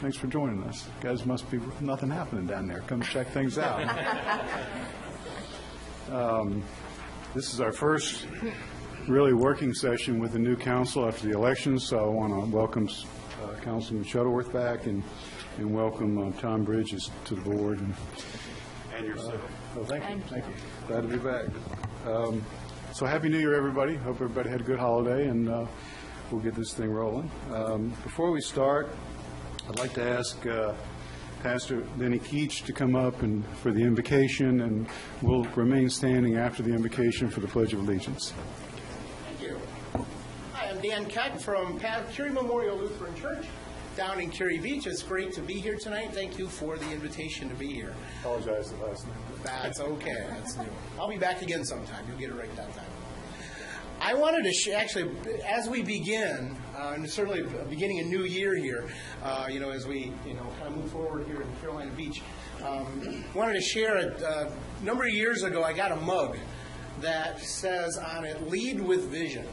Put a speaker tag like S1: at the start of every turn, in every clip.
S1: Thanks for joining us. Guys, must be nothing happening down there. Come check things out. This is our first really working session with the new council after the elections, so I want to welcome Councilman Shuttleworth back and welcome Tom Bridges to the board.
S2: And yourself.
S1: Thank you. Glad to be back. So Happy New Year, everybody. Hope everybody had a good holiday, and we'll get this thing rolling. Before we start, I'd like to ask Pastor Denny Keach to come up and for the invocation, and we'll remain standing after the invocation for the Pledge of Allegiance.
S3: Thank you. Hi, I'm Dan Kett from Curie Memorial Lutheran Church down in Curie Beach. It's great to be here tonight. Thank you for the invitation to be here.
S1: Apologize for the last name.
S3: That's okay. That's new. I'll be back again sometime. You'll get it right that time. I wanted to actually, as we begin, and certainly beginning a new year here, as we kind of move forward here in Carolina Beach, wanted to share a number of years ago. I got a mug that says on it, "Lead with Vision,"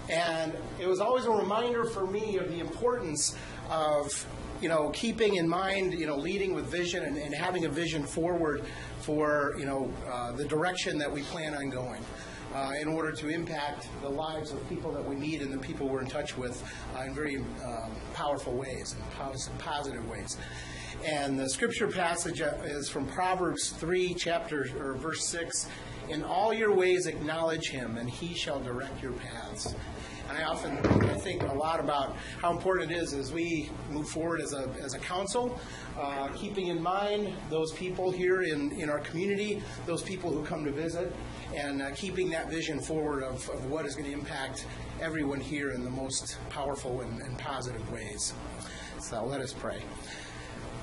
S3: and it was always a reminder for me of the importance of keeping in mind, leading with vision and having a vision forward for, the direction that we plan on going in order to impact the lives of people that we meet and the people we're in touch with in very powerful ways and positive ways. And the scripture passage is from Proverbs 3, verse 6. "In all your ways acknowledge him, and he shall direct your paths." And I think a lot about how important it is as we move forward as a council, keeping in mind those people here in our community, those people who come to visit, and keeping that vision forward of what is going to impact everyone here in the most powerful and positive ways. So let us pray.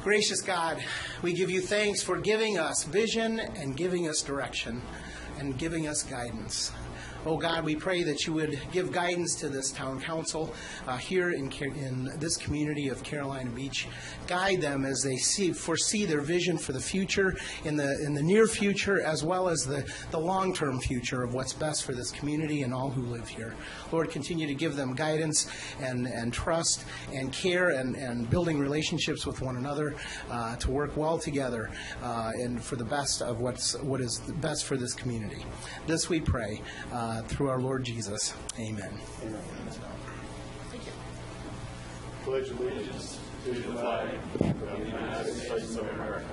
S3: Gracious God, we give you thanks for giving us vision and giving us direction and giving us guidance. Oh God, we pray that you would give guidance to this town council here in this community of Carolina Beach. Guide them as they foresee their vision for the future, in the near future, as well as the long-term future of what's best for this community and all who live here. Lord, continue to give them guidance and trust and care and building relationships with one another to work well together and for the best of what is best for this community. This we pray through our Lord Jesus. Amen.
S1: Amen.
S3: Thank you.
S1: Pledge allegiance to the flag of the United States of America,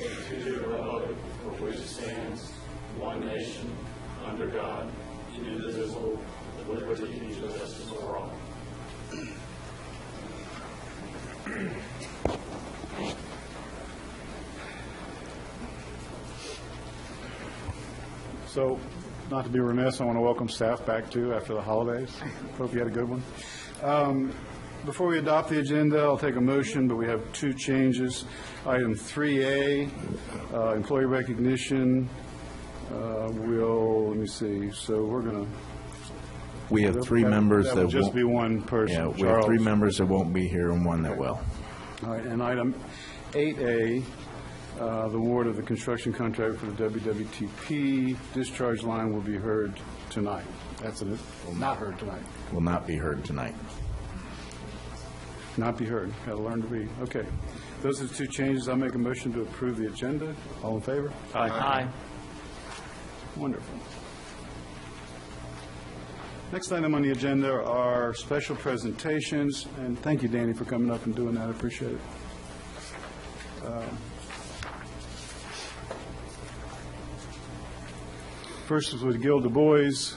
S1: to the republic for which it stands, one nation, under God, indivisible, with liberty and justice for all. So, not to be remiss, I want to welcome staff back too after the holidays. Hope you had a good one. Before we adopt the agenda, I'll take a motion, but we have two changes. Item 3A, employee recognition, let me see, so we're going to...
S4: We have three members that
S1: will
S4: won't...
S1: just be one person.
S4: Yeah, we
S1: Charles.
S4: have three members that won't be here and one that will.
S1: All right, and item 8A, the award of the construction contract for the WWTP discharge line will be heard tonight. That's it. Not heard tonight.
S4: Will not be heard tonight.
S1: Not be heard. Got to learn to read. Okay. Those are the two changes. I'll make a motion to approve the agenda. All in favor?
S2: Aye.
S1: Wonderful. Next item on the agenda are special presentations. And thank you, Danny, for coming up and doing that. I appreciate it. First is with Gil Du Bois.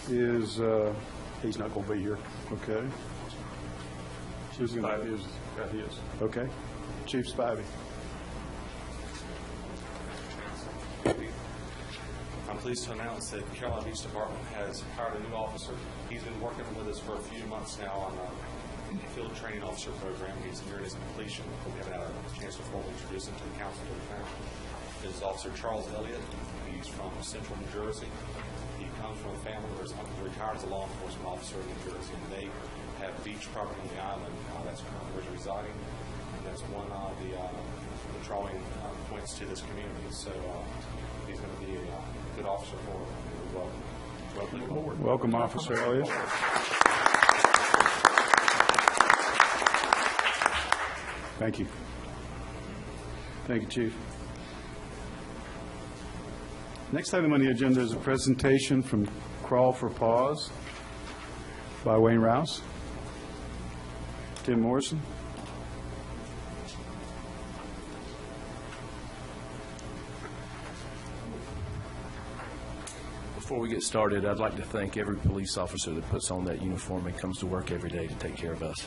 S1: He's not going to be here. Okay. Who's going to be?
S2: Yeah, he is.
S1: Okay. Chief Spivey.
S2: I'm pleased to announce that the Carolina Beach Department has hired a new officer. He's been working with us for a few months now on a field training officer program. He's nearing his completion. We haven't had a chance to formally introduce him to the council to the family. This is Officer Charles Elliott. He's from Central New Jersey. He comes from a family where his uncle retired as a law enforcement officer in New Jersey, and they have beach property on the island. That's currently where he's residing, and that's one of the drawing points to this community. So he's going to be a good officer for him. Welcome aboard.
S1: Welcome, Officer Elliott. Thank you. Thank you, Chief. Next item on the agenda is a presentation from Crawl for Pause by Wayne Rouse. Tim Morrison.
S5: Before we get started, I'd like to thank every police officer that puts on that uniform and comes to work every day to take care of us.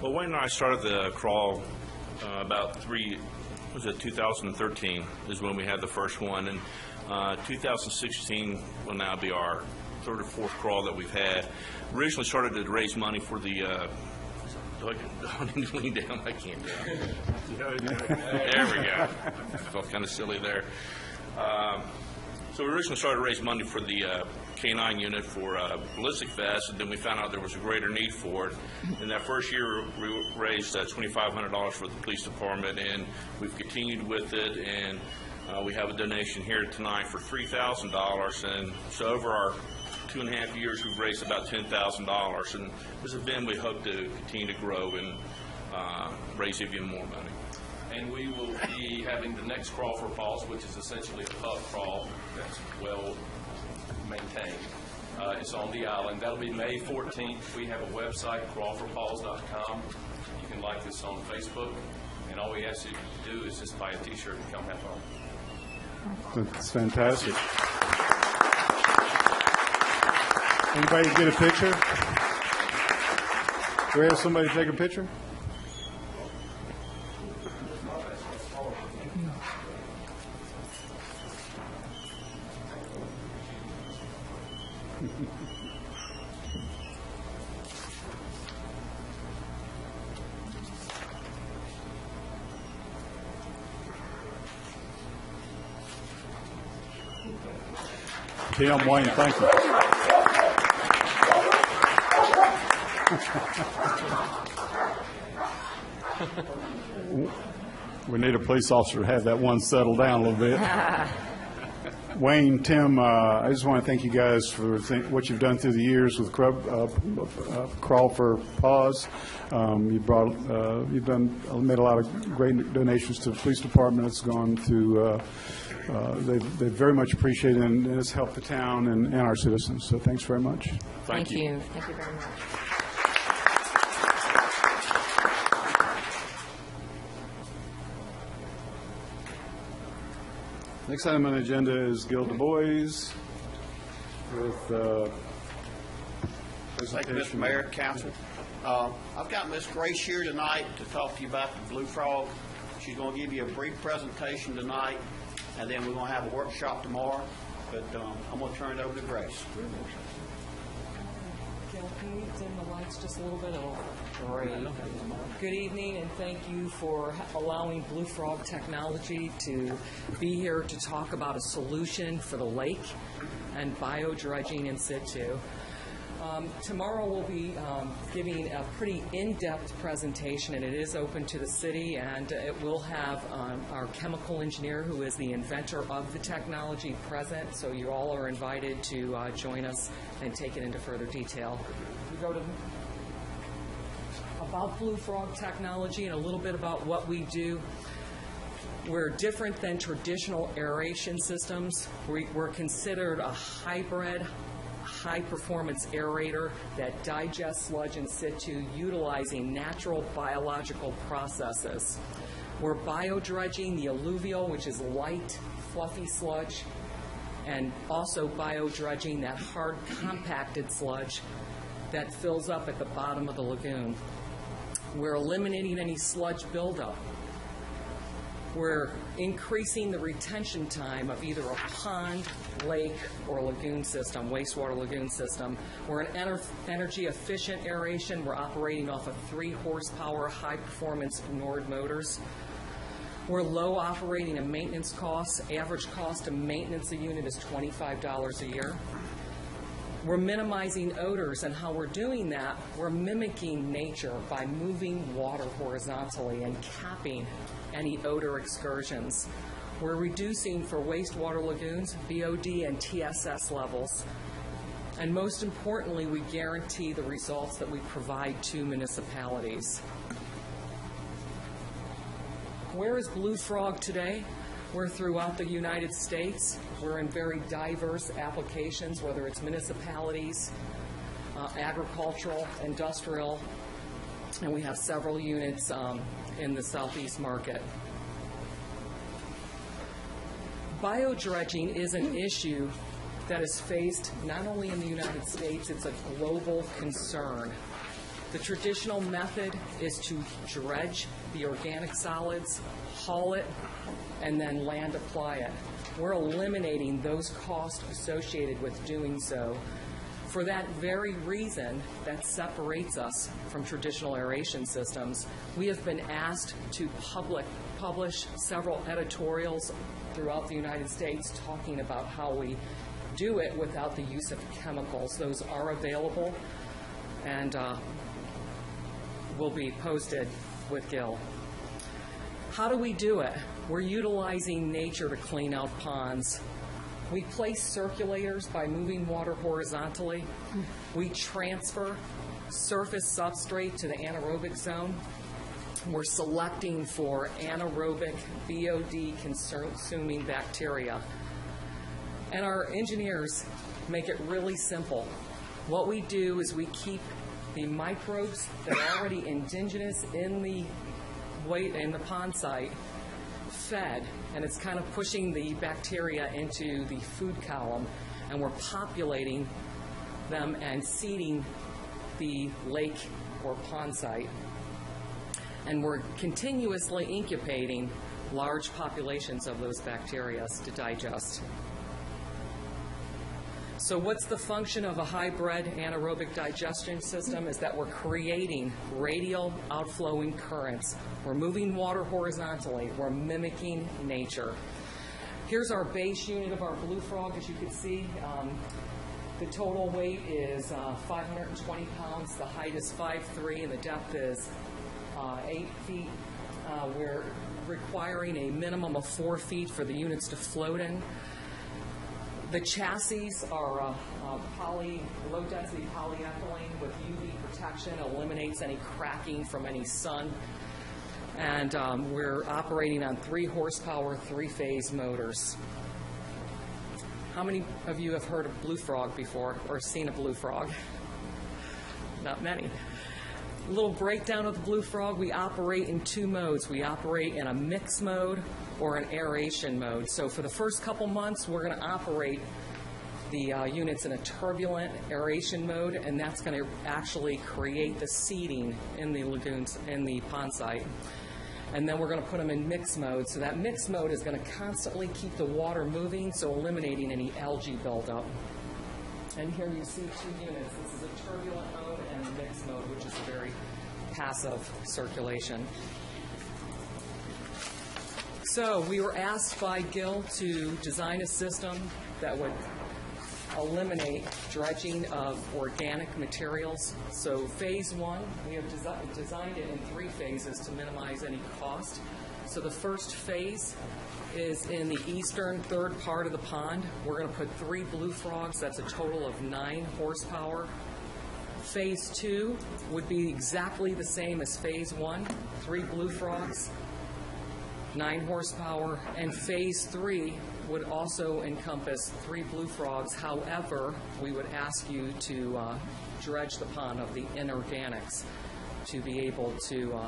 S6: Well, Wayne and I started the crawl about 2013 is when we had the first one, and 2016 will now be our third or fourth crawl that we've had. Originally started to raise money for the do I need to lean down? I can't. There we go. I felt kind of silly there. So we originally started to raise money for the K-9 unit for ballistic vests, and then we found out there was a greater need for it. In that first year, we raised $2,500 for the police department, and we've continued with it, and we have a donation here tonight for $3,000. And so over our 2.5 years, we've raised about $10,000, and this event we hope to continue to grow and raise even more money.
S5: And we will be having the next Crawl for Pause, which is essentially a pub crawl that's well maintained. It's on the island. That'll be May 14th. We have a website, crawlforpause.com. You can like this on Facebook, and all we ask you to do is just buy a T-shirt and come have fun.
S1: That's fantastic. Anybody get a picture? Do we have somebody take a picture? Tim, Wayne, thank you. We need a police officer to have that one settle down a little bit. Wayne, Tim, I just want to thank you guys for what you've done through the years with Crawl for Pause. You've made a lot of great donations to the police department. It's gone through. They very much appreciate it, and it's helped the town and our citizens. So thanks very much.
S7: Thank you. Thank you very much.
S1: Next item on the agenda is Gil Du Bois with
S8: Thank you, Mr. Mayor, Council. I've got Ms. Grace here tonight to talk to you about the Blue Frog. She's going to give you a brief presentation tonight, and then we're going to have a workshop tomorrow. But I'm going to turn it over to Grace.
S7: Gil, can you dim the lights just a little bit? Great. Good evening, and thank you for allowing Blue Frog Technology to be here to talk about a solution for the lake and biodredging in situ. Tomorrow we'll be giving a pretty in-depth presentation, and it is open to the city, and it will have our chemical engineer, who is the inventor of the technology, present, so you all are invited to join us and take it into further detail. We go to about Blue Frog Technology and a little bit about what we do. We're different than traditional aeration systems. We're considered a hybrid, high-performance aerator that digests sludge in situ utilizing natural biological processes. We're biodredging the alluvial, which is light, fluffy sludge, and also biodredging that hard, compacted sludge that fills up at the bottom of the lagoon. We're eliminating any sludge buildup. We're increasing the retention time of either a pond, lake, or lagoon system, wastewater lagoon system. We're an energy-efficient aeration. We're operating off of 3-horsepower high-performance Nord motors. We're low operating and maintenance costs. Average cost to maintenance a unit is $25 a year. We're minimizing odors, and how we're doing that, we're mimicking nature by moving water horizontally and capping any odor excursions. We're reducing for wastewater lagoons BOD and TSS levels, And most importantly, we guarantee the results that we provide to municipalities. Where is Blue Frog today? We're throughout the United States. We're in very diverse applications, whether it's municipalities, agricultural, industrial, and we have several units in the Southeast market. Biodredging is an issue that is faced not only in the United States, it's a global concern. The traditional method is to dredge the organic solids, haul it, and then land apply it. We're eliminating those costs associated with doing so. For that very reason, that separates us from traditional aeration systems. We have been asked to publish several editorials throughout the United States talking about how we do it without the use of chemicals. Those are available and will be posted with Gil. How do we do it? We're utilizing nature to clean out ponds. We place circulators by moving water horizontally. We transfer surface substrate to the anaerobic zone. We're selecting for anaerobic BOD-consuming bacteria. And our engineers make it really simple. What we do is we keep the microbes that are already indigenous in the pond site fed, and it's kind of pushing the bacteria into the food column, and we're populating them and seeding the lake or pond site. And we're continuously incubating large populations of those bacteria to digest. So what's the function of a hybrid anaerobic digestion system is that we're creating radial outflowing currents. We're moving water horizontally. We're mimicking nature. Here's our base unit of our Blue Frog, as you can see. The total weight is 520 pounds. The height is 5'3", and the depth is 8 feet. We're requiring a minimum of 4 feet for the units to float in. The chassis are low-density polyethylene with UV protection, eliminates any cracking from any sun. And we're operating on 3 horsepower, 3-phase motors. How many of you have heard of Blue Frog before or seen a Blue Frog? Not many. A little breakdown of the Blue Frog, we operate in 2 modes. We operate in a mix mode or an aeration mode. So for the first couple months, we're going to operate the units in a turbulent aeration mode, and that's going to actually create the seeding in the lagoons, in the pond site. And then we're going to put them in mix mode. So that mix mode is going to constantly keep the water moving, so eliminating any algae buildup. And here you see 2 units. This is a turbulent mode and a mixed mode, which is a very passive circulation. So we were asked by Gil to design a system that would eliminate dredging of organic materials. So phase 1, we have designed it in 3 phases to minimize any cost. So the first phase is in the eastern third part of the pond. We're going to put 3 Blue Frogs. That's a total of 9 horsepower. Phase 2 would be exactly the same as phase 1, 3 Blue Frogs, 9 horsepower. And phase 3 would also encompass 3 Blue Frogs. However, we would ask you to dredge the pond of the inorganics to be able to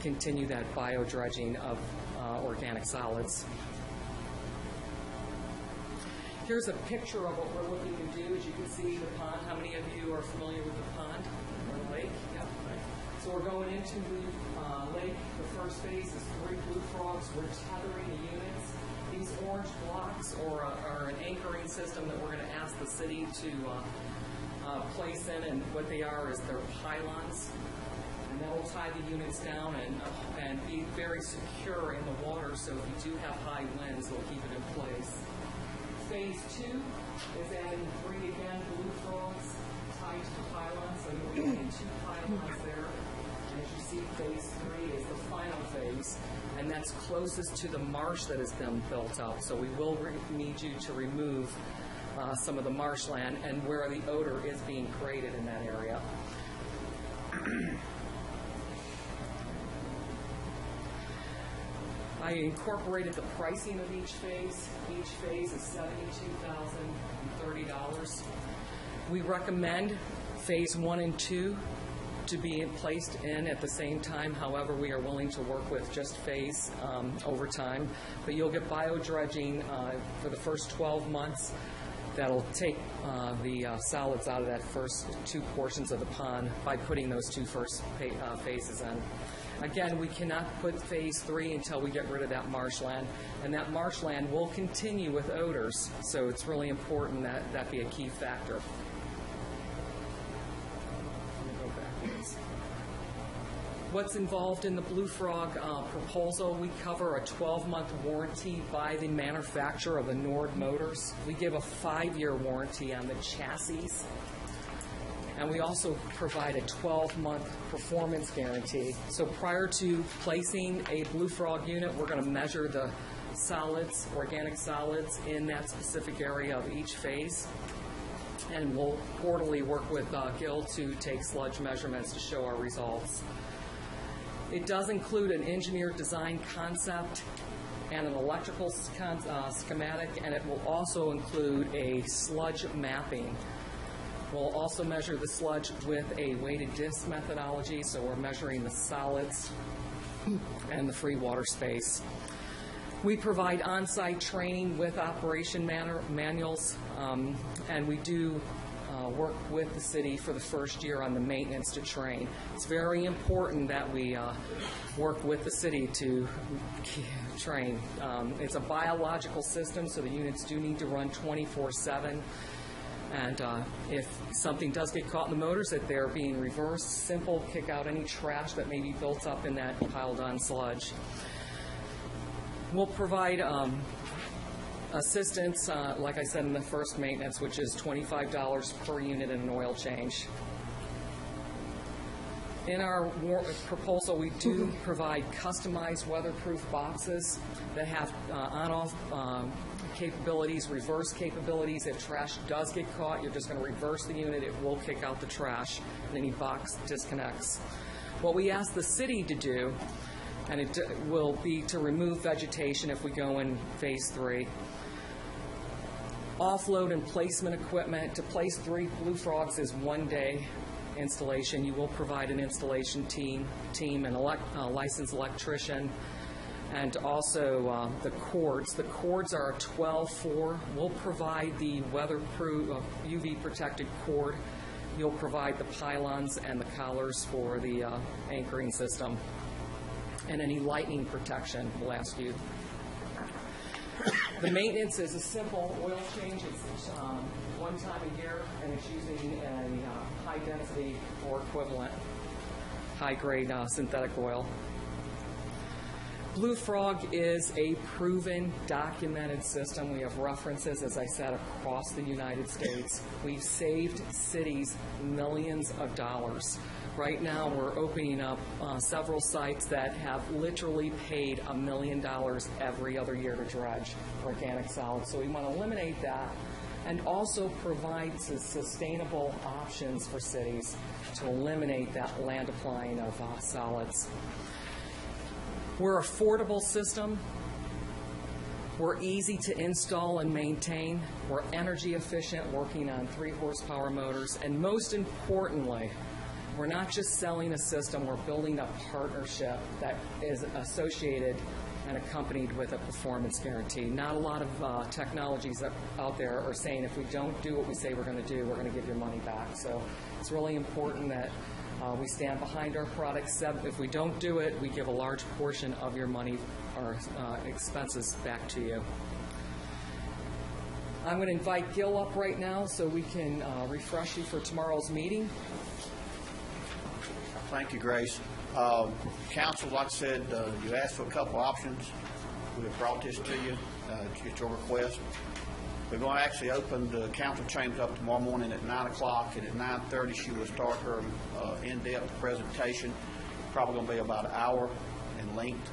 S7: continue that biodredging of organic solids. Here's a picture of what we're looking to do. As you can see, the pond. How many of you are familiar with the pond or the lake? Yeah. So we're going into the lake. The first phase is 3 Blue Frogs. We're tethering the units. These orange blocks are an anchoring system that we're going to ask the city to place in, and what they are is they're pylons. And that will tie the units down and be very secure in the water, so if you do have high winds, it'll keep it in place. Phase 2 is adding 3 again Blue Frogs tied to the pylon, so you'll be adding 2 pylons there. And as you see, phase 3 is the final phase, and that's closest to the marsh that has been built up. So we will need you to remove some of the marshland and where the odor is being created in that area. I incorporated the pricing of each phase. Each phase is $72,030. We recommend Phase 1 and 2 to be placed in at the same time. However, we are willing to work with just phase over time. But you'll get biodredging for the first 12 months. That'll take the solids out of that first 2 portions of the pond by putting those 2 first phases in. Again, we cannot put Phase 3 until we get rid of that marshland, and that marshland will continue with odors, so it's really important that that be a key factor. What's involved in the Blue Frog proposal? We cover a 12-month warranty by the manufacturer of the Nord motors. We give a 5-year warranty on the chassis. And we also provide a 12-month performance guarantee. So prior to placing a Blue Frog unit, we're going to measure the solids, organic solids, in that specific area of each phase. And we'll quarterly work with Gil to take sludge measurements to show our results. It does include an engineered design concept and an electrical schematic, and it will also include a sludge mapping. We'll also measure the sludge with a weighted disk methodology, so we're measuring the solids and the free water space. We provide on-site training with operation manuals, and we do work with the city for the first year on the maintenance to train. It's very important that we work with the city to train. It's a biological system, so the units do need to run 24/7. And if something does get caught in the motors, that they're being reversed, simple, kick out any trash that may be built up in that piled-on sludge. We'll provide assistance, like I said, in the first maintenance, which is $25 per unit in an oil change. In our proposal, we do provide customized weatherproof boxes that have on-off capabilities, reverse capabilities. If trash does get caught, you're just going to reverse the unit. It will kick out the trash, and any box disconnects. What we ask the city to do, and it will be to remove vegetation if we go in Phase 3. Offload and placement equipment. To place 3 Blue Frogs is 1-day installation. You will provide an installation team and a licensed electrician, and also the cords. The cords are a 12-4. We'll provide the weatherproof, UV protected cord. You'll provide the pylons and the collars for the anchoring system, and any lightning protection we'll ask you. The maintenance is a simple oil change. It's one time a year, and it's using a high density or equivalent high grade synthetic oil. Blue Frog is a proven, documented system. We have references, as I said, across the United States. We've saved cities millions of dollars. Right now, we're opening up several sites that have literally paid $1 million every other year to dredge organic solids. So we want to eliminate that and also provide sustainable options for cities to eliminate that land applying of solids. We're an affordable system. We're easy to install and maintain. We're energy efficient, working on 3 horsepower motors. And most importantly, we're not just selling a system, we're building a partnership that is associated and accompanied with a performance guarantee. Not a lot of technologies out there are saying if we don't do what we say we're going to do, we're going to give your money back. So it's really important that we stand behind our products. If we don't do it, we give a large portion of your money or expenses back to you. I'm going to invite Gil up right now so we can refresh you for tomorrow's meeting.
S8: Thank you, Grace. Council, like I said, you asked for a couple options. We have brought this to you. It's your request. We're going to actually open the council chambers up tomorrow morning at 9 o'clock, and at 9:30 she will start her in-depth presentation. Probably going to be about an hour in length.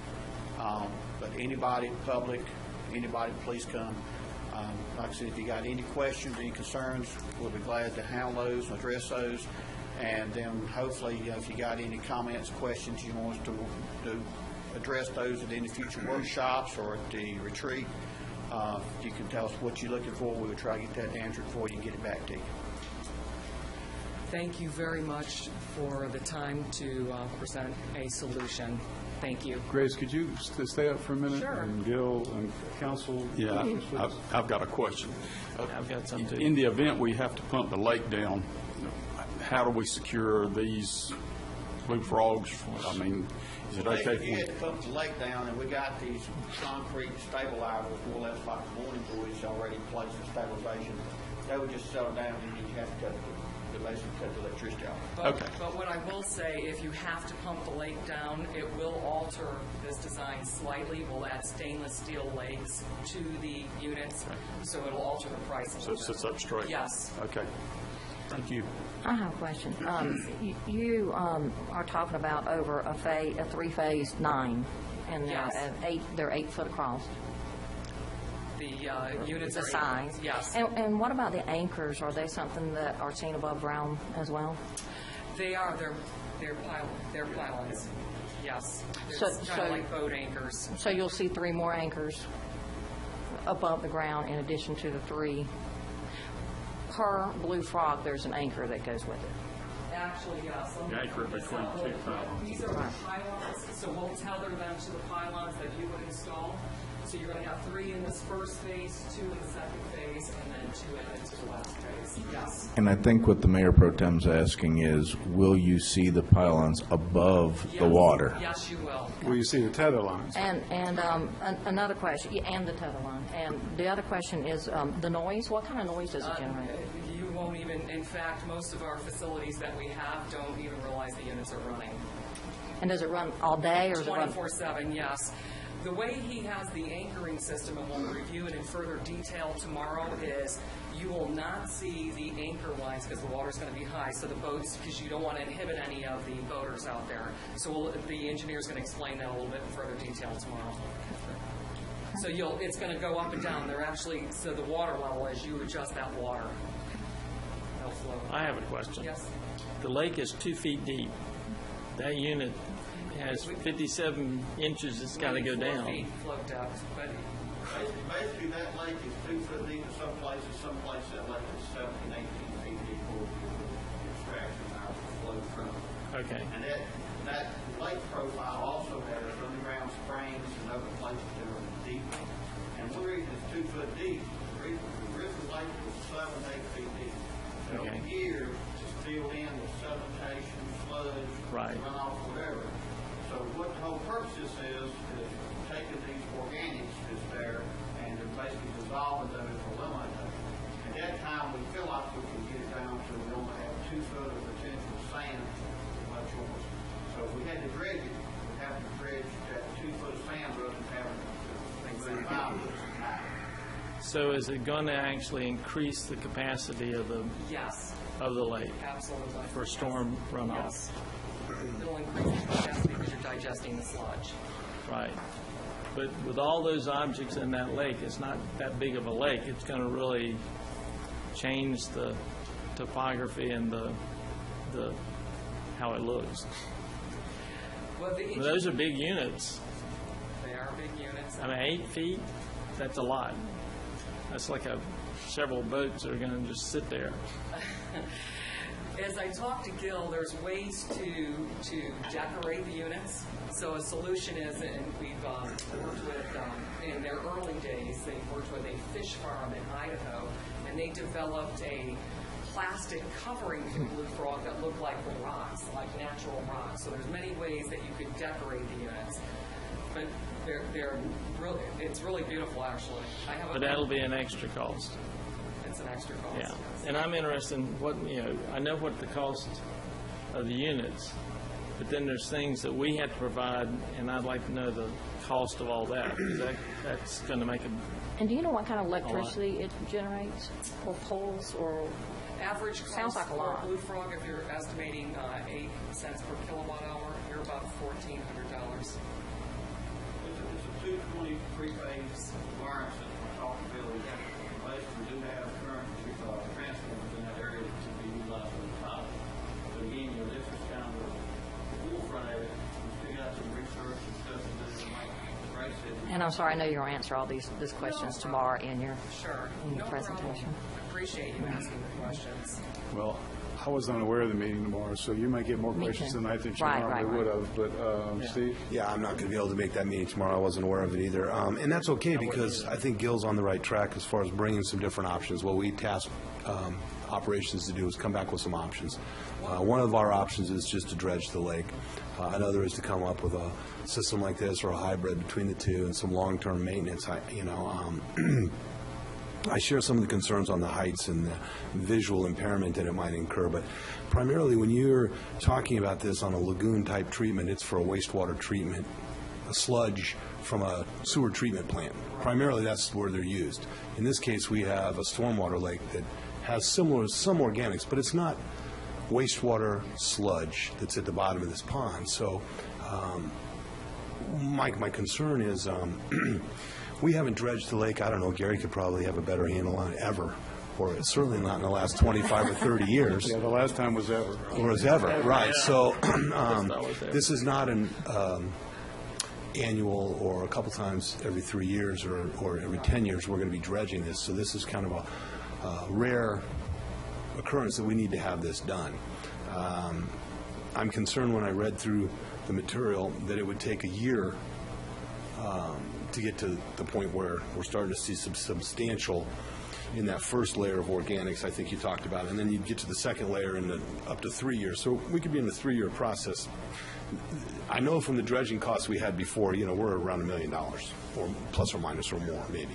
S8: But anybody, public, anybody, please come. Like I said, if you got any questions, any concerns, we'll be glad to handle those and address those. And then hopefully, if you got any comments, questions you want us to address those at any future workshops or at the retreat, you can tell us what you're looking for. We will try to get that answered for you and get it back to you.
S7: Thank you very much for the time to present a solution. Thank you.
S1: Grace, could you stay up for a minute?
S7: Sure.
S1: And Gil and council?
S9: Yeah, I've got a question. In the event we have to pump the lake down, how do we secure these blue frogs? I mean, is it okay
S8: If you had
S9: if
S8: to pump the lake down, and we got these concrete stabilizers, more or less like the morning buoys already in place for stabilization, they would just settle down and you have to basically cut the electricity off.
S9: Okay.
S7: But what I will say, if you have to pump the lake down, it will alter this design slightly. We'll add stainless steel legs to the units, so it'll alter the price a
S9: so
S7: little
S9: it
S7: bit.
S9: sits up straight?
S7: Yes.
S9: Okay. Thank you.
S10: I have a question. You are talking about over a three-phase 9, and
S7: Yes.
S10: they're 8 foot across.
S7: The units
S10: The
S7: are
S10: size.
S7: Yes.
S10: And what about the anchors? Are they something that are seen above ground as well?
S7: They are. They're pylons. Yes. They're
S10: So-
S7: kind
S10: so-
S7: of like boat anchors.
S10: So you'll see 3 more anchors above the ground in addition to the 3. Per Blue Frog, there's an anchor that goes with it.
S7: Actually, yes.
S9: The anchor between 2 pylons.
S7: These are the pylons, so we'll tether them to the pylons that you would install. So you're going to have 3 in this first phase, 2 in the second phase, and then 2 into the last phase. Yes.
S4: And I think what the Mayor Pro Tem's asking is, will you see the pylons above the
S7: Yes.
S4: water?
S7: Yes, you will.
S1: Will you see the tether lines?
S10: And another question, yeah, and the tether line. And the other question is the noise. What kind of noise does it generate?
S7: You won't even, in fact, most of our facilities that we have don't even realize the units are running.
S10: And does it run all day, or does it run?
S7: 24/7, yes. The way he has the anchoring system, and we'll review it in further detail tomorrow, is you will not see the anchor lines because the water's going to be high, so the boats, because you don't want to inhibit any of the boaters out there. So the engineer's going to explain that a little bit in further detail tomorrow. So it's going to go up and down. They're actually, so the water level, as you adjust that water, they'll flow.
S11: I have a question.
S7: Yes?
S11: The lake is 2 feet deep. That unit has 57 inches it's got to go
S7: 4
S11: down.
S7: feet float depth, but
S8: Basically, that lake is 2 foot deep in some places that lake is 17, 18 feet deep where the extraction hours flow from.
S11: Okay.
S8: And that lake profile also has underground springs and other places that are deep. And one reason it's 2 foot deep, the river lake was 7, 8 feet deep. So
S11: Okay.
S8: here, it's filled in with sedimentation, sludge,
S11: Right.
S8: runoff, whatever. So what the whole purpose is taking these organics that's there and they're basically dissolving those or eliminating those. At that time, we feel like we can get it down to we only have 2 foot of potential sand left on us. So if we had to dredge it, we'd have to dredge that 2 foot of sand rather than having to move 5 foot high.
S11: So is it going to actually increase the capacity of the
S7: yes,
S11: lake
S7: absolutely.
S11: for storm runoff?
S7: Yes. It'll increase the capacity because you're digesting the sludge.
S11: Right. But with all those objects in that lake, it's not that big of a lake. It's going to really change the topography and the how it looks.
S7: Well,
S11: Those are big units.
S7: they are big units.
S11: I mean, 8 feet, that's a lot. That's like several boats that are going to just sit there.
S7: As I talked to Gil, there's ways to decorate the units. So a solution is, and we've worked with, in their early days, they worked with a fish farm in Idaho, and they developed a plastic covering for Blue Frog that looked like rocks, like natural rocks. So there's many ways that you could decorate the units. But they're really, it's really beautiful, actually.
S11: But that'll be an extra cost.
S7: It's an extra cost.
S11: Yeah. And I'm interested in what, I know what the cost of the units, but then there's things that we have to provide, and I'd like to know the cost of all that, because that's going to make a...
S10: And do you know what kind of electricity it generates, or pulls, or?
S7: Average
S10: Sounds
S7: cost
S10: like a
S7: for
S10: lot.
S7: Blue Frog, if you're estimating 8 cents per kilowatt hour, you're about $1,400.
S8: It's a 220 three-phase wiring system we're talking about.
S11: we do have current transformers in that area that can be utilized on the top. But again, this is kind of the forefront of it. We still got some research and stuff to do, like Grace said.
S10: And I'm sorry, I know you're going to answer all these questions tomorrow in your
S7: Sure.
S10: in your
S7: No
S10: presentation.
S7: problem. I appreciate you asking the questions.
S1: Well, I was unaware of the meeting tomorrow, so you might get more
S10: Me
S1: questions
S10: too.
S1: than I think you
S10: Right,
S1: normally
S10: right,
S1: would
S10: right.
S1: have. But Steve?
S12: Yeah, I'm not going to be able to make that meeting tomorrow. I wasn't aware of it either. And that's okay because I think Gil's on the right track as far as bringing some different options. What we tasked operations to do is come back with some options. One of our options is just to dredge the lake. Another is to come up with a system like this or a hybrid between the two and some long-term maintenance. I share some of the concerns on the heights and the visual impairment that it might incur, but primarily when you're talking about this on a lagoon-type treatment, it's for a wastewater treatment, a sludge from a sewer treatment plant. Primarily, that's where they're used. In this case, we have a stormwater lake that has some organics, but it's not wastewater sludge that's at the bottom of this pond. So my concern is we haven't dredged the lake. I don't know, Gary could probably have a better handle on it ever, or certainly not in the last 25 or 30 years.
S1: Yeah, the last time was ever.
S12: Or as ever, right. So this is not an annual or a couple times every 3 years or every 10 years we're going to be dredging this. So this is kind of a rare occurrence that we need to have this done. I'm concerned when I read through the material that it would take a year to get to the point where we're starting to see some substantial in that first layer of organics I think you talked about, and then you get to the second layer in up to 3 years. So we could be in a 3-year process. I know from the dredging costs we had before, we're around $1 million, or plus or minus or more, maybe.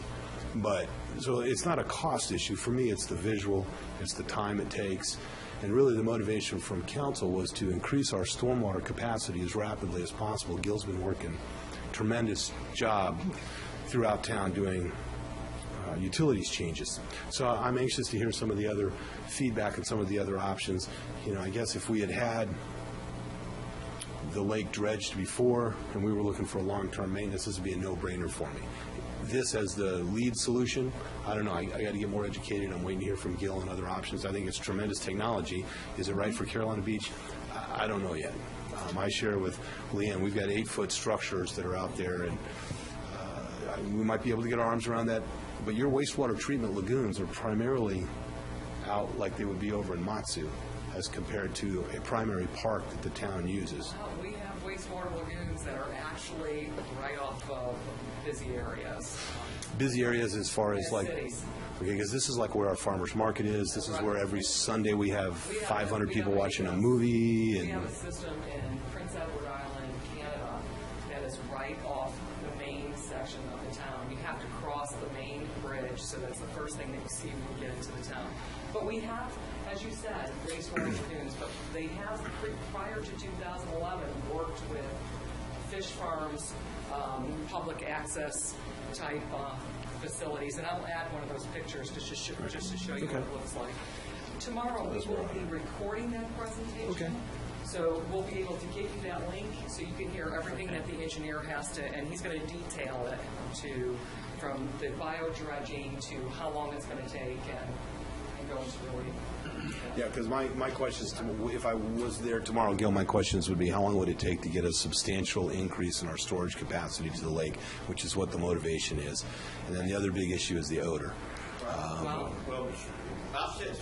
S12: But so it's not a cost issue. For me, it's the visual, it's the time it takes. And really the motivation from council was to increase our stormwater capacity as rapidly as possible. Gil's been working tremendous job throughout town doing utilities changes. So I'm anxious to hear some of the other feedback and some of the other options. I guess if we had the lake dredged before and we were looking for a long-term maintenance, this would be a no-brainer for me. This as the lead solution, I don't know. I got to get more educated. I'm waiting to hear from Gil and other options. I think it's tremendous technology. Is it right for Carolina Beach? I don't know yet. I share with Leanne, we've got 8-foot structures that are out there, and we might be able to get our arms around that. But your wastewater treatment lagoons are primarily out like they would be over in Matsu as compared to a primary park that the town uses.
S7: We have wastewater lagoons that are actually right off of busy areas.
S12: Busy areas as far as like,
S7: cities.
S12: okay, because this is like where our farmers market is. This is where every Sunday we have 500 people watching a movie.
S7: We have a
S12: And
S7: system in Prince Edward Island, Canada, that is right off the main section of the town. You have to cross the main bridge, so that's the first thing that you see when you get into the town. But we have, as you said, wastewater lagoons, but they have, prior to 2011, worked with fish farms, public access type facilities, and I'll add one of those pictures just to show you what it looks like. Tomorrow we will be recording that presentation.
S12: Okay.
S7: So we'll be able to give you that link so you can hear everything that the engineer has to, and he's going to detail it from the bio-dredging to how long it's going to take and go into really.
S12: yeah, because my questions, if I was there tomorrow, Gil, my questions would be how long would it take to get a substantial increase in our storage capacity to the lake, which is what the motivation is. And then the other big issue is the odor.
S8: Well, I've sat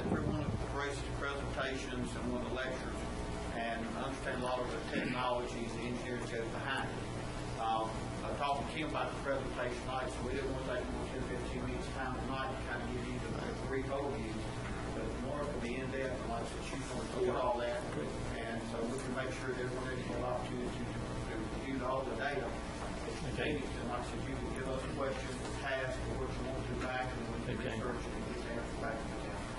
S8: through one of Grace's presentations and one of the lectures, and I understand a lot of the technologies, the engineering goes behind it. I talked to Kim about the presentation tonight, so we didn't want to take more than 15 minutes time tonight to kind of give you the brief overview. But more to be in depth, and like I said, she's going to report all that, and so we can make sure that everyone has an opportunity to review all the data. And like I said, you can give us questions, tasks, or what you want to do back, and we can research it and get the answer back.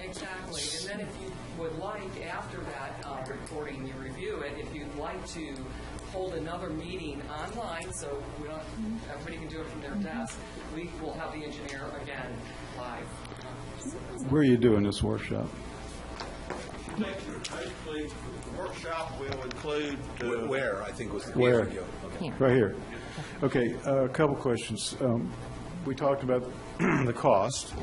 S7: Exactly. And then if you would like, after that recording, you review it, if you'd like to hold another meeting online, so everybody can do it from their desk, we will have the engineer again live.
S1: Where are you doing this workshop?
S8: Basically, the workshop will include
S12: Where, I think was the
S1: Where?
S12: question, Gil. Okay.
S10: Here.
S1: Right here. Okay, a couple questions. we talked about the cost,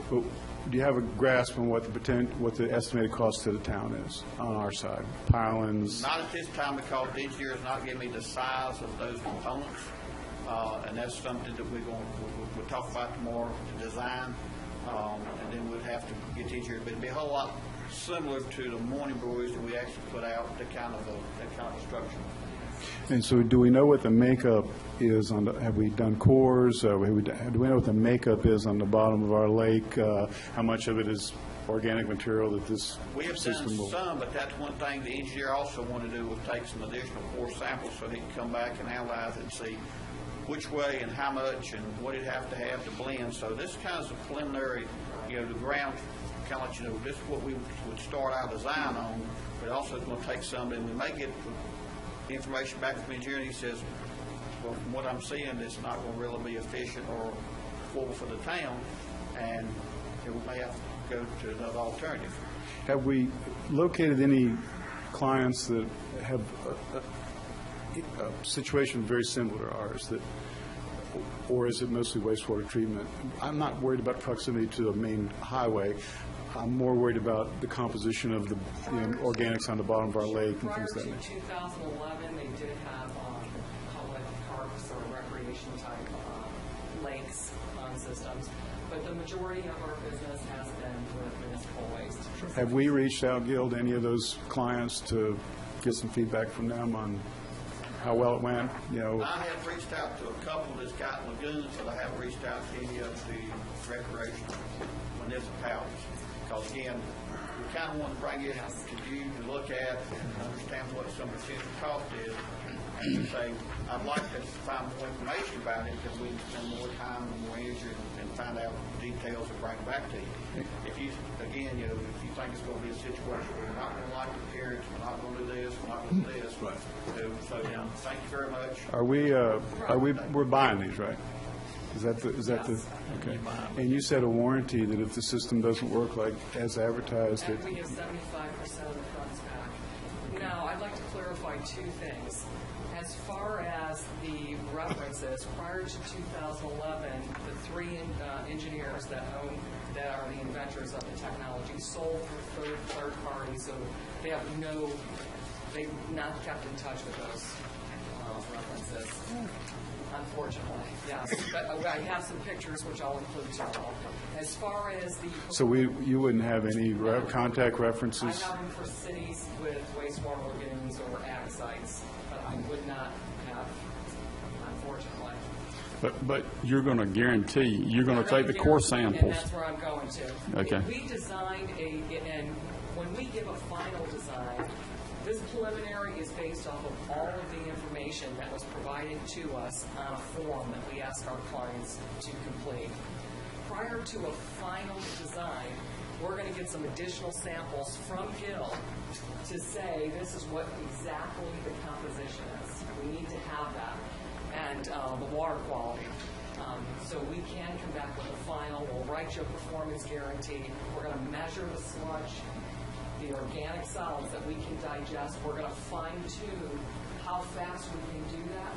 S1: but do you have a grasp on what the estimated cost to the town is on our side? Pylons?
S8: Not at this time because the engineer has not given me the size of those components, and that's something that we'll talk about tomorrow to design, and then we'll have to get the engineer. But it'd be a whole lot similar to the morning breweries that we actually put out, that kind of a structure.
S1: And so do we know what the makeup is on have we done cores? Do we know what the makeup is on the bottom of our lake? How much of it is organic material that this
S8: We have
S1: system
S8: done
S1: will?
S8: some, but that's one thing the engineer also wanted to do, was take some additional core samples so he can come back and analyze it and see which way and how much and what he'd have to blend. So this kind of a preliminary, the ground, kind of let this is what we would start our design on, but also it's going to take some, and we may get the information back from the engineer, and he says, well, from what I'm seeing, it's not going to really be efficient or affordable for the town, and we may have to go to another alternative.
S1: Have we located any clients that have a situation very similar to ours, or is it mostly wastewater treatment? I'm not worried about proximity to the main highway. I'm more worried about the composition of the organics on the bottom of our lake and
S7: Prior
S1: things like
S7: to
S1: that.
S7: 2011, they did have public parks or recreation type lakes systems, but the majority of our business has been with municipal waste.
S1: Have we reached out, Gil, to any of those clients to get some feedback from them on how well it went?
S8: I have reached out to a couple that's got lagoons, but I haven't reached out to any of the recreational municipalities. Because again, we kind of want to bring it to you to look at and understand what some potential cost is, and to say, I'd like to find more information about it because we can spend more time and more energy and find out details and bring it back to you. If you, again, if you think it's going to be a situation where we're not going to like the appearance, we're not going to do this, we're not going to do this. Right. So thank you very much.
S1: We're buying these, right? Is that okay? And you said a warranty that if the system doesn't work like as advertised,
S7: And we give 75% of the funds back. Now, I'd like to clarify two things. As far as the references, prior to 2011, the three engineers that are the inventors of the technology sold through third parties, so they've not kept in touch with those references. Unfortunately, yes. But I have some pictures which I'll include tomorrow. As far as the...
S1: So you wouldn't have any contact references?
S7: I have them for cities with wastewater lagoons or ag sites, but I would not have, unfortunately.
S9: But you're going to guarantee, you're going to take the core samples.
S7: And that's where I'm going to.
S9: Okay.
S7: If we designed and when we give a final design, this preliminary is based off of all of the information that was provided to us on a form that we ask our clients to complete. Prior to a final design, we're going to get some additional samples from Gil to say this is what exactly the composition is. We need to have that. And the water quality. So we can come back with a final. We'll write you a performance guarantee. We're going to measure the sludge, the organic solids that we can digest. We're going to fine-tune how fast we can do that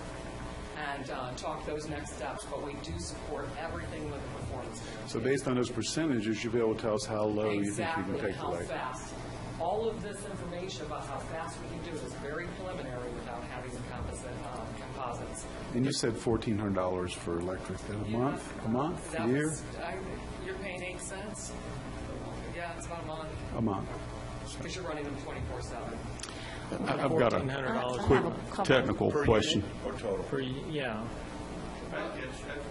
S7: and talk those next steps. But we do support everything with a performance guarantee.
S1: So based on those percentages, you'll be able to tell us how low you think you can take the lake.
S7: Exactly, how fast. All of this information about how fast we can do it is very preliminary without having the composites.
S1: And you said $1,400 for electric a month, a year?
S7: You're paying 8 cents? Yeah, it's about a month.
S1: A month.
S7: Because you're running them 24/7.
S9: I've got a
S11: $1,400
S9: quick technical question.
S12: Or total?
S11: Yeah.
S8: That's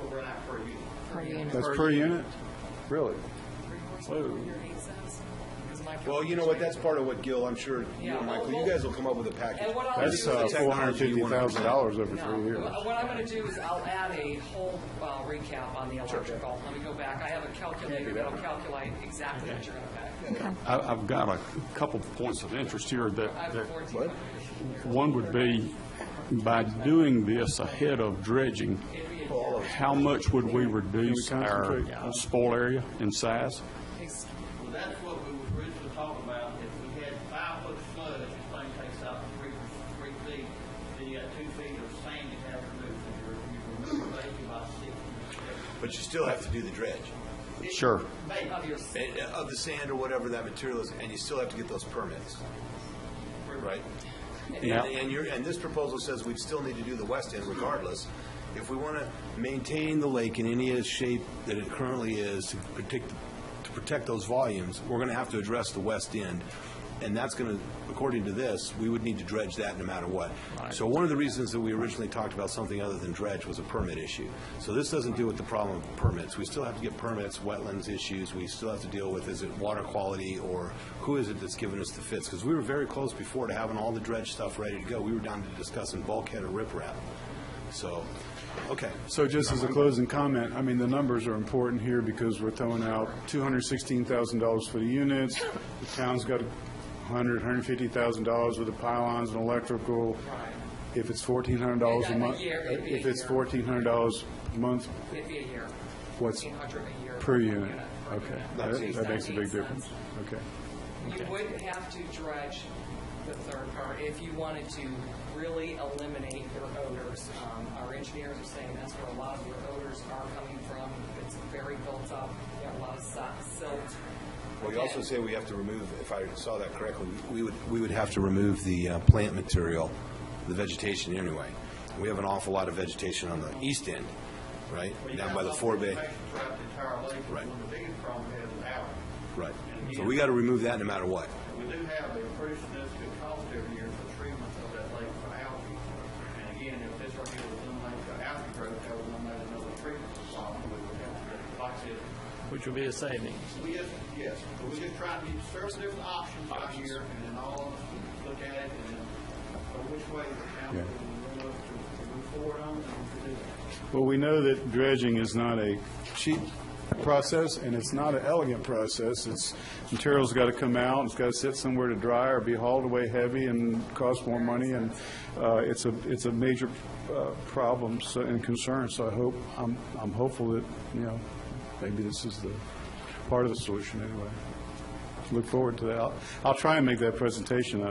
S8: what we're at per unit.
S10: Per unit.
S1: That's per unit? Really?
S7: 3 horsepower, you're 8 cents? Is my
S12: Well, you know what, that's part of what Gil, I'm sure, Michael, you guys will come up with a package.
S7: And what I'll
S1: That's
S7: do is-
S1: $450,000 over
S7: No.
S1: 3 years.
S7: What I'm going to do is I'll add a whole recap on the electrical. Let me go back. I have a calculator that'll calculate exactly what you're going to pay.
S9: I've got a couple of points of interest here
S7: I
S9: that
S7: have 14.
S9: one would be, by doing this ahead of dredging, how much would we reduce our spoil area in size?
S8: Well, that's what we were originally talking about. If we had 5 foot of sludge, this thing takes out 3 feet, then you got 2 feet of sand you have to remove. So you remove basically about 60.
S12: but you still have to do the dredge.
S9: Sure.
S12: Of the sand or whatever that material is, and you still have to get those permits, right?
S9: Yeah.
S12: And this proposal says we'd still need to do the west end regardless. If we want to maintain the lake in any shape that it currently is to protect those volumes, we're going to have to address the west end. And that's going to, according to this, we would need to dredge that no matter what.
S11: Right.
S12: So one of the reasons that we originally talked about something other than dredge was a permit issue. So this doesn't deal with the problem of permits. We still have to get permits, wetlands issues. We still have to deal with, is it water quality, or who is it that's giving us the fits? Because we were very close before to having all the dredge stuff ready to go. We were down to discussing bulkhead or riprap. So, okay.
S1: So just as a closing comment, I mean, the numbers are important here because we're throwing out $216,000 for the units. The town's got $150,000 with the pylons and electrical. If it's $1,400 a month, if it's $1,400 a month,
S7: It'd be a year.
S1: what's
S7: $1,500 a year.
S1: per unit? Okay, that makes a big difference. Okay.
S7: You would have to dredge the third part if you wanted to really eliminate your odors. Our engineers are saying that's where a lot of your odors are coming from. It's very built up. You have a lot of silt.
S12: Well, you also say we have to remove, if I saw that correctly, we would have to remove the plant material, the vegetation anyway. We have an awful lot of vegetation on the east end, right, down by the forebay. Right.
S8: One of the biggest problems we have is algae.
S12: Right. So we got to remove that no matter what.
S8: We do have a pretty significant cost every year for treatment of that lake for algae. And again, if this right here was eliminated for algae growth, that would eliminate another treatment problem we would have to, like I said.
S11: Which would be a savings.
S8: Yes, but we're just trying to get several different options out here, and then all of us look at it, and then which way the council will look to move forward on, and to do that.
S1: Well, we know that dredging is not a cheap process, and it's not an elegant process. It's, material's got to come out, it's got to sit somewhere to dry or be hauled away heavy and cost more money, and it's a major problem and concern. So I'm hopeful that, maybe this is the part of the solution anyway. Look forward to that. I'll try and make that presentation,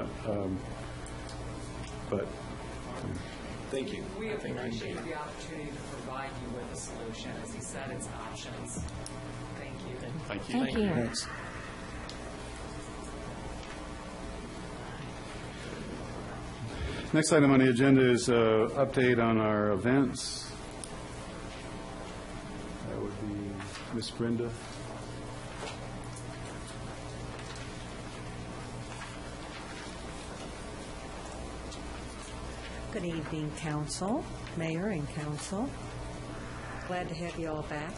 S1: but.
S12: Thank you.
S7: We appreciate the opportunity to provide you with a solution. As he said, it's options. Thank you.
S9: Thank you.
S10: Thank you.
S1: Thanks. Next item on the agenda is update on our events. That would be Miss Brenda.
S13: Good evening, Council, Mayor and Council. Glad to have you all back.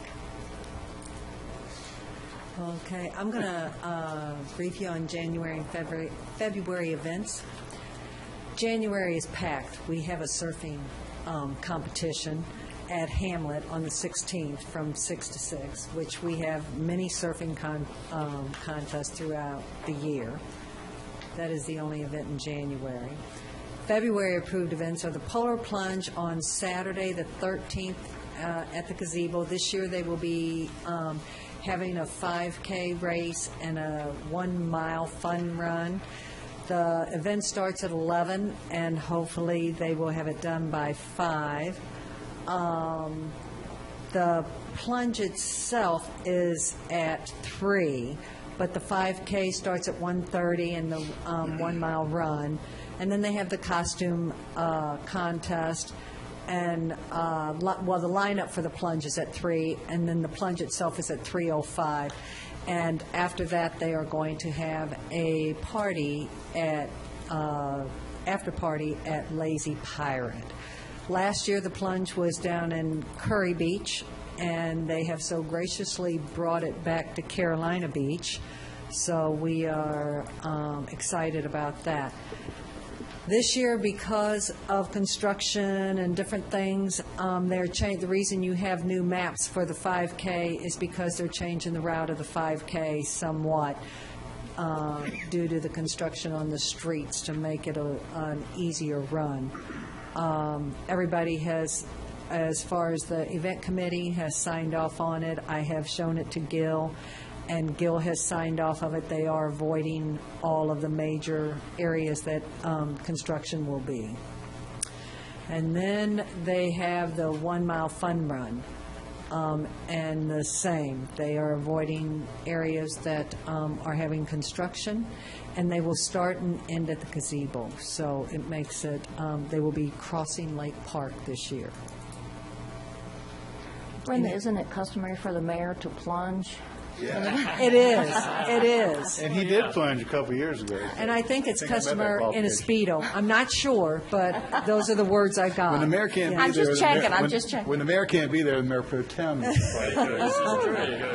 S13: Okay, I'm going to brief you on January and February events. January is packed. We have a surfing competition at Hamlet on the 16th from 6 to 6, which we have many surfing contests throughout the year. That is the only event in January. February approved events are the Polar Plunge on Saturday, the 13th, at the gazebo. This year they will be having a 5K race and a 1-mile fun run. The event starts at 11, and hopefully they will have it done by 5. The plunge itself is at 3, but the 5K starts at 1:30 and the 1-mile run. And then they have the costume contest, and, the lineup for the plunge is at 3, and then the plunge itself is at 3:05. And after that, they are going to have a party after party at Lazy Pirate. Last year, the plunge was down in Curry Beach, and they have so graciously brought it back to Carolina Beach. So we are excited about that. This year, because of construction and different things, the reason you have new maps for the 5K is because they're changing the route of the 5K somewhat due to the construction on the streets to make it an easier run. Everybody has, as far as the event committee, has signed off on it. I have shown it to Gil, and Gil has signed off of it. They are avoiding all of the major areas that construction will be. And then they have the 1-mile fun run. and the same. They are avoiding areas that are having construction, and they will start and end at the gazebo. So it makes it, they will be crossing Lake Park this year.
S10: Brenda, isn't it customary for the mayor to plunge?
S13: It is, it is.
S1: And he did plunge a couple years ago.
S13: And I think it's
S1: I met that
S13: customary in a
S1: qualification.
S13: Speedo. I'm not sure, but those are the words I got.
S1: When the mayor can't
S13: Yeah.
S1: be there.
S10: I'm just checking.
S1: When the mayor can't be there, the mayor pro tem.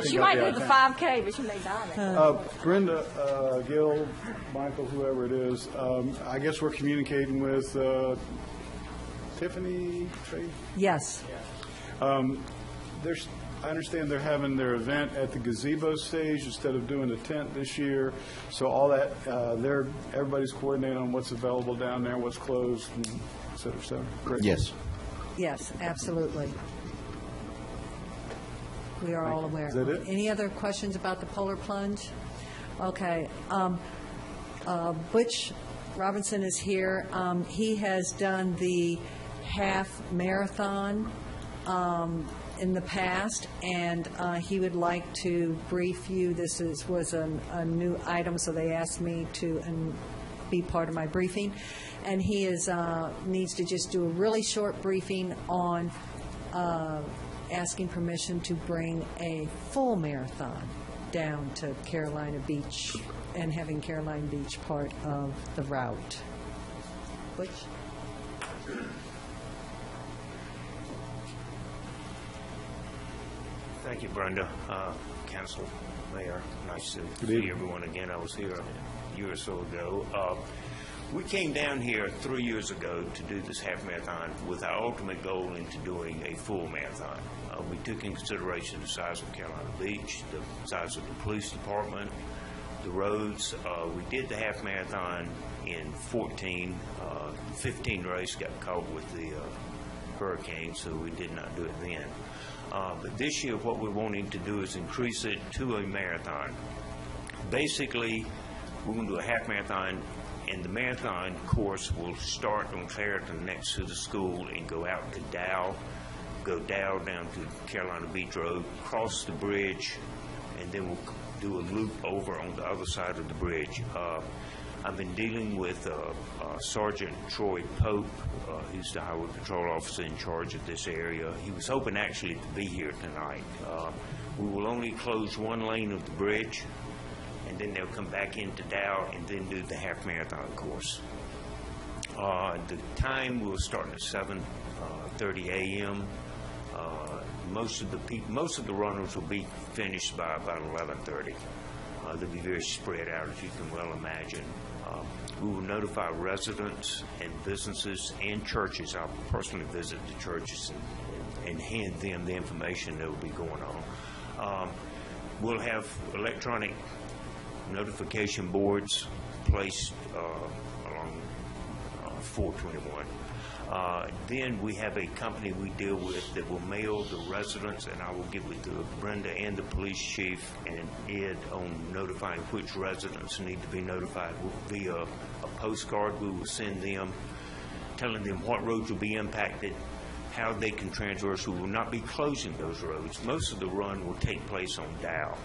S10: She might do the 5K, but she may die.
S1: Brenda, Gil, Michael, whoever it is, I guess we're communicating with Tiffany, Trey?
S13: Yes.
S1: I understand they're having their event at the gazebo stage instead of doing the tent this year. So all that, everybody's coordinating on what's available down there, what's closed, and et cetera, et cetera. Great.
S4: Yes.
S13: Yes, absolutely. We are all aware.
S1: Is that it?
S13: Any other questions about the polar plunge? Okay. Butch Robinson is here. He has done the half marathon in the past, and he would like to brief you. This was a new item, so they asked me to be part of my briefing. And he needs to just do a really short briefing on asking permission to bring a full marathon down to Carolina Beach and having Carolina Beach part of the route. Butch?
S14: Thank you, Brenda. Council, Mayor, nice to see everyone again. I was here a year or so ago. We came down here 3 years ago to do this half marathon with our ultimate goal into doing a full marathon. We took in consideration the size of Carolina Beach, the size of the police department, the roads. We did the half marathon in 14. 15 race got caught with the hurricane, so we did not do it then. But this year, what we're wanting to do is increase it to a marathon. Basically, we're going to do a half marathon, and the marathon course will start on Clareton next to the school and go out to Dow, go Dow down to Carolina Beach Road, cross the bridge, and then we'll do a loop over on the other side of the bridge. I've been dealing with Sergeant Troy Pope. He's the Highway Patrol officer in charge of this area. He was hoping actually to be here tonight. We will only close one lane of the bridge, and then they'll come back into Dow and then do the half marathon course. The time will start at 7:30 a.m. Most of the runners will be finished by about 11:30. They'll be very spread out, as you can well imagine. We will notify residents and businesses and churches. I'll personally visit the churches and hand them the information that will be going on. We'll have electronic notification boards placed along 421. Then we have a company we deal with that will mail the residents, and I will get with Brenda and the police chief and Ed on notifying which residents need to be notified via a postcard. We will send them, telling them what roads will be impacted, how they can traverse. We will not be closing those roads. Most of the run will take place on Dow,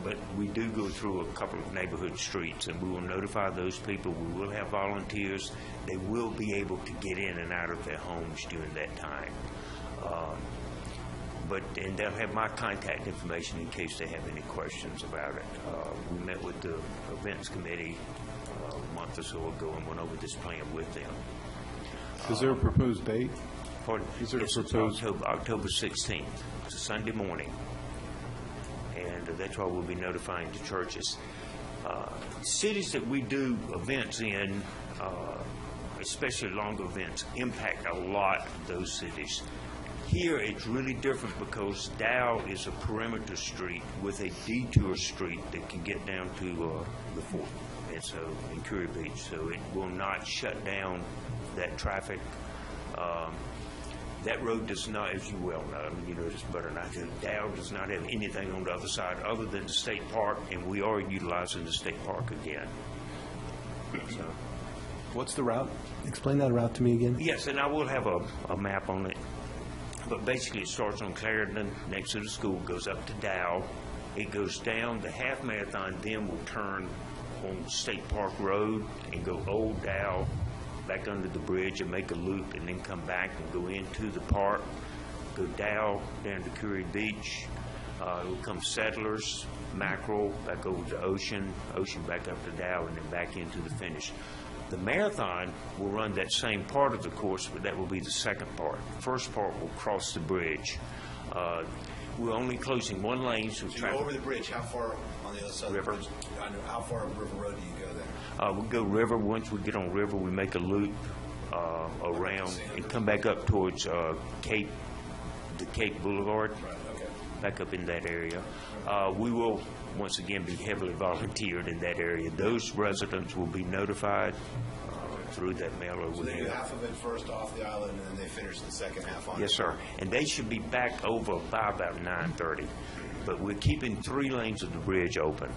S14: but we do go through a couple of neighborhood streets, and we will notify those people. We will have volunteers. They will be able to get in and out of their homes during that time. And they'll have my contact information in case they have any questions about it. We met with the events committee a month or so ago and went over this plan with them.
S1: Is there a proposed date?
S14: Pardon?
S1: Is there a
S14: It's
S1: proposed?
S14: October 16th. It's a Sunday morning. And that's why we'll be notifying the churches. Cities that we do events in, especially longer events, impact a lot of those cities. Here, it's really different because Dow is a perimeter street with a detour street that can get down to the fort, and so in Curry Beach. So it will not shut down that traffic. That road does not, as you well know, you know this better than I do, Dow does not have anything on the other side other than the state park, and we are utilizing the state park again. So.
S12: What's the route? Explain that route to me again.
S14: Yes, and I will have a map on it. But basically, it starts on Clarendon, next to the school, goes up to Dow. It goes down the half marathon, then will turn on State Park Road and go Old Dow, back under the bridge and make a loop, and then come back and go into the park, go Dow, down to Curry Beach. It will come Settlers, Mackerel, back over to Ocean, Ocean back up to Dow, and then back into the finish. The marathon will run that same part of the course, but that will be the second part. The first part will cross the bridge. We're only closing one lane, so
S12: So you go over the bridge, how far on the other side
S14: River.
S12: of the bridge? How far up River Road do you go there?
S14: We go River. Once we get on River, we make a loop around and come back up towards the Cape Boulevard.
S12: Right, okay.
S14: Back up in that area. We will, once again, be heavily volunteered in that area. Those residents will be notified through that mailer.
S12: So they do half of it first off the island, and then they finish the second half on
S14: Yes, sir. And they should be back over by about 9:30. But we're keeping 3 lanes of the bridge open,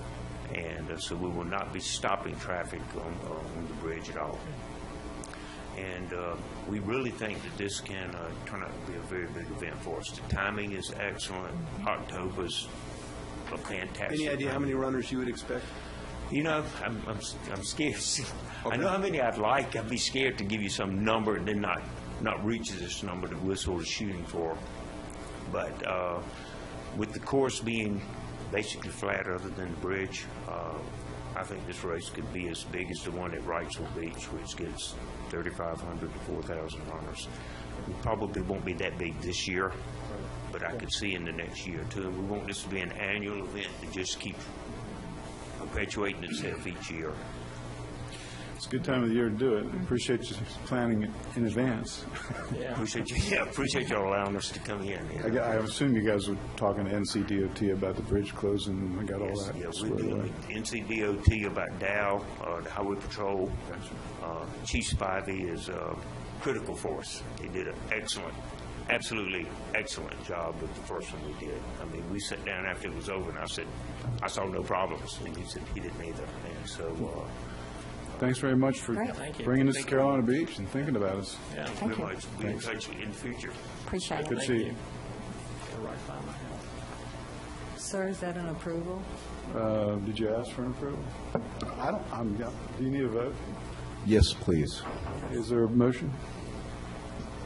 S14: and so we will not be stopping traffic on the bridge at all. And we really think that this can turn out to be a very big event for us. The timing is excellent. October's a fantastic.
S12: Any idea how many runners you would expect?
S14: You know, I'm scared. I know how many I'd like. I'd be scared to give you some number and then not reach this number that we're sort of shooting for. But with the course being basically flat other than the bridge, I think this race could be as big as the one at Wrightsville Beach, which gets 3,500 to 4,000 runners. It probably won't be that big this year, but I could see in the next year or two. And we want this to be an annual event that just keeps perpetuating itself each year.
S1: It's a good time of the year to do it. Appreciate you planning it in advance.
S14: Appreciate you allowing us to come in.
S1: I assume you guys were talking to NCDOT about the bridge closing and got all that
S14: Yeah,
S1: squared
S14: we're dealing
S1: away.
S14: with NCDOT about Dow, the Highway Patrol. Chief Spivey is critical for us. He did an absolutely excellent job with the first one we did. I mean, we sat down after it was over, and I said, I saw no problems. And he said he didn't either. And so,
S1: Thanks very much for
S10: Great.
S1: bringing us to Carolina Beach and thinking about us.
S14: yeah,
S10: Thank
S14: very
S10: you.
S14: much. Be in touch in the future.
S10: Appreciate it.
S1: Good to see you.
S11: They're right by my house.
S13: Sir, is that an approval?
S1: Did you ask for an approval? Do you need a vote?
S4: Yes, please.
S1: Is there a motion?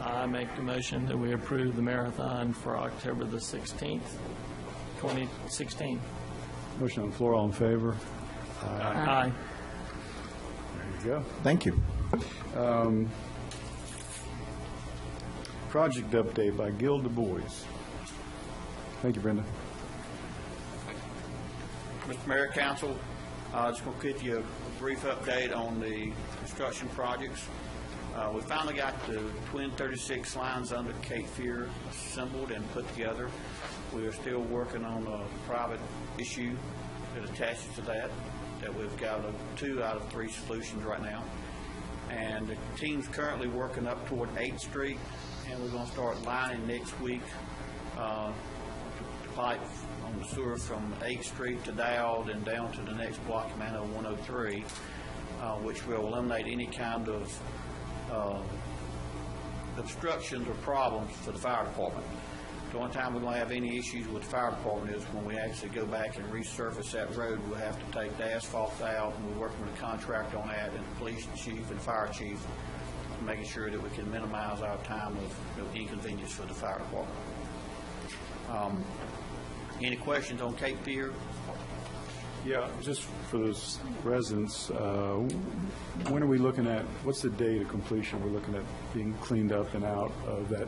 S11: I make the motion that we approve the marathon for October the 16th, 2016.
S1: Motion on the floor, all in favor?
S11: Aye.
S1: There you go.
S4: Thank you.
S1: Project update by Gil Du Bois. Thank you, Brenda.
S8: Mr. Mayor, Council, I just want to give you a brief update on the construction projects. We finally got the twin 36 lines under Cape Fear assembled and put together. We are still working on a private issue that attaches to that we've got 2 out of 3 solutions right now. And the team's currently working up toward 8th Street, and we're going to start lining next week the pipe on the sewer from 8th Street to Dow and down to the next block, Manor 103, which will eliminate any kind of obstructions or problems for the fire department. The only time we're going to have any issues with the fire department is when we actually go back and resurface that road. We'll have to take the asphalt out, and we're working with a contractor on that, and the police chief and fire chief, making sure that we can minimize our time of inconvenience for the fire department. Any questions on Cape Fear?
S1: Yeah, just for those residents, when are we looking at, what's the date of completion we're looking at being cleaned up and out of that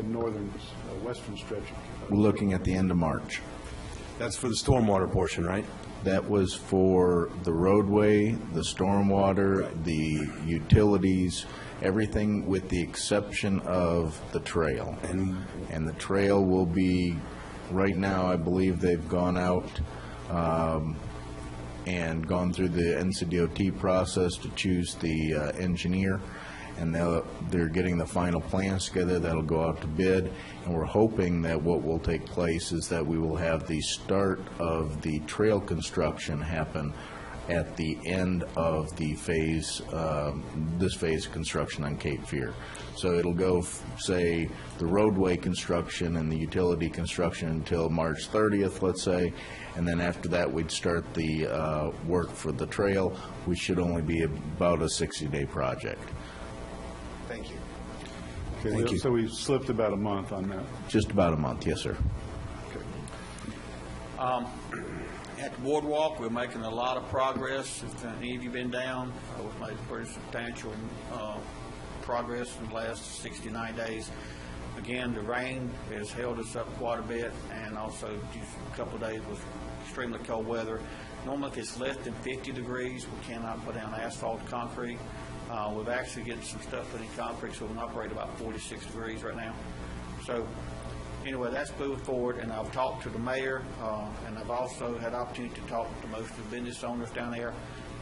S1: northern, western stretch?
S4: We're looking at the end of March.
S12: That's for the stormwater portion, right?
S4: That was for the roadway, the stormwater, the utilities, everything with the exception of the trail. And the trail will be, right now, I believe they've gone out and gone through the NCDOT process to choose the engineer, and they're getting the final plans together. That'll go out to bid, and we're hoping that what will take place is that we will have the start of the trail construction happen at the end of the phase, this phase of construction on Cape Fear. So it'll go, say, the roadway construction and the utility construction until March 30th, let's say, and then after that, we'd start the work for the trail, which should only be about a 60-day project.
S3: Thank you.
S1: Okay,
S12: Thank you.
S1: So we slipped about a month on that.
S4: Just about a month, yes, sir.
S8: At the boardwalk, we're making a lot of progress. If any of you been down, we've made pretty substantial progress in the last 69 days. Again, the rain has held us up quite a bit, and also just a couple of days with extremely cold weather. Normally, if it's less than 50 degrees, we cannot put down asphalt concrete. We've actually getting some stuff put in concrete, so we can operate about 46 degrees right now. So anyway, that's moving forward, and I've talked to the mayor, and I've also had opportunity to talk to most of the business owners down there,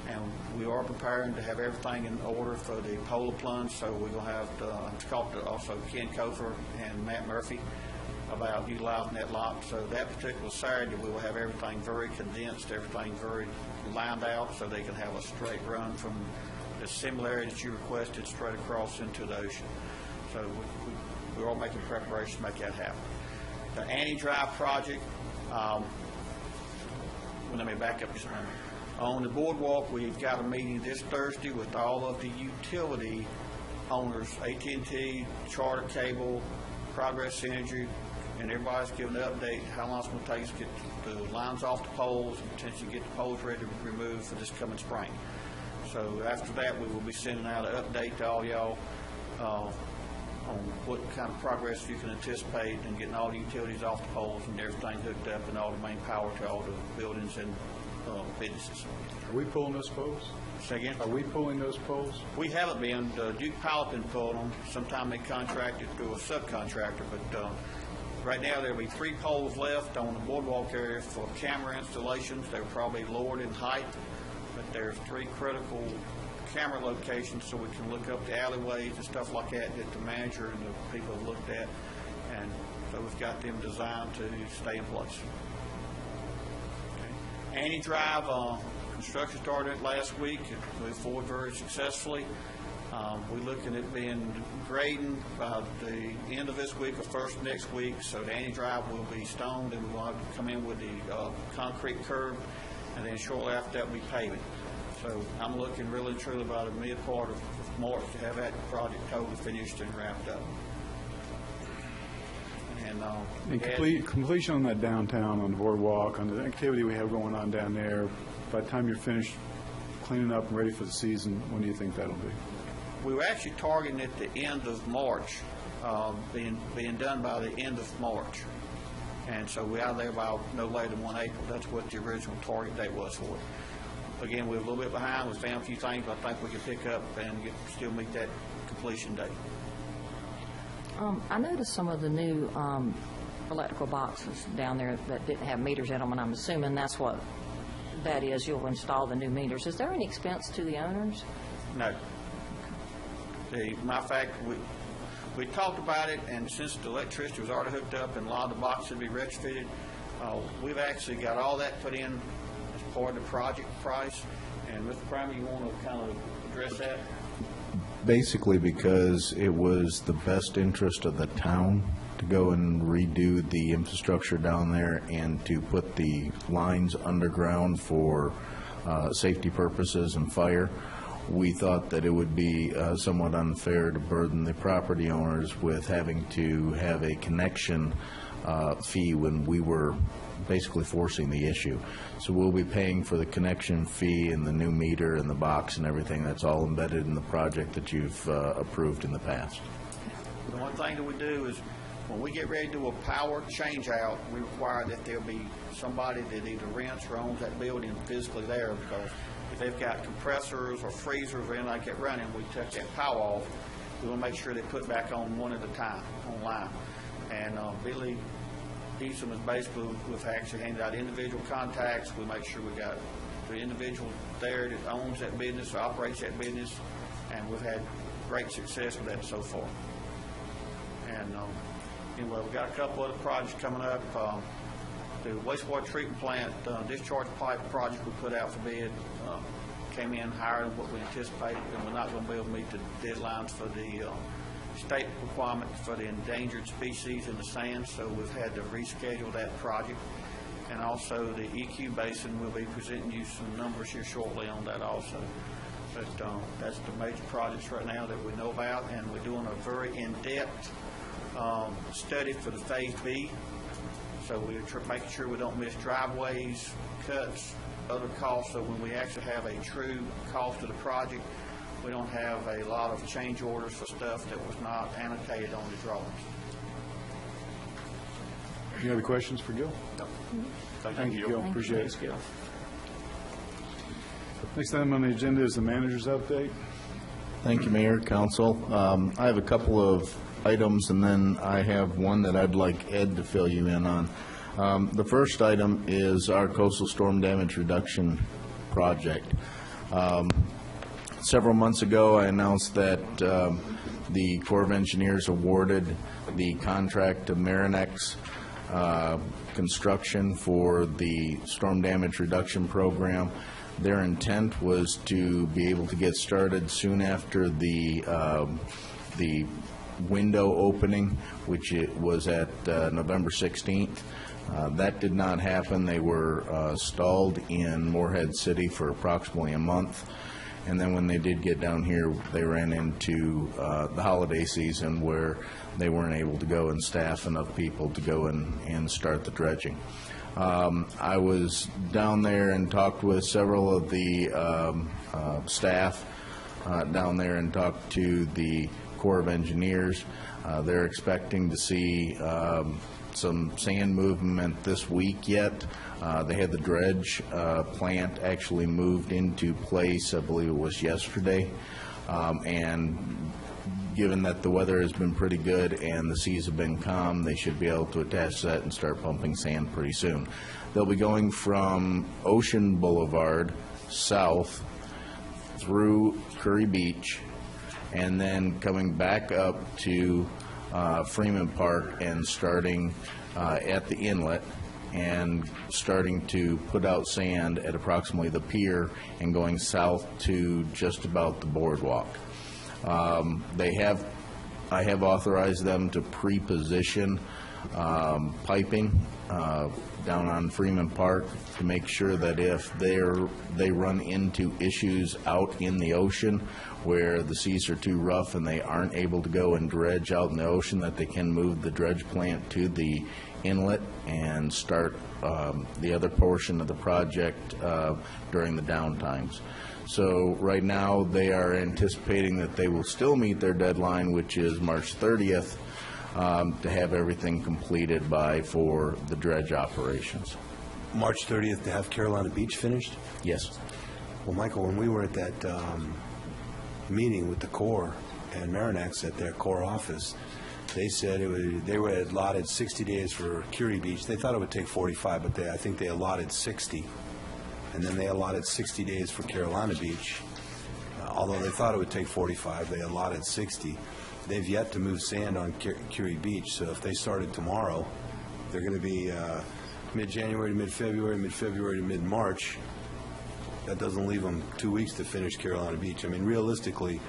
S8: and we are preparing to have everything in order for the polar plunge. So we're going to have I've talked to also Ken Kofer and Matt Murphy about utilizing that lot. So that particular Saturday, we will have everything very condensed, everything very lined out, so they can have a straight run from the similarity that you requested straight across into the ocean. So we're all making preparations to make that happen. The Annie Drive project, let me back up just a minute. On the boardwalk, we've got a meeting this Thursday with all of the utility owners, AT&T, Charter Cable, Progress Energy, and everybody's giving an update how long it's going to take us to get the lines off the poles and potentially get the poles ready to be removed for this coming spring. So after that, we will be sending out an update to all y'all on what kind of progress you can anticipate in getting all the utilities off the poles and everything hooked up and all the main power to all the buildings and businesses.
S1: Are we pulling those poles?
S8: Say again?
S1: Are we pulling those poles?
S8: We haven't been. Duke Pilot been pulling them. Sometime they contracted through a subcontractor, but right now there'll be 3 poles left on the boardwalk area for camera installations. They're probably lowered in height, but there's 3 critical camera locations so we can look up the alleyways and stuff like that that the manager and the people have looked at, and so we've got them designed to stay in place. Okay. Annie Drive, construction started last week. It moved forward very successfully. We're looking at being grading by the end of this week or first next week, so the Annie Drive will be stoned, and we'll have to come in with the concrete curb, and then shortly after that we'll be paving. So I'm looking really and truly about a mid part of March to have that project totally finished and wrapped up. And
S1: completion on that downtown, on the boardwalk, on the activity we have going on down there, by the time you're finished cleaning up and ready for the season, when do you think that'll be?
S8: We were actually targeting at the end of March, being done by the end of March. And so we're out there by no later than 1 April. That's what the original target date was for it. Again, we're a little bit behind. We found a few things, but I think we can pick up and still meet that completion date.
S10: I noticed some of the new electrical boxes down there that didn't have meters in them, and I'm assuming that's what that is. You'll install the new meters. Is there any expense to the owners?
S8: No. Matter of fact, we talked about it, and since the electricity was already hooked up and a lot of the boxes would be retrofitted, we've actually got all that put in as part of the project price. And Mr. Primer, you want to kind of address that?
S4: Basically because it was the best interest of the town to go and redo the infrastructure down there and to put the lines underground for safety purposes and fire. We thought that it would be somewhat unfair to burden the property owners with having to have a connection fee when we were basically forcing the issue. So we'll be paying for the connection fee and the new meter and the box and everything. That's all embedded in the project that you've approved in the past.
S8: The one thing that we do is when we get ready to do a power change out, we require that there be somebody that either rents or owns that building physically there, because if they've got compressors or freezers or anything like that running, we take that power off. We want to make sure they put back on one at a time, online. And Billy Easton is basically, we've actually handed out individual contacts. We make sure we got the individual there that owns that business or operates that business, and we've had great success with that so far. And anyway, we've got a couple other projects coming up. the wastewater treatment plant discharge pipe project we put out for bid came in higher than what we anticipated, and we're not going to be able to meet the deadlines for the state requirement for the endangered species in the sand, so we've had to reschedule that project. And also the EQ basin, we'll be presenting you some numbers here shortly on that also. But that's the major projects right now that we know about, and we're doing a very in-depth study for the Phase B. So we're making sure we don't miss driveways, cuts, other costs, so when we actually have a true cost of the project, we don't have a lot of change orders for stuff that was not annotated on the drawings.
S1: Any other questions for Gil?
S8: No.
S1: Thank you, Gil. Appreciate
S11: Thanks,
S1: it.
S11: Gil.
S1: Next item on the agenda is the manager's update.
S4: Thank you, Mayor, Council. I have a couple of items, and then I have one that I'd like Ed to fill you in on. The first item is our coastal storm damage reduction project. Several months ago, I announced that the Corps of Engineers awarded the contract to Marinex Construction for the storm damage reduction program. Their intent was to be able to get started soon after the window opening, which it was at November 16th. That did not happen. They were stalled in Morehead City for approximately a month. And then when they did get down here, they ran into the holiday season where they weren't able to go and staff enough people to go and start the dredging. I was down there and talked with several of the staff down there and talked to the Corps of Engineers. They're expecting to see some sand movement this week yet. They had the dredge plant actually moved into place, I believe it was yesterday. And given that the weather has been pretty good and the seas have been calm, they should be able to attach that and start pumping sand pretty soon. They'll be going from Ocean Boulevard south through Curry Beach and then coming back up to Freeman Park and starting at the inlet and starting to put out sand at approximately the pier and going south to just about the boardwalk. I have authorized them to pre-position piping down on Freeman Park to make sure that if they run into issues out in the ocean where the seas are too rough and they aren't able to go and dredge out in the ocean, that they can move the dredge plant to the inlet and start the other portion of the project during the downtimes. So right now they are anticipating that they will still meet their deadline, which is March 30th, to have everything completed for the dredge operations.
S12: March 30th to have Carolina Beach finished?
S4: Yes.
S12: Well, Michael, when we were at that meeting with the Corps and Marinex at their Corps office, they said they were allotted 60 days for Curie Beach. They thought it would take 45, but I think they allotted 60. And then they allotted 60 days for Carolina Beach. Although they thought it would take 45, they allotted 60. They've yet to move sand on Curie Beach, so if they started tomorrow, they're going to be mid-January to mid-February to mid-March. That doesn't leave them 2 weeks to finish Carolina Beach. I mean, realistically,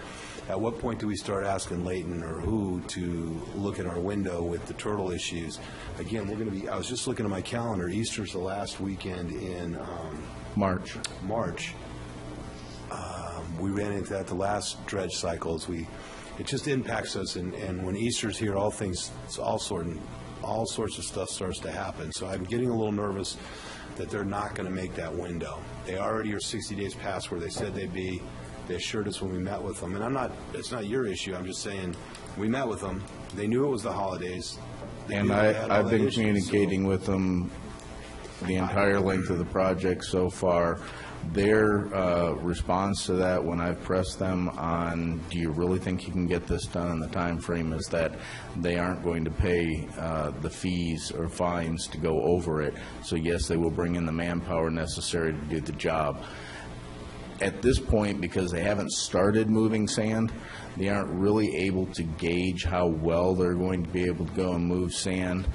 S12: at what point do we start asking Layton or who to look at our window with the turtle issues? Again, we're going to be, I was just looking at my calendar, Easter's the last weekend in
S4: March.
S12: We ran into that the last dredge cycles. It just impacts us, and when Easter's here, all sorts of stuff starts to happen. So I'm getting a little nervous that they're not going to make that window. They already are 60 days past where they said they'd be. They assured us when we met with them, and it's not your issue. I'm just saying, we met with them. They knew it was the holidays.
S4: And I've been communicating with them the entire length of the project so far. Their response to that, when I've pressed them on, do you really think you can get this done in the time frame, is that they aren't going to pay the fees or fines to go over it. So yes, they will bring in the manpower necessary to do the job. At this point, because they haven't started moving sand, they aren't really able to gauge how well they're going to be able to go and move sand.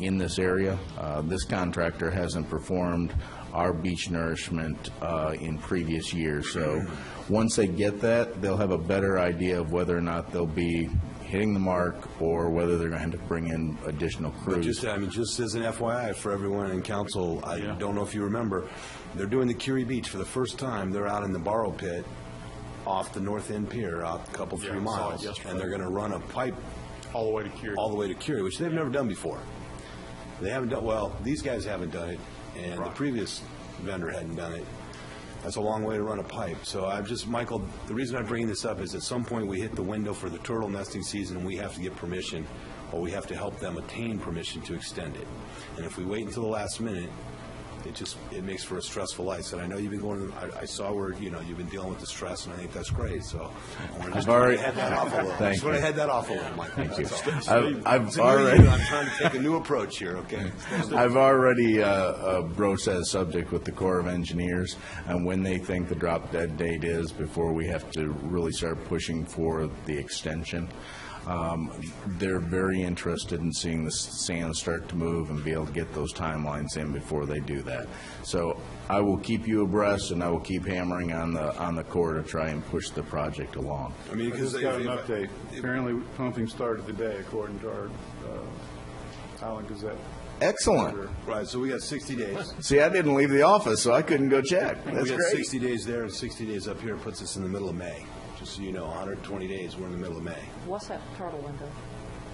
S4: in this area. This contractor hasn't performed our beach nourishment in previous years. So once they get that, they'll have a better idea of whether or not they'll be hitting the mark or whether they're going to bring in additional crews.
S12: Just as an FYI for everyone in council, I don't know if you remember, they're doing the Curie Beach for the first time. They're out in the Borrow Pit off the North End Pier, out a couple, 3 miles, and they're going to run a pipe
S9: all the way to Curie,
S12: which they've never done before. They haven't done, well, these guys haven't done it, and the previous vendor hadn't done it. That's a long way to run a pipe. So Michael, the reason I'm bringing this up is at some point we hit the window for the turtle nesting season and we have to get permission, or we have to help them attain permission to extend it. And if we wait until the last minute, it makes for a stressful life. And I know you've been going, I saw where, you've been dealing with the stress, and I think that's great. So
S4: I've already
S12: head that off a little.
S4: Thank
S12: Just want to head that off a little, Michael.
S4: Thank you.
S12: I've already. I'm trying to take a new approach here, okay?
S4: I've already broached that subject with the Corps of Engineers and when they think the drop dead date is before we have to really start pushing for the extension. They're very interested in seeing the sand start to move and be able to get those timelines in before they do that. So I will keep you abreast, and I will keep hammering on the Corps to try and push the project along.
S1: I just got an update. Apparently, pumping started today, according to our Island Gazette.
S4: Excellent.
S12: Right, so we got 60 days.
S4: See, I didn't leave the office, so I couldn't go check. That's
S12: we got
S4: great.
S12: 60 days there and 60 days up here. It puts us in the middle of May. Just so you know, 120 days, we're in the middle of May.
S10: What's that turtle window?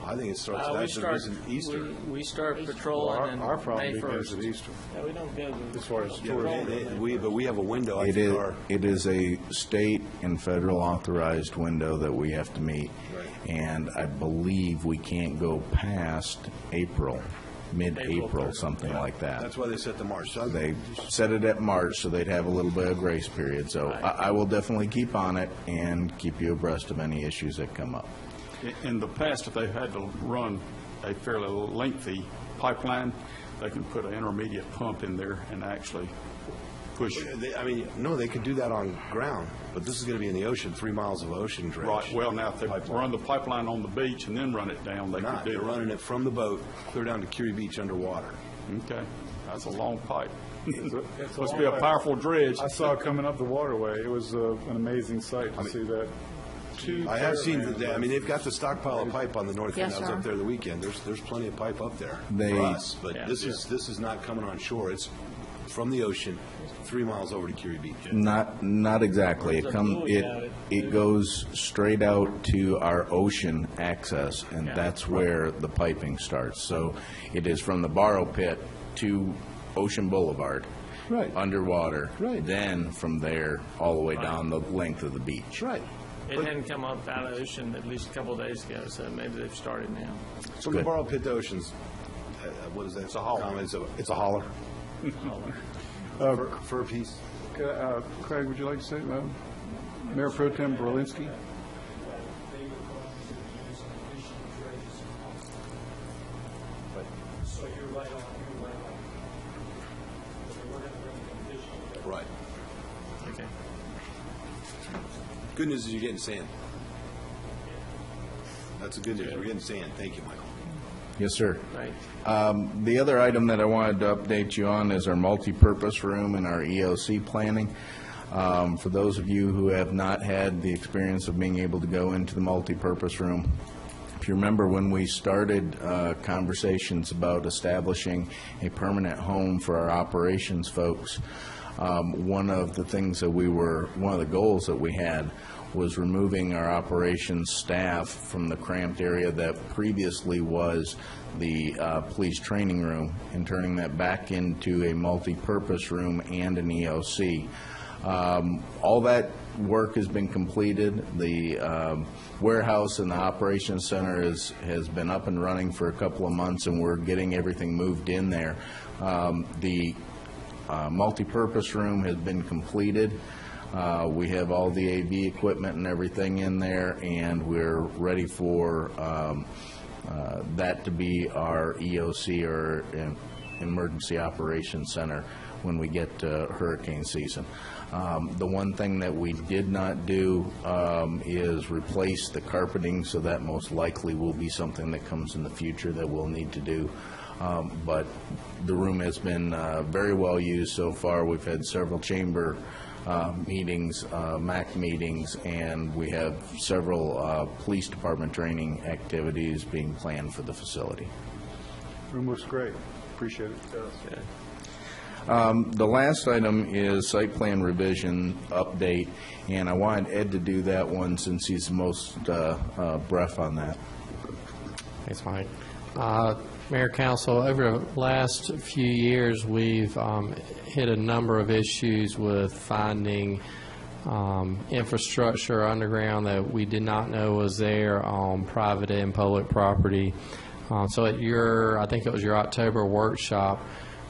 S12: I think it starts Easter.
S11: We start patrolling in
S1: Our problem
S11: May
S1: begins
S11: 1st.
S1: at Easter.
S11: Yeah, we don't go
S1: As far as
S12: Yeah,
S1: tourism.
S12: but we have a window.
S4: It is a state and federal authorized window that we have to meet.
S12: Right.
S4: And I believe we can't go past April, mid-April, something like that.
S12: That's why they set the March. So
S4: They set it at March, so they'd have a little bit of grace period. So I will definitely keep on it and keep you abreast of any issues that come up.
S9: In the past, if they've had to run a fairly lengthy pipeline, they can put an intermediate pump in there and actually push.
S12: They could do that on ground, but this is going to be in the ocean, 3 miles of ocean dredge.
S9: Right, well, now, if they run the pipeline on the beach and then run it down, they could do
S12: They're
S9: it.
S12: running it from the boat clear down to Curie Beach underwater.
S9: Okay, that's a long pipe. Must be a powerful dredge.
S1: I saw it coming up the waterway. It was an amazing sight to see that.
S12: I have seen, they've got the stockpile of pipe on the north end.
S10: Yes,
S12: I was
S10: sir.
S12: up there the weekend. There's plenty of pipe up there
S4: They-
S12: for us, but this is not coming on shore. It's from the ocean, 3 miles over to Curie Beach.
S4: Not exactly. It goes straight out to our ocean access, and that's where the piping starts. So it is from the Borrow Pit to Ocean Boulevard.
S12: Right.
S4: Underwater.
S12: Right.
S4: Then from there, all the way down the length of the beach.
S12: Right.
S11: It hadn't come up out of the ocean at least a couple of days ago, so maybe they've started now.
S12: From the Borrow Pit to Ocean's, what is that? It's a holler. It's a holler. For a piece.
S1: Craig, would you like to say, Mayor Pro Tem Berlinski?
S12: Right.
S11: Okay.
S12: Good news is you're getting sand. That's the good news. We're getting sand. Thank you, Michael.
S4: Yes, sir.
S11: Right.
S4: The other item that I wanted to update you on is our multipurpose room and our EOC planning. For those of you who have not had the experience of being able to go into the multipurpose room, if you remember when we started conversations about establishing a permanent home for our operations folks, one of the goals that we had was removing our operations staff from the cramped area that previously was the police training room and turning that back into a multi-purpose room and an EOC. All that work has been completed. The warehouse and the operations center has been up and running for a couple of months, and we're getting everything moved in there. The multi-purpose room has been completed. We have all the AV equipment and everything in there, and we're ready for that to be our EOC, or Emergency Operations Center, when we get to hurricane season. The one thing that we did not do is replace the carpeting, so that most likely will be something that comes in the future that we'll need to do. But the room has been very well used so far. We've had several chamber meetings, MAC meetings, and we have several police department training activities being planned for the facility.
S1: Room looks great. Appreciate it.
S4: The last item is site plan revision update, and I wanted Ed to do that one since he's the most breath on that.
S15: Thanks, Mike. Mayor, Council, over the last few years, we've hit a number of issues with finding infrastructure underground that we did not know was there on private and public property. So at I think it was your October workshop,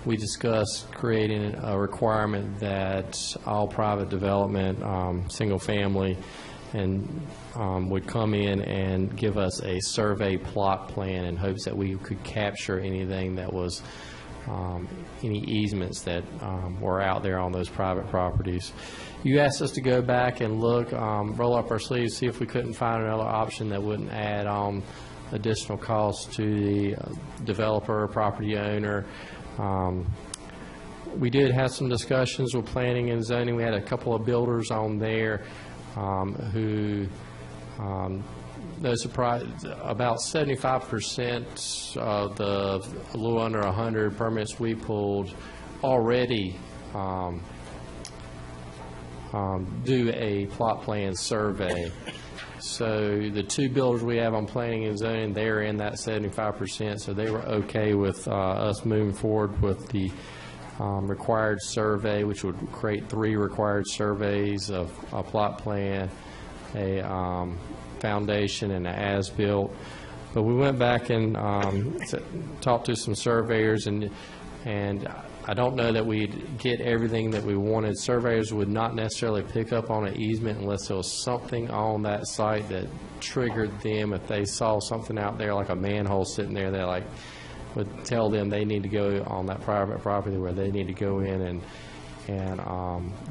S15: we discussed creating a requirement that all private development, single family, and would come in and give us a survey plot plan in hopes that we could capture anything that was any easements that were out there on those private properties. You asked us to go back and look, roll up our sleeves, see if we couldn't find another option that wouldn't add on additional costs to the developer or property owner. We did have some discussions with planning and zoning. We had a couple of builders on there who no surprise, about 75% of the a little under 100 permits we pulled already do a plot plan survey. So the two builders we have on planning and zoning, they're in that 75%, so they were okay with us moving forward with the required survey, which would create 3 required surveys of a plot plan, a foundation, and an as-built. But we went back and talked to some surveyors, and I don't know that we'd get everything that we wanted. Surveyors would not necessarily pick up on an easement unless there was something on that site that triggered them. If they saw something out there like a manhole sitting there, they would tell them they need to go on that private property where they need to go in and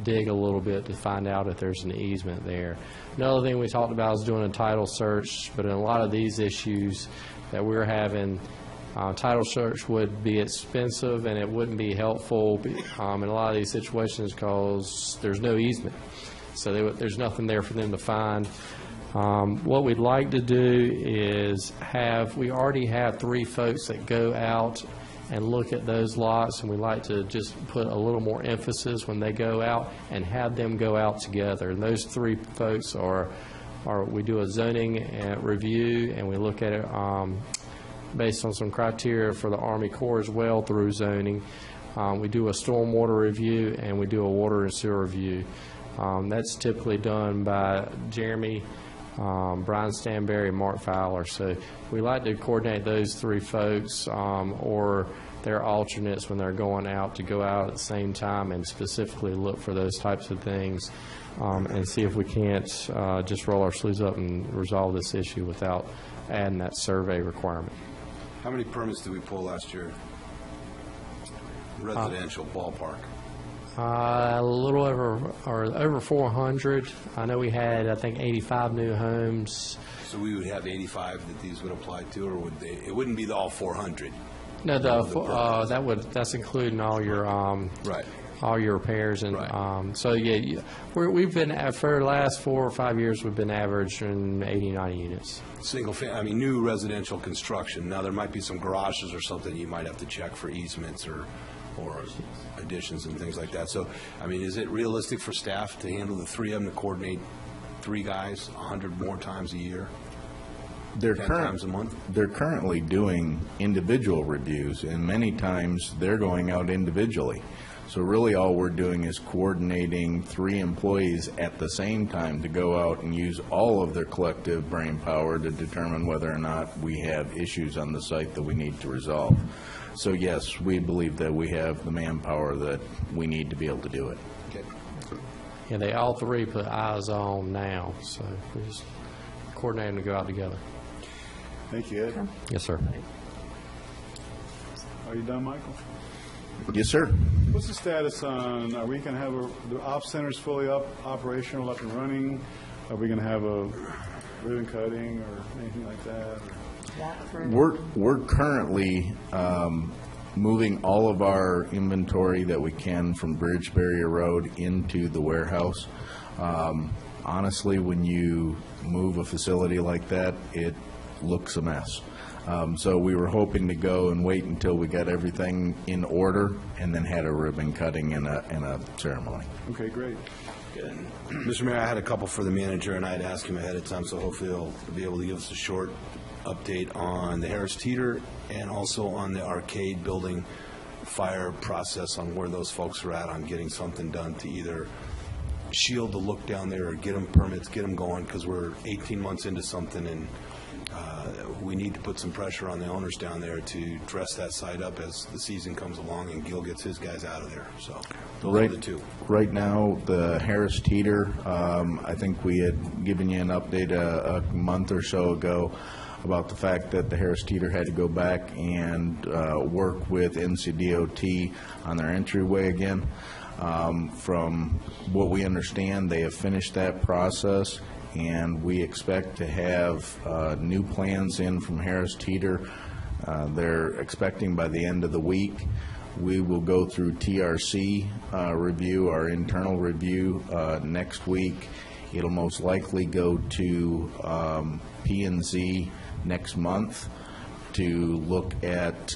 S15: dig a little bit to find out if there's an easement there. Another thing we talked about is doing a title search, but in a lot of these issues that we're having, title search would be expensive and it wouldn't be helpful in a lot of these situations because there's no easement. So there's nothing there for them to find. What we'd like to do is we already have 3 folks that go out and look at those lots, and we'd like to just put a little more emphasis when they go out and have them go out together. And those 3 folks we do a zoning review, and we look at it based on some criteria for the Army Corps as well through zoning. We do a stormwater review, and we do a water and sewer review. That's typically done by Jeremy, Brian Stanberry, and Mark Fowler. So we like to coordinate those 3 folks or their alternates when they're going out to go out at the same time and specifically look for those types of things and see if we can't just roll our sleeves up and resolve this issue without adding that survey requirement.
S12: How many permits did we pull last year? Residential ballpark.
S15: A little over 400. I know we had, I think, 85 new homes.
S12: So we would have 85 that these would apply to, or would they? It wouldn't be all 400.
S15: No, that's including all your
S12: right.
S15: All your repairs and
S12: right.
S15: So yeah, we've been for the last 4 or 5 years we've been averaging 80, 90 units.
S12: Single family, new residential construction. Now there might be some garages or something you might have to check for easements or additions and things like that. So, is it realistic for staff to handle the 3 of them, to coordinate 3 guys 100 more times a year? 10 times a month?
S4: They're currently doing individual reviews, and many times they're going out individually. So really all we're doing is coordinating 3 employees at the same time to go out and use all of their collective brain power to determine whether or not we have issues on the site that we need to resolve. So yes, we believe that we have the manpower that we need to be able to do it.
S12: Okay.
S15: Yeah, they all 3 put eyes on now, so we just coordinate them to go out together.
S1: Thank you, Ed.
S15: Yes, sir.
S1: Are you done, Michael?
S4: Yes, sir.
S1: What's the status on, are we going to have the ops centers fully operational, up and running? Are we going to have a ribbon cutting or anything like that?
S4: We're currently moving all of our inventory that we can from Bridge Barrier Road into the warehouse. Honestly, when you move a facility like that, it looks a mess. So we were hoping to go and wait until we got everything in order and then had a ribbon cutting and a ceremony.
S1: Okay, great.
S12: Mr. Mayor, I had a couple for the manager, and I'd ask him ahead of time, so hopefully he'll be able to give us a short update on the Harris Teeter and also on the arcade building fire process, on where those folks are at on getting something done to either shield the look down there or get them permits, get them going, because we're 18 months into something, and we need to put some pressure on the owners down there to dress that site up as the season comes along and Gil gets his guys out of there. So those are the two.
S4: Right now, the Harris Teeter, I think we had given you an update a month or so ago about the fact that the Harris Teeter had to go back and work with NCDOT on their entryway again. From what we understand, they have finished that process, and we expect to have new plans in from Harris Teeter. They're expecting by the end of the week. We will go through TRC review, our internal review, next week. It'll most likely go to P&Z next month to look at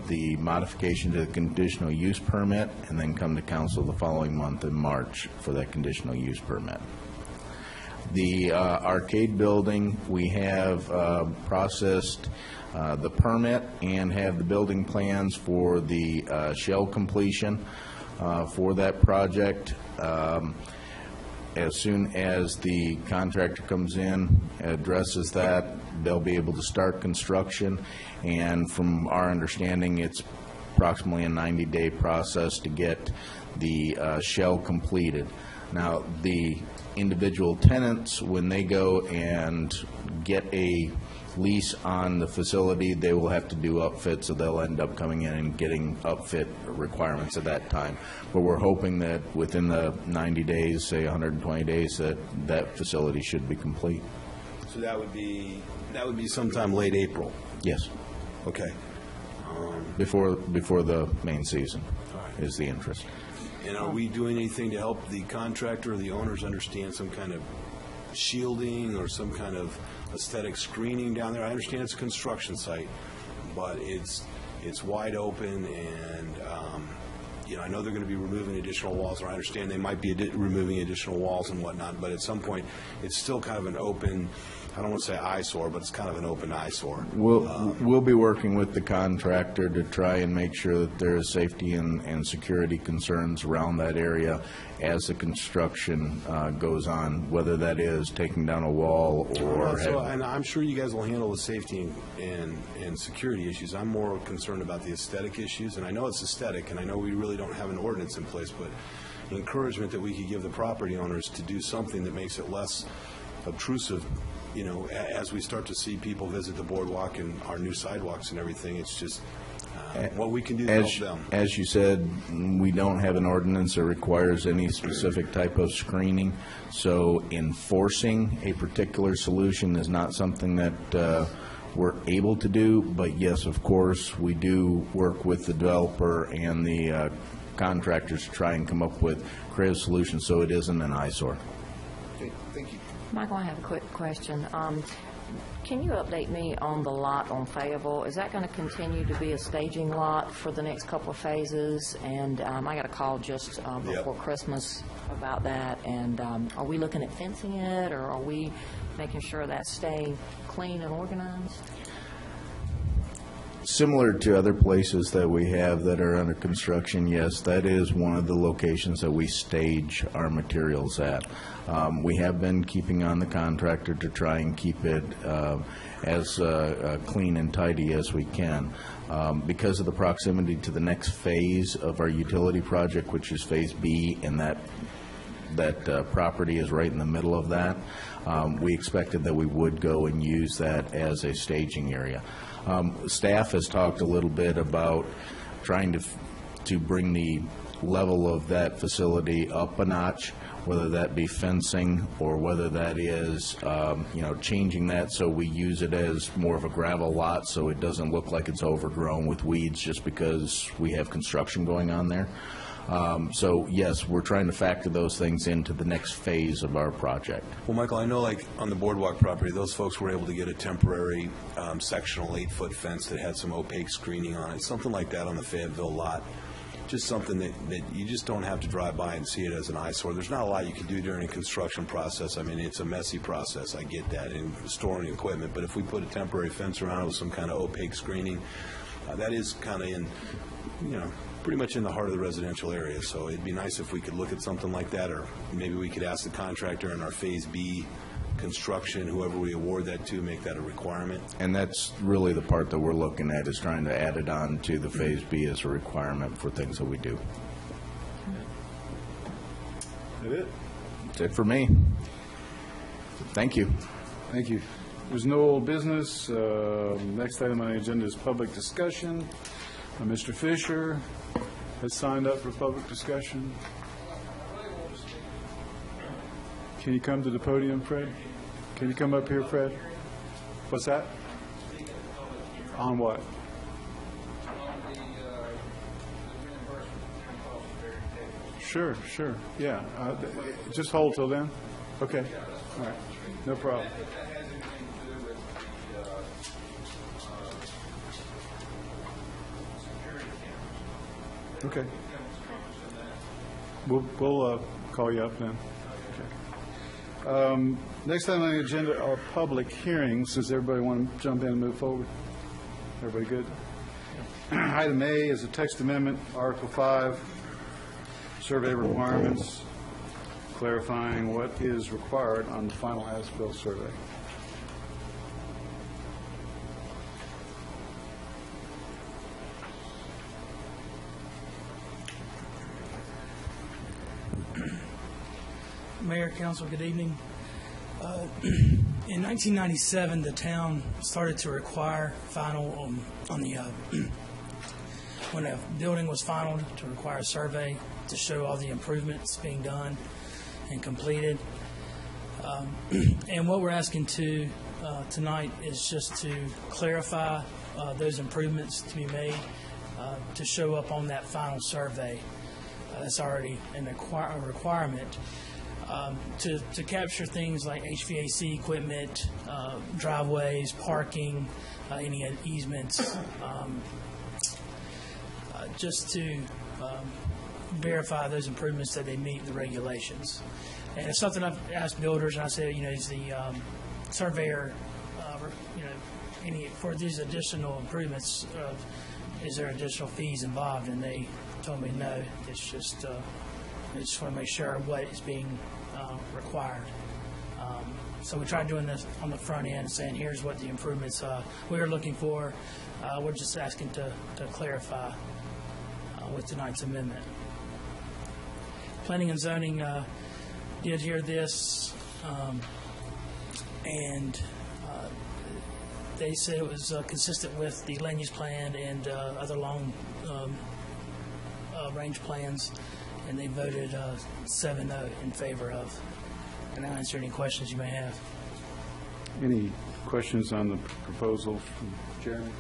S4: the modification to the conditional use permit, and then come to council the following month in March for that conditional use permit. The arcade building, we have processed the permit and have the building plans for the shell completion for that project. As soon as the contractor comes in, addresses that, they'll be able to start construction, and from our understanding, it's approximately a 90-day process to get the shell completed. Now, the individual tenants, when they go and get a lease on the facility, they will have to do upfit, so they'll end up coming in and getting upfit requirements at that time. But we're hoping that within the 90 days, say 120 days, that facility should be complete.
S12: So that would be sometime late April.
S4: Yes.
S12: Okay.
S4: Before the main season is the interest.
S12: And are we doing anything to help the contractor or the owners understand some kind of shielding or some kind of aesthetic screening down there? I understand it's a construction site, but it's wide open, and I know they're going to be removing additional walls, or I understand they might be removing additional walls and whatnot, but at some point, it's still kind of an open, I don't want to say eyesore, but it's kind of an open eyesore.
S4: We'll be working with the contractor to try and make sure that there is safety and security concerns around that area as the construction goes on, whether that is taking down a wall or...
S12: And I'm sure you guys will handle the safety and security issues. I'm more concerned about the aesthetic issues, and I know it's aesthetic, and I know we really don't have an ordinance in place, but encouragement that we could give the property owners to do something that makes it less obtrusive, as we start to see people visit the boardwalk and our new sidewalks and everything. It's just what we can do to help them.
S4: As you said, we don't have an ordinance that requires any specific type of screening, so enforcing a particular solution is not something that we're able to do, but yes, of course, we do work with the developer and the contractors to try and come up with creative solutions so it isn't an eyesore.
S3: Okay, thank you.
S10: Michael, I have a quick question. Can you update me on the lot on Fayetteville? Is that going to continue to be a staging lot for the next couple of phases? And I got a call just before Christmas about that. And are we looking at fencing it, or are we making sure that's staying clean and organized?
S4: Similar to other places that we have that are under construction, yes, that is one of the locations that we stage our materials at. We have been keeping on the contractor to try and keep it as clean and tidy as we can. Because of the proximity to the next phase of our utility project, which is Phase B, and that property is right in the middle of that, we expected that we would go and use that as a staging area. Staff has talked a little bit about trying to to bring the level of that facility up a notch, whether that be fencing or whether that is, changing that so we use it as more of a gravel lot so it doesn't look like it's overgrown with weeds just because we have construction going on there. So, yes, we're trying to factor those things into the next phase of our project.
S12: Well, Michael, I know like on the Boardwalk property, those folks were able to get a temporary sectional 8-foot fence that had some opaque screening on it, something like that on the Fayetteville lot. Just something that you just don't have to drive by and see it as an eyesore. There's not a lot you can do during a construction process. I mean, it's a messy process, I get that, in storing equipment, but if we put a temporary fence around it with some kind of opaque screening, that is kind of in, pretty much in the heart of the residential area, so it'd be nice if we could look at something like that, or maybe we could ask the contractor in our Phase B construction, whoever we award that to, make that a requirement.
S4: And that's really the part that we're looking at, is trying to add it on to the Phase B as a requirement for things that we do.
S1: That it?
S4: That's it for me. Thank you.
S1: Thank you. There's no old business. Next item on the agenda is public discussion. Mr. Fisher has signed up for public discussion. Can you come to the podium, Fred? Can you come up here, Fred? What's that? On what? Sure, yeah. Just hold till then? Okay, all right, no problem. Okay. We'll call you up then. Okay. Next time on the agenda are public hearings. Does everybody want to jump in and move forward? Everybody good? Item A is a text amendment, Article 5, survey requirements, clarifying what is required on the final as-built survey.
S16: Mayor, Council, good evening. In 1997, the town started to require final on the when a building was final, to require a survey to show all the improvements being done and completed. And what we're asking to tonight is just to clarify those improvements to be made to show up on that final survey. That's already a requirement. To capture things like HVAC equipment, driveways, parking, any easements, just to verify those improvements that they meet the regulations. And it's something I've asked builders, and I said, is the surveyor, for these additional improvements, is there additional fees involved? And they told me no. It's just they just want to make sure what is being required. So we tried doing this on the front end, saying here's what the improvements we are looking for. We're just asking to clarify with tonight's amendment. Planning and zoning did hear this, and they said it was consistent with the land use plan and other long range plans, and they voted 7-0 in favor of. And I'll answer any questions you may have.
S1: Any questions on the proposal from Jeremy?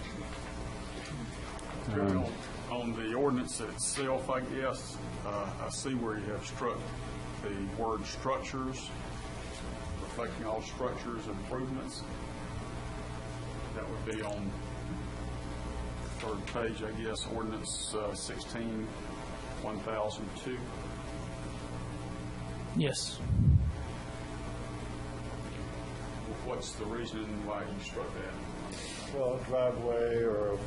S9: On the ordinance itself, I guess, I see where you have struck the word structures, reflecting all structures improvements. That would be on the third page, I guess, ordinance 16-1002.
S16: Yes.
S9: What's the reason why you struck that?
S1: Well, a driveway or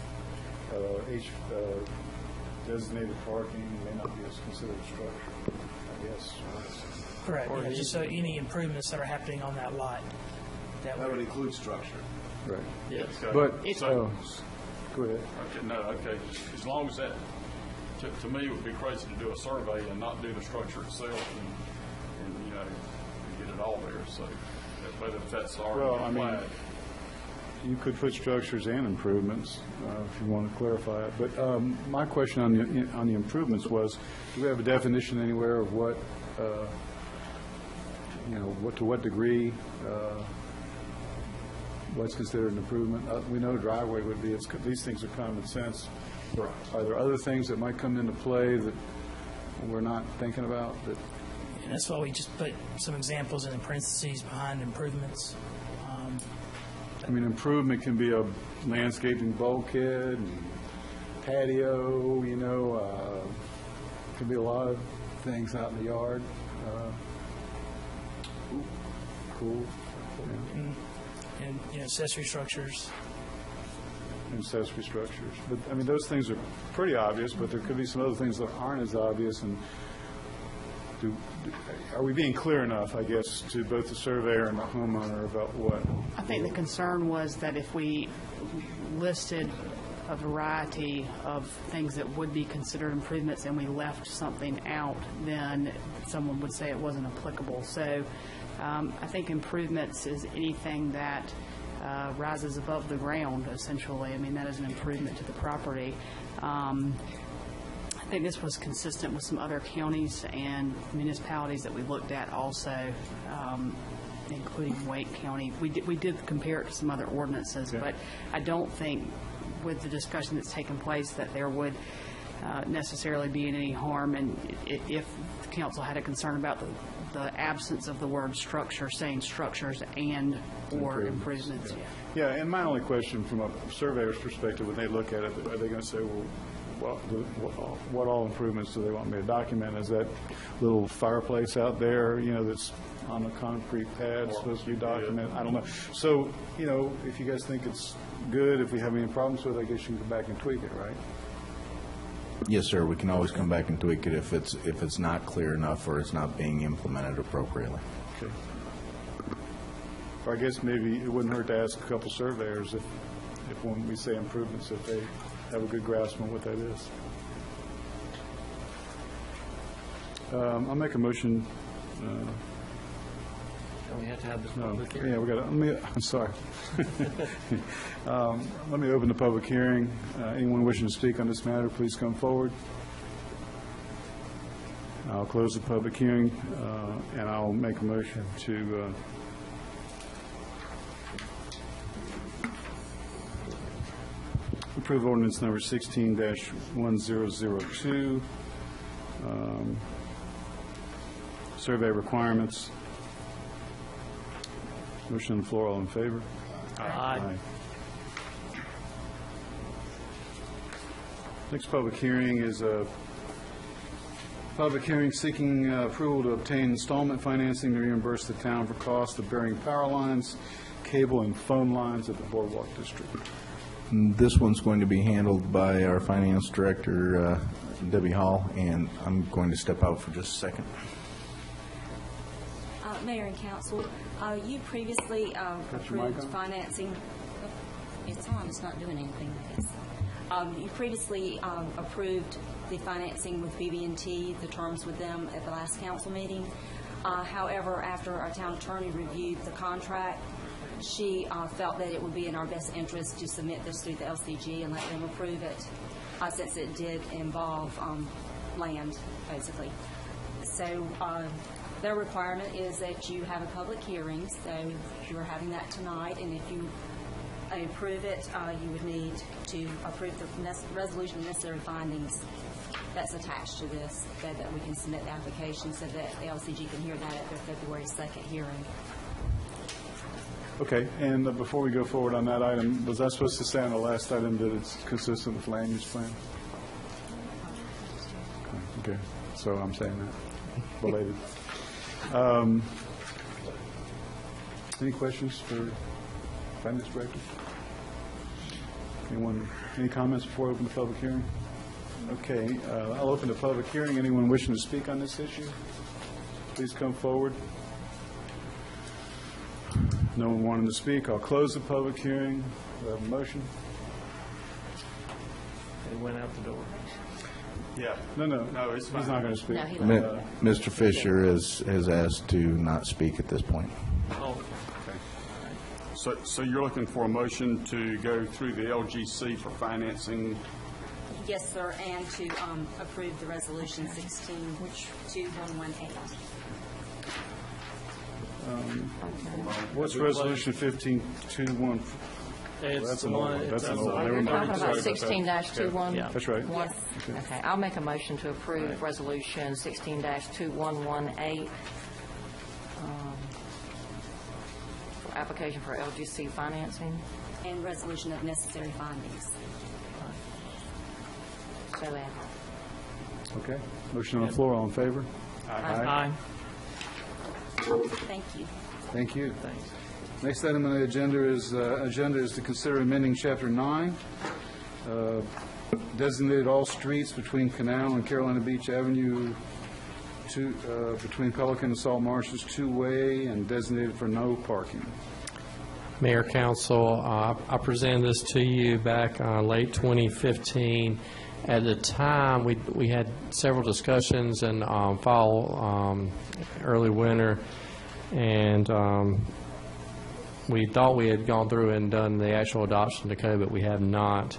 S1: designated parking may not be considered a structure, I guess.
S16: Correct. Yeah, just so any improvements that are happening on that lot.
S12: That would include structure.
S1: Right.
S16: Yes.
S9: Okay.
S1: But,
S9: So-
S1: go ahead.
S9: Okay, no, okay. As long as that, to me, it would be crazy to do a survey and not do the structure itself and get it all there, so, but if that's already
S1: Well, I mean,
S9: applied.
S1: you could put structures and improvements, if you want to clarify it. But my question on the improvements was, do we have a definition anywhere of what, to what degree, what's considered an improvement? We know driveway would be, these things are common sense. Are there other things that might come into play that we're not thinking about?
S16: And that's why we just put some examples in the parentheses behind improvements.
S1: I mean, improvement can be a landscaping bulkhead, and patio, can be a lot of things out in the yard. Cool.
S16: And accessory structures.
S1: Accessory structures. But, I mean, those things are pretty obvious, but there could be some other things that aren't as obvious. And are we being clear enough, I guess, to both the surveyor and the homeowner about what?
S17: I think the concern was that if we listed a variety of things that would be considered improvements and we left something out, then someone would say it wasn't applicable. So I think improvements is anything that rises above the ground, essentially. I mean, that is an improvement to the property. I think this was consistent with some other counties and municipalities that we looked at also, including Wake County. We did compare it to some other ordinances, but I don't think with the discussion that's taken place that there would necessarily be any harm. And if the council had a concern about the absence of the word structure, saying structures and or improvements.
S1: Yeah, and my only question from a surveyor's perspective, when they look at it, are they going to say, well, what all improvements do they want me to document? Is that little fireplace out there, that's on a concrete pad supposed to be documented? I don't know. So, if you guys think it's good, if we have any problems with it, I guess you can go back and tweak it, right?
S4: Yes, sir. We can always come back and tweak it if it's not clear enough or it's not being implemented appropriately.
S1: Okay. Or I guess maybe it wouldn't hurt to ask a couple surveyors if when we say improvements, if they have a good grasp on what that is. I'll make a motion.
S11: We have to have this public hearing.
S1: Yeah, we got to, I'm sorry. Let me open the public hearing. Anyone wishing to speak on this matter, please come forward. I'll close the public hearing, and I'll make a motion to approve ordinance number 16-1002, survey requirements. Motion on the floor, all in favor?
S11: Aye.
S1: Next public hearing is a public hearing seeking approval to obtain installment financing to reimburse the town for cost of burying power lines, cable, and phone lines at the Boardwalk District.
S4: This one's going to be handled by our finance director, Debbie Hall, and I'm going to step out for just a second.
S18: Mayor and Council, you previously approved financing. It's on, it's not doing anything. You previously approved the financing with BB&T, the terms with them at the last council meeting. However, after our town attorney reviewed the contract, she felt that it would be in our best interest to submit this through the LCG and let them approve it, since it did involve land, basically. So their requirement is that you have a public hearing, so you're having that tonight, and if you approve it, you would need to approve the resolution of necessary findings that's attached to this, so that we can submit the application so that the LCG can hear that at their February 2nd hearing.
S1: Okay, and before we go forward on that item, was I supposed to say on the last item that it's consistent with land use plan? Okay, so I'm saying that, belated. Any questions for Finance Director? Anyone, any comments before I open the public hearing? Okay, I'll open the public hearing. Anyone wishing to speak on this issue, please come forward. No one wanting to speak. I'll close the public hearing. Do I have a motion?
S11: It went out the door.
S1: Yeah. No, he's not going to speak.
S10: No,
S4: Mr. Fisher has asked to not speak at this point.
S11: Oh,
S1: Okay.
S9: So you're looking for a motion to go through the LGC for financing?
S18: Yes, sir, and to approve the resolution 16-2118.
S1: What's Resolution 15-21?
S11: It's
S1: That's
S11: the
S1: an old
S11: one-
S1: one. That's an
S11: it's-
S1: old one.
S11: Oh,
S1: Never
S10: You're
S1: mind.
S10: talking about
S1: Sorry that.
S10: 16-21?
S11: Yeah.
S1: That's right.
S10: One? Okay, I'll make a motion to approve Resolution 16-2118, for application for LGC financing.
S18: And resolution of necessary findings.
S10: So that.
S1: Okay. Motion on the floor. All in favor?
S11: Aye.
S18: Thank you.
S1: Thank you.
S11: Thanks.
S1: Next item on the agenda is to consider amending Chapter 9, designated all streets between Canal and Carolina Beach Avenue, between Pelican and Salt Marshes, two-way, and designated for no parking.
S15: Mayor, Council, I presented this to you back late 2015. At the time, we had several discussions in fall, early winter, and we thought we had gone through and done the actual adoption of the code, but we have not.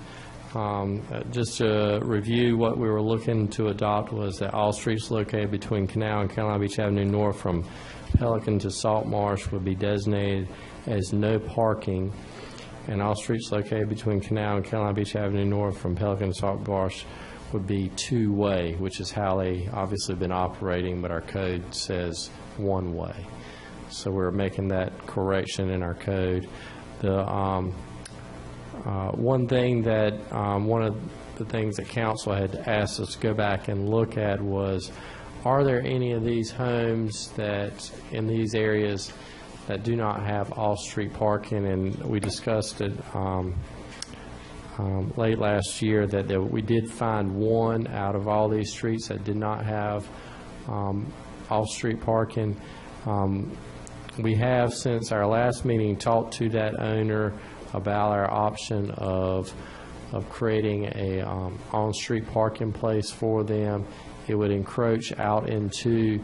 S15: Just to review, what we were looking to adopt was that all streets located between Canal and Carolina Beach Avenue North from Pelican to Salt Marsh would be designated as no parking, and all streets located between Canal and Carolina Beach Avenue North from Pelican to Salt Marsh would be two-way, which is how they obviously been operating, but our code says one-way. So we're making that correction in our code. The one thing that one of the things that council had asked us to go back and look at was, are there any of these homes that in these areas that do not have off-street parking? And we discussed it late last year that we did find one out of all these streets that did not have off-street parking. We have, since our last meeting, talked to that owner about our option of creating a on-street parking place for them. It would encroach out into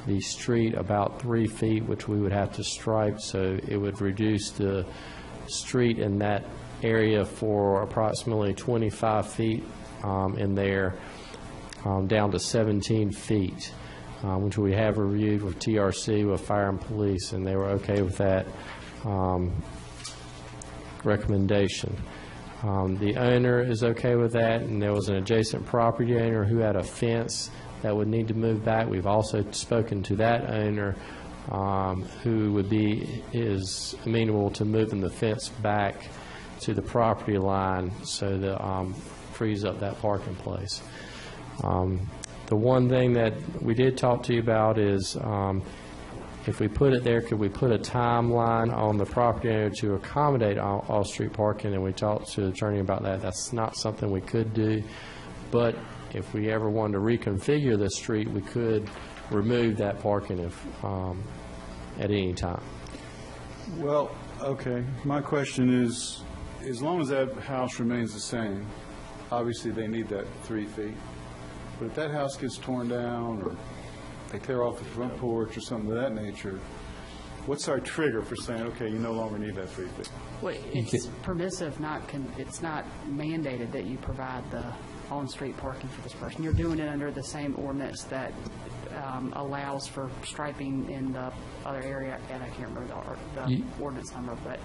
S15: the street about 3 feet, which we would have to stripe, so it would reduce the street in that area for approximately 25 feet in there, down to 17 feet. Which we have reviewed with TRC, with fire and police, and they were okay with that recommendation. The owner is okay with that, and there was an adjacent property owner who had a fence that would need to move back. We've also spoken to that owner who is amenable to moving the fence back to the property line so that frees up that parking place. The one thing that we did talk to you about is if we put it there, could we put a timeline on the property owner to accommodate off-street parking? And we talked to the attorney about that. That's not something we could do. But if we ever wanted to reconfigure the street, we could remove that parking at any time.
S1: Well, okay. My question is, as long as that house remains the same, obviously they need that 3 feet. But if that house gets torn down, or they tear off the front porch or something of that nature, what's our trigger for saying, okay, you no longer need that 3 feet?
S17: Well, it's permissive, it's not mandated that you provide the on-street parking for this person. You're doing it under the same ordinance that allows for striping in the other area, and I can't remember the ordinance number, but.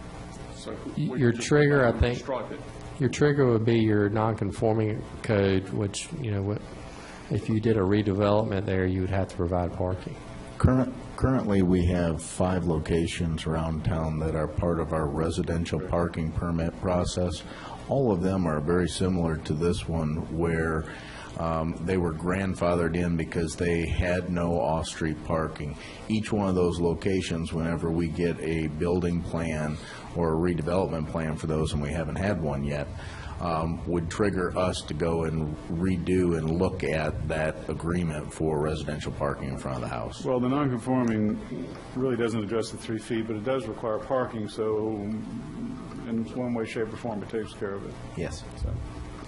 S9: So
S15: Your trigger, I think,
S9: stripe it.
S15: your trigger would be your non-conforming code, which, if you did a redevelopment there, you would have to provide parking.
S4: Currently, we have 5 locations around town that are part of our residential parking permit process. All of them are very similar to this one, where they were grandfathered in because they had no off-street parking. Each one of those locations, whenever we get a building plan or a redevelopment plan for those, and we haven't had one yet, would trigger us to go and redo and look at that agreement for residential parking in front of the house.
S1: Well, the non-conforming really doesn't address the 3 feet, but it does require parking, so in one way, shape, or form, it takes care of it.
S4: Yes.
S1: So,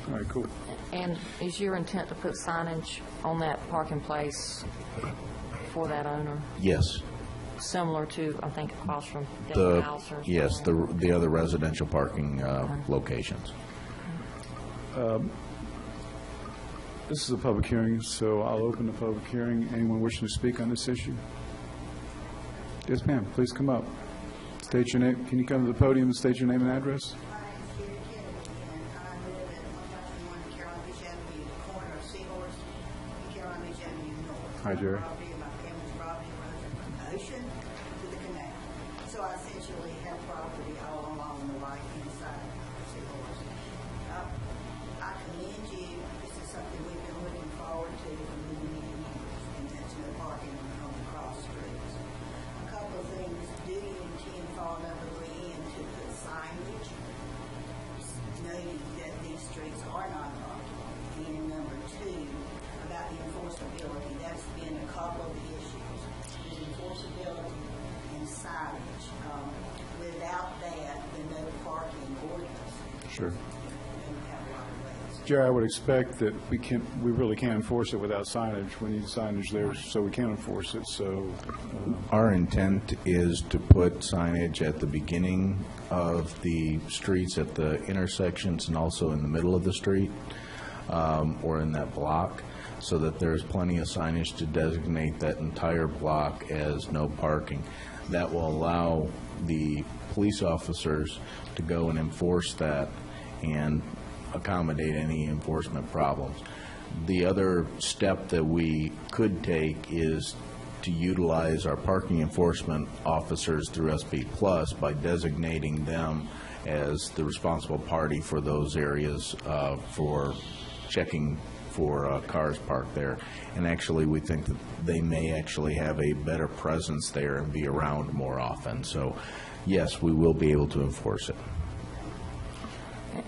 S1: all right, cool.
S10: And is your intent to put signage on that parking place for that owner?
S4: Yes.
S10: similar to, I think, across from
S4: The,
S10: Denver House or
S4: yes,
S10: something?
S4: the other residential parking locations.
S1: This is a public hearing, so I'll open the public hearing. Anyone wishing to speak on this issue? Yes, ma'am, please come up. State your name. Can you come to the podium and state your name and address? Hi, Jerry.
S19: My family's property runs from the ocean to the canal. So I essentially have property all along the right-hand side of Seahorse. I commend you. This is something we've been looking forward to for many, many years, and that's no parking on the cross streets. A couple of things. Do you intend, fall number 3, to put signage noting that these streets are not parking? And number 2, about the enforceability, that's been a couple of issues. There's enforceability and signage. Without that, the no parking ordinance.
S1: Sure.
S19: We have a lot of ways.
S1: Jerry, I would expect that we really can't enforce it without signage. We need signage there so we can enforce it, so.
S4: Our intent is to put signage at the beginning of the streets, at the intersections, and also in the middle of the street, or in that block, so that there's plenty of signage to designate that entire block as no parking. That will allow the police officers to go and enforce that and accommodate any enforcement problems. The other step that we could take is to utilize our parking enforcement officers through SB Plus by designating them as the responsible party for those areas for checking for cars parked there. And actually, we think that they may actually have a better presence there and be around more often. So, yes, we will be able to enforce it.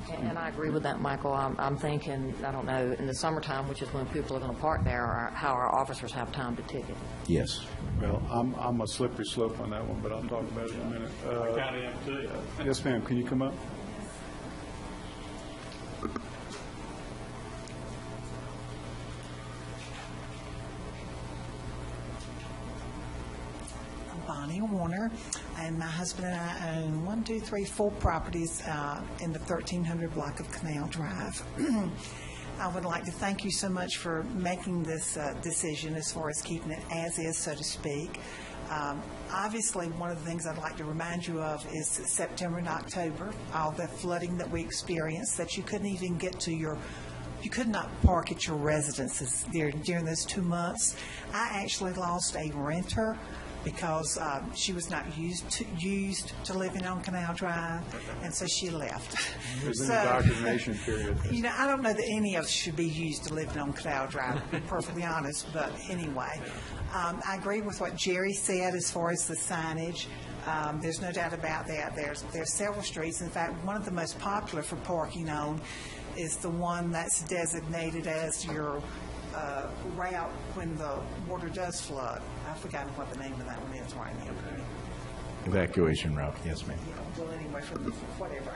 S10: And I agree with that, Michael. I'm thinking, I don't know, in the summertime, which is when people are going to park there, how our officers have time to ticket.
S4: Yes.
S1: Well, I'm a slippery slope on that one, but I'll talk about it in a minute.
S9: I kind of am too.
S1: Yes, ma'am, can you come up?
S20: Bonnie Warner, and my husband and I own 1, 2, 3, 4 properties in the 1300 block of Canal Drive. I would like to thank you so much for making this decision as far as keeping it as is, so to speak. Obviously, one of the things I'd like to remind you of is September and October, all the flooding that we experienced, that you couldn't even get to you could not park at your residences during those 2 months. I actually lost a renter because she was not used to living on Canal Drive, and so she left.
S1: It was in the indoctrination period.
S20: I don't know that any of us should be used to living on Canal Drive, to be perfectly honest, but anyway. I agree with what Jerry said as far as the signage. There's no doubt about that. There's several streets. In fact, one of the most popular for parking on is the one that's designated as your route when the water does flood. I've forgotten what the name of that one is right now.
S4: Evacuation route, yes, ma'am.
S20: Well, anyway, for whatever,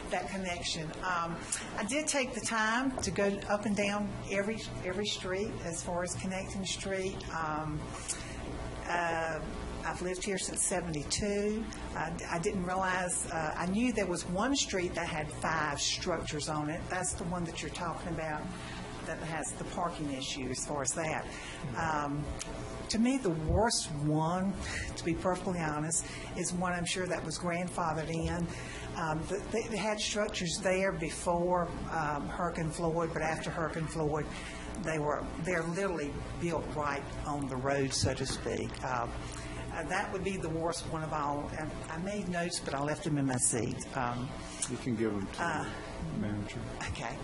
S20: that connection. I did take the time to go up and down every street as far as connecting the street. I've lived here since '72. I didn't realize, I knew there was one street that had 5 structures on it. That's the one that you're talking about that has the parking issue as far as that. To me, the worst one, to be perfectly honest, is one I'm sure that was grandfathered in. They had structures there before Hurricane Floyd, but after Hurricane Floyd, they're literally built right on the road, so to speak. That would be the worst one of all. And I made notes, but I left them in my seat.
S1: You can give them to the manager.
S20: Okay.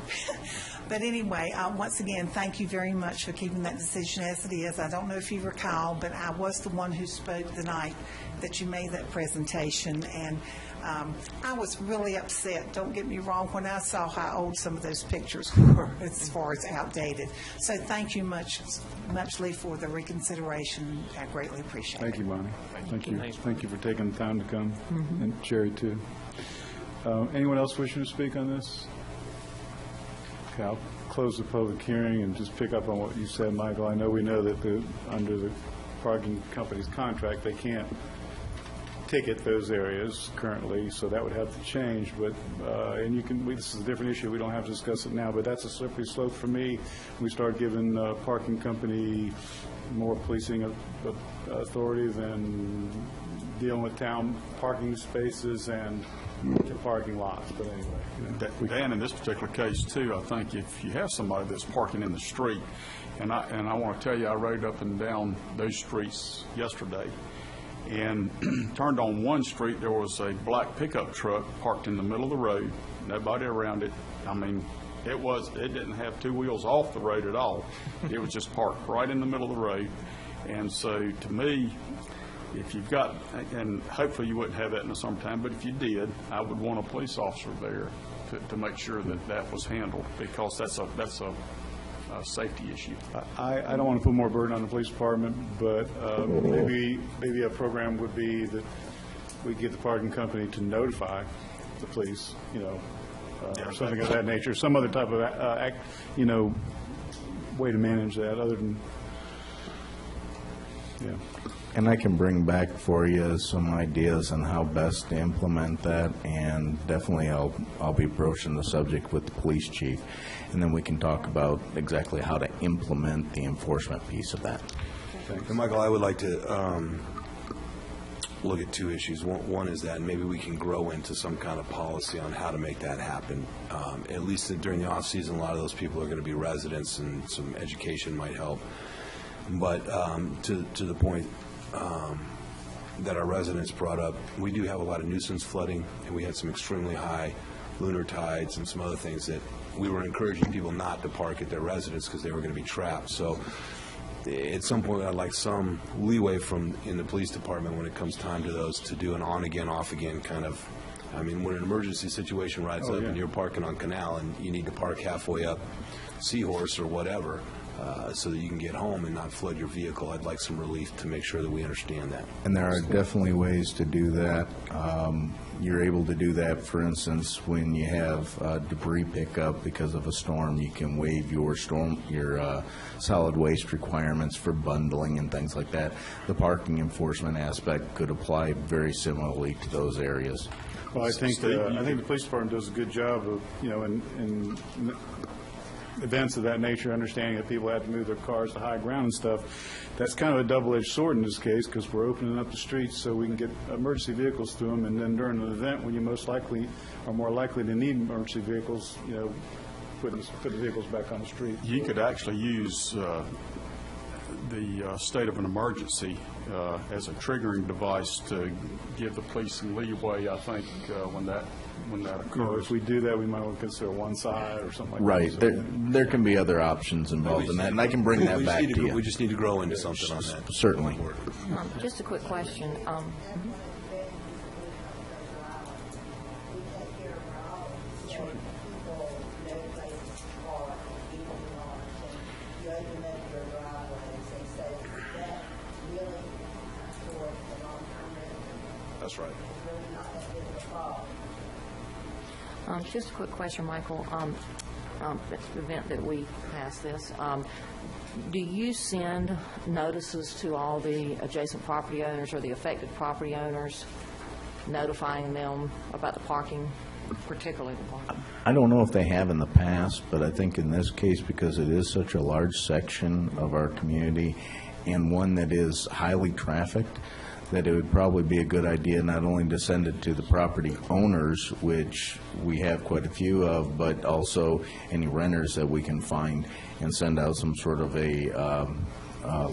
S20: But anyway, once again, thank you very much for keeping that decision as it is. I don't know if you recall, but I was the one who spoke the night that you made that presentation, and I was really upset, don't get me wrong, when I saw how old some of those pictures were as far as outdated. So thank you muchly for the reconsideration. I greatly appreciate it.
S1: Thank you, Bonnie. Thank you. Thank you for taking the time to come, and Jerry, too. Anyone else wishing to speak on this? Okay, I'll close the public hearing and just pick up on what you said, Michael. I know we know that under the parking company's contract, they can't ticket those areas currently, so that would have to change, but, and you can, this is a different issue, we don't have to discuss it now, but that's a slippery slope for me. We start giving parking company more policing authority than dealing with town parking spaces and parking lots, but anyway.
S9: Dan, in this particular case too, I think if you have somebody that's parking in the street, and I want to tell you, I rode up and down those streets yesterday, and turned on one street, there was a black pickup truck parked in the middle of the road, nobody around it. I mean, it didn't have two wheels off the road at all. It was just parked right in the middle of the road. And so to me, if you've got, and hopefully you wouldn't have that in the summertime, but if you did, I would want a police officer there to make sure that that was handled, because that's a safety issue.
S1: I don't want to put more burden on the police department, but maybe a program would be that we get the parking company to notify the police, or something of that nature, some other type of way to manage that other than,
S4: And I can bring back for you some ideas on how best to implement that, and definitely I'll be broaching the subject with the police chief, and then we can talk about exactly how to implement the enforcement piece of that.
S12: And Michael, I would like to look at two issues. One is that maybe we can grow into some kind of policy on how to make that happen. At least during the off-season, a lot of those people are going to be residents, and some education might help. But to the point that our residents brought up, we do have a lot of nuisance flooding, and we had some extremely high lunar tides and some other things that we were encouraging people not to park at their residence because they were going to be trapped. So at some point, I'd like some leeway in the police department when it comes time to those to do an on-again, off-again kind of. I mean, when an emergency situation rides up and you're parking on Canal and you need to park halfway up Seahorse or whatever, so that you can get home and not flood your vehicle, I'd like some relief to make sure that we understand that.
S4: And there are definitely ways to do that. You're able to do that, for instance, when you have debris pickup because of a storm, you can waive your solid waste requirements for bundling and things like that. The parking enforcement aspect could apply very similarly to those areas.
S1: Well, I think the police department does a good job of, in events of that nature, understanding that people have to move their cars to high ground and stuff. That's kind of a double-edged sword in this case, because we're opening up the streets so we can get emergency vehicles through them, and then during an event when you most likely are more likely to need emergency vehicles, put the vehicles back on the street.
S9: You could actually use the state of an emergency as a triggering device to give the police some leeway, I think, when that occurs.
S1: If we do that, we might want to consider one side or something like
S4: Right.
S1: that.
S4: There can be other options involved in that, and I can bring that back to you.
S12: We just need to grow into something on that.
S4: Certainly.
S10: Just a quick question.
S12: That's right.
S10: Just a quick question, Michael. The event that we pass this, do you send notices to all the adjacent property owners or the affected property owners, notifying them about the parking, particularly the parking?
S4: I don't know if they have in the past, but I think in this case, because it is such a large section of our community and one that is highly trafficked, that it would probably be a good idea not only to send it to the property owners, which we have quite a few of, but also any renters that we can find, and send out some sort of a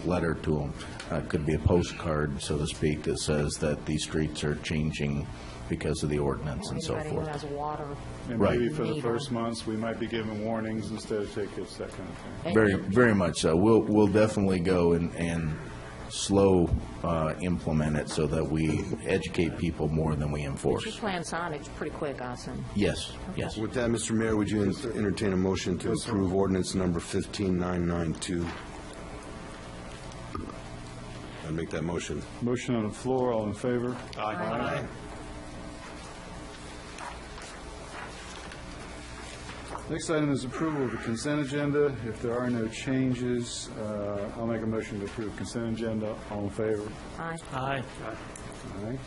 S4: letter to them. It could be a postcard, so to speak, that says that these streets are changing because of the ordinance and so
S10: Anybody
S4: forth.
S10: who has water.
S1: And
S4: Right.
S1: maybe for the first months, we might be giving warnings instead of tickets, that kind of thing.
S4: Very, very much so. We'll definitely go and slow implement it so that we educate people more than we
S10: You
S4: enforce.
S10: plan signage pretty quick, I assume.
S4: Yes, yes.
S12: With that, Mr. Mayor, would you entertain a motion to approve ordinance number 15992? I'd make that motion.
S1: Motion on the floor, all in favor?
S12: Aye.
S1: Next item is approval of the consent agenda. If there are no changes, I'll make a motion to approve consent agenda. All in favor?
S10: Aye.
S11: Aye.
S1: Aye.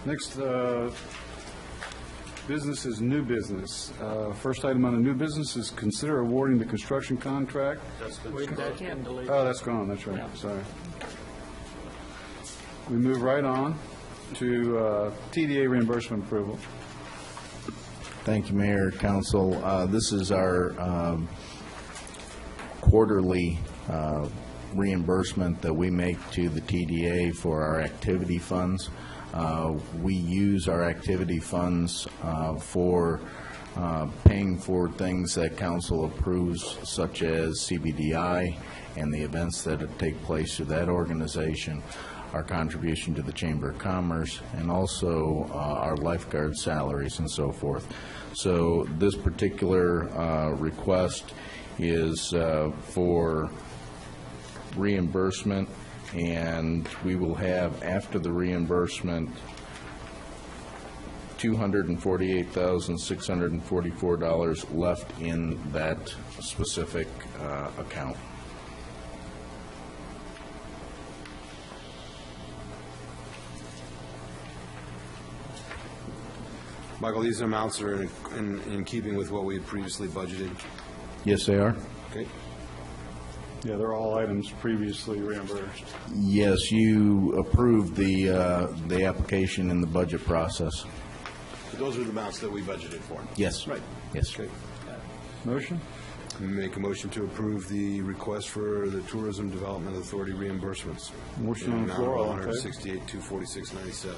S1: Next business is new business. First item on the new business is consider awarding the construction contract.
S11: That's been deleted.
S1: Oh, that's gone, that's right, sorry. We move right on to TDA reimbursement approval.
S4: Thank you, Mayor, Council. This is our quarterly reimbursement that we make to the TDA for our activity funds. We use our activity funds for paying for things that council approves, such as CBDI and the events that take place through that organization, our contribution to the Chamber of Commerce, and also our lifeguard salaries and so forth. So this particular request is for reimbursement, and we will have, after the reimbursement, $248,644 left in that specific account.
S12: Michael, these amounts are in keeping with what we had previously budgeted?
S4: Yes, they are.
S12: Okay.
S1: Yeah, they're all items previously reimbursed.
S4: Yes, you approved the application in the budget process.
S12: Those are the amounts that we budgeted for?
S4: Yes.
S12: Right.
S4: Yes.
S12: Okay.
S1: Motion?
S12: Make a motion to approve the request for the Tourism Development Authority reimbursements.
S1: Motion on the floor, all in favor?
S12: $168,246.97.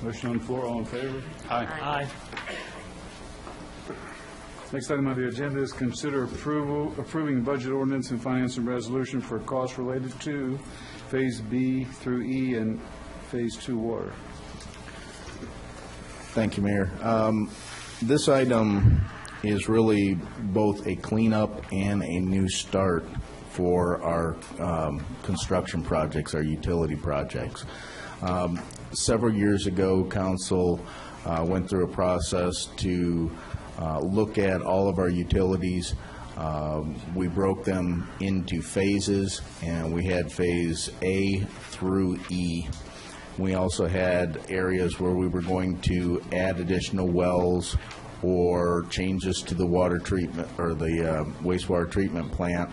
S1: Motion on the floor, all in favor?
S11: Aye.
S1: Next item on the agenda is consider approving budget ordinance and financing resolution for costs related to Phase B through E and Phase 2 water.
S4: Thank you, Mayor. This item is really both a cleanup and a new start for our construction projects, our utility projects. Several years ago, Council went through a process to look at all of our utilities. We broke them into phases, and we had Phase A through E. We also had areas where we were going to add additional wells or changes to the water treatment or the wastewater treatment plant,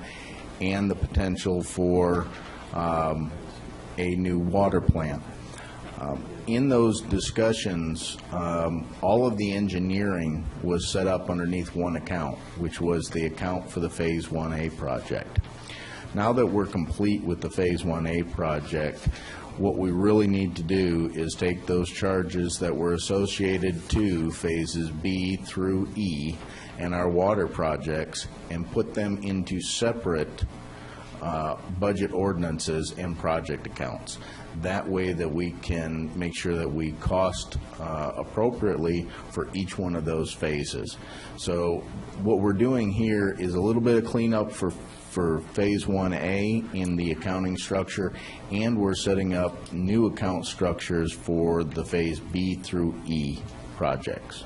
S4: and the potential for a new water plant. In those discussions, all of the engineering was set up underneath one account, which was the account for the Phase 1A project. Now that we're complete with the Phase 1A project, what we really need to do is take those charges that were associated to Phases B through E and our water projects and put them into separate budget ordinances and project accounts. That way that we can make sure that we cost appropriately for each one of those phases. So what we're doing here is a little bit of cleanup for Phase 1A in the accounting structure, and we're setting up new account structures for the Phase B through E projects.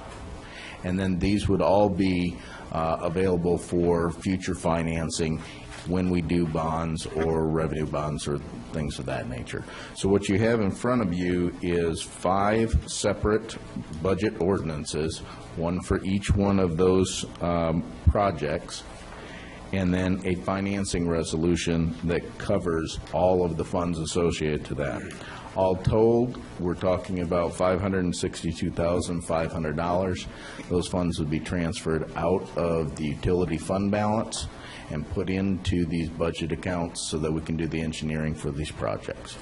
S4: And then these would all be available for future financing when we do bonds or revenue bonds or things of that nature. So what you have in front of you is 5 separate budget ordinances, one for each one of those projects, and then a financing resolution that covers all of the funds associated to that. All told, we're talking about $562,500. Those funds would be transferred out of the utility fund balance and put into these budget accounts so that we can do the engineering for these projects.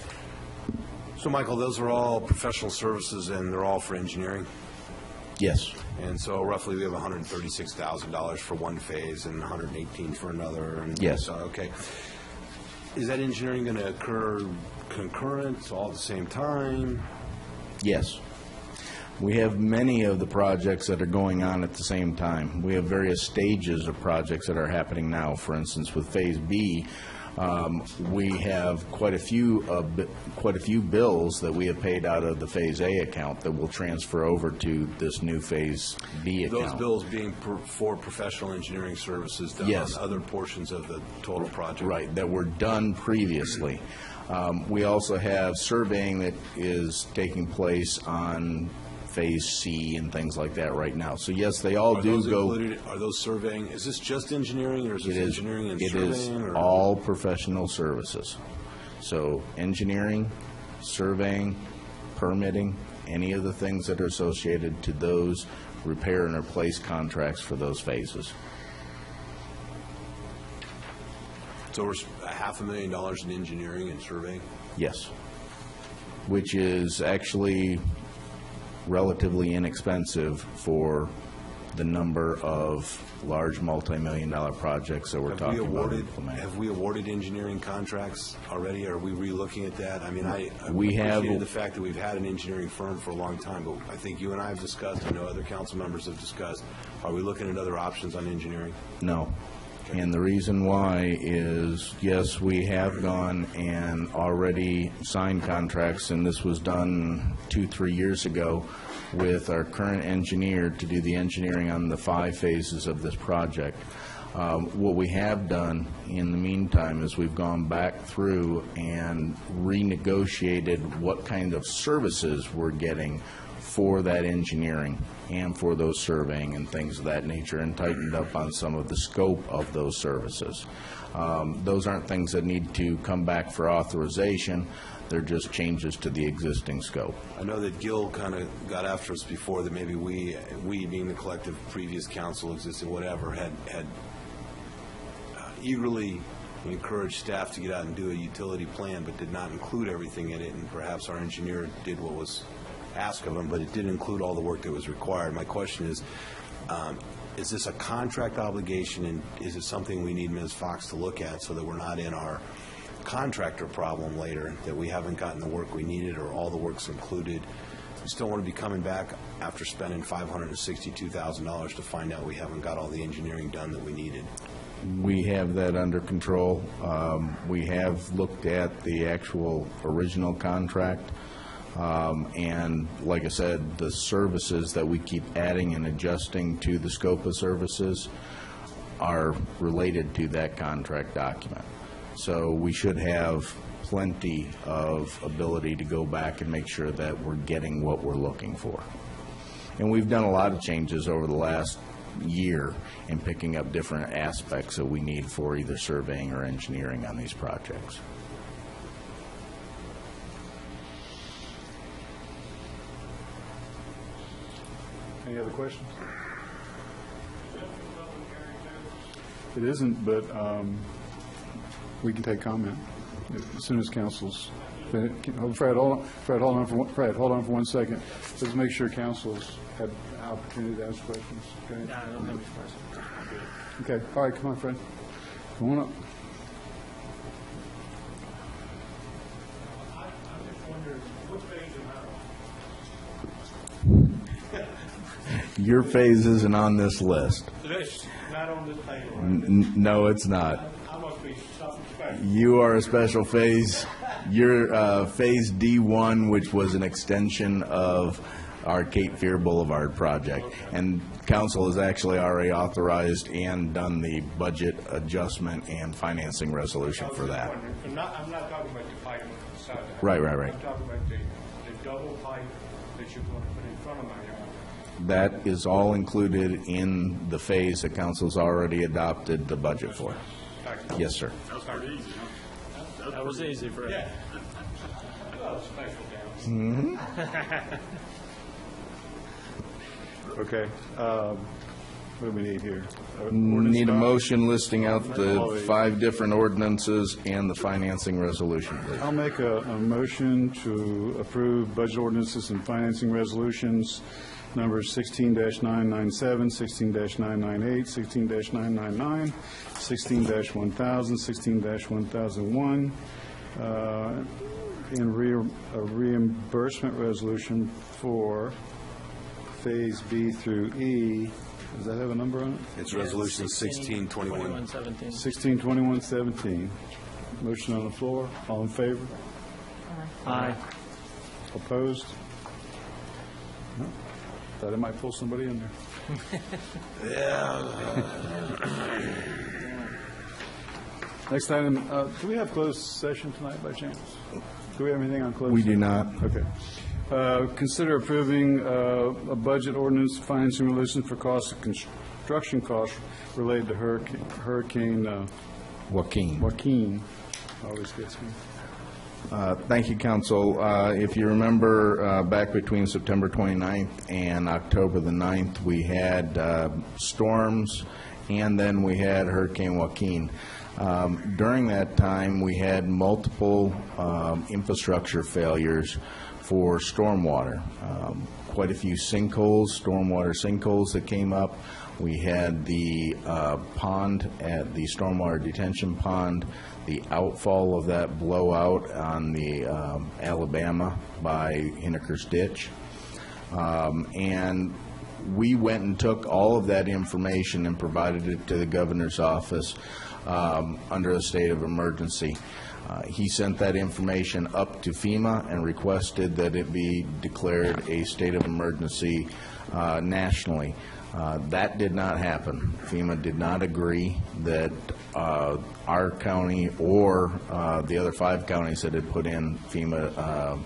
S12: So, Michael, those are all professional services, and they're all for engineering?
S4: Yes.
S12: And so roughly we have $136,000 for one phase and $118,000 for another? And
S4: yes.
S12: So, okay. Is that engineering going to occur concurrent, all at the same time?
S4: Yes. We have many of the projects that are going on at the same time. We have various stages of projects that are happening now. For instance, with Phase B, We have quite a few bills that we have paid out of the Phase A account that will transfer over to this new Phase B account.
S12: Those bills being for professional engineering services done
S4: Yes.
S12: on other portions of the total project.
S4: Right, that were done previously. We also have surveying that is taking place on Phase C and things like that right now. So yes, they all do go.
S12: Are those surveying, is this just engineering, or is this engineering and
S4: It
S12: surveying?
S4: is
S12: or-
S4: all professional services. So engineering, surveying, permitting, any of the things that are associated to those repair and replace contracts for those phases.
S12: So we're $500,000 in engineering and surveying?
S4: Yes. Which is actually relatively inexpensive for the number of large multi-million-dollar projects that we're talking about implementing.
S12: Have we awarded engineering contracts already? Are we re-looking at that? I mean, I
S4: We have-
S12: appreciate the fact that we've had an engineering firm for a long time, but I think you and I have discussed, I know other council members have discussed, are we looking at other options on engineering?
S4: No. And the reason why is, yes, we have gone and already signed contracts, and this was done 2-3 years ago with our current engineer to do the engineering on the 5 phases of this project. What we have done in the meantime is we've gone back through and renegotiated what kind of services we're getting for that engineering and for those surveying and things of that nature, and tightened up on some of the scope of those services. Those aren't things that need to come back for authorization. They're just changes to the existing scope.
S12: I know that Gil kind of got after us before, that maybe we being the collective previous council, existing, whatever, had eagerly encouraged staff to get out and do a utility plan, but did not include everything in it, and perhaps our engineer did what was asked of him, but it didn't include all the work that was required. My question is this a contract obligation, and is it something we need Ms. Fox to look at so that we're not in our contractor problem later, that we haven't gotten the work we needed or all the work's included? We still want to be coming back after spending $562,000 to find out we haven't got all the engineering done that we needed.
S4: We have that under control. We have looked at the actual original contract. And like I said, the services that we keep adding and adjusting to the scope of services are related to that contract document. So we should have plenty of ability to go back and make sure that we're getting what we're looking for. And we've done a lot of changes over the last year in picking up different aspects that we need for either surveying or engineering on these projects.
S1: Any other questions? It isn't, but we can take comment as soon as council's. Fred, hold on for 1 second. Let's make sure council's had an opportunity to ask questions. Okay.
S11: I don't have any questions.
S1: Okay. All right. Come on, Fred. Come on up.
S4: Your phase isn't on this list.
S8: It's not on this table.
S4: No, it's not.
S8: I must be something special.
S4: You are a special phase. You're Phase D1, which was an extension of our Cape Fear Boulevard project. And council has actually already authorized and done the budget adjustment and financing resolution for that.
S8: I'm not talking about the pipe beside that.
S4: Right.
S8: I'm talking about the double pipe that you're going to put in front of my yard.
S4: That is all included in the phase that council's already adopted the budget for. Yes, sir.
S9: That was pretty easy, huh?
S11: That was easy for
S8: Yeah. Well, special down.
S1: Okay. What do we need here?
S4: Need a motion listing out the 5 different ordinances and the financing resolution, please.
S1: I'll make a motion to approve budget ordinances and financing resolutions numbers 16-997, 16-998, 16-999, 16-1000, 16-1001, and a reimbursement resolution for Phase B through E. Does that have a number on it?
S12: It's Resolution 1621.
S11: 17.
S1: 162117. Motion on the floor. All in favor?
S11: Aye.
S1: Opposed? No. Thought I might pull somebody in there. Next item, do we have closed session tonight by chance? Do we have anything on closed?
S4: We do not.
S1: Okay. Consider approving a budget ordinance financing resolution for costs of construction costs related to Hurricane
S4: Joaquin.
S1: Always gets me.
S4: Thank you, Council. If you remember, back between September 29th and October the 9th, we had storms, and then we had Hurricane Joaquin. During that time, we had multiple infrastructure failures for stormwater. Quite a few sinkholes, stormwater sinkholes that came up. We had the pond at the stormwater detention pond, the outfall of that blowout on the Alabama by Hinneker's Ditch. And we went and took all of that information and provided it to the governor's office under a state of emergency. He sent that information up to FEMA and requested that it be declared a state of emergency nationally. That did not happen. FEMA did not agree that our county or the other 5 counties that had put in FEMA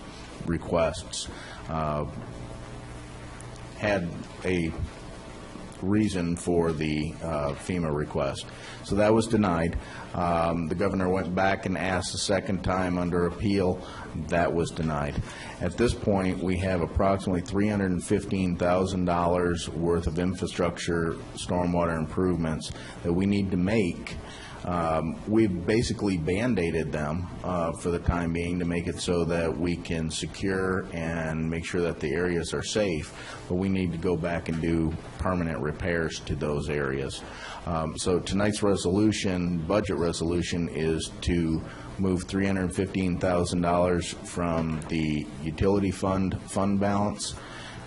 S4: requests had a reason for the FEMA request. So that was denied. The governor went back and asked a second time under appeal. That was denied. At this point, we have approximately $315,000 worth of infrastructure stormwater improvements that we need to make. We've basically Band-Aided them for the time being to make it so that we can secure and make sure that the areas are safe, but we need to go back and do permanent repairs to those areas. So tonight's resolution, budget resolution, is to move $315,000 from the utility fund balance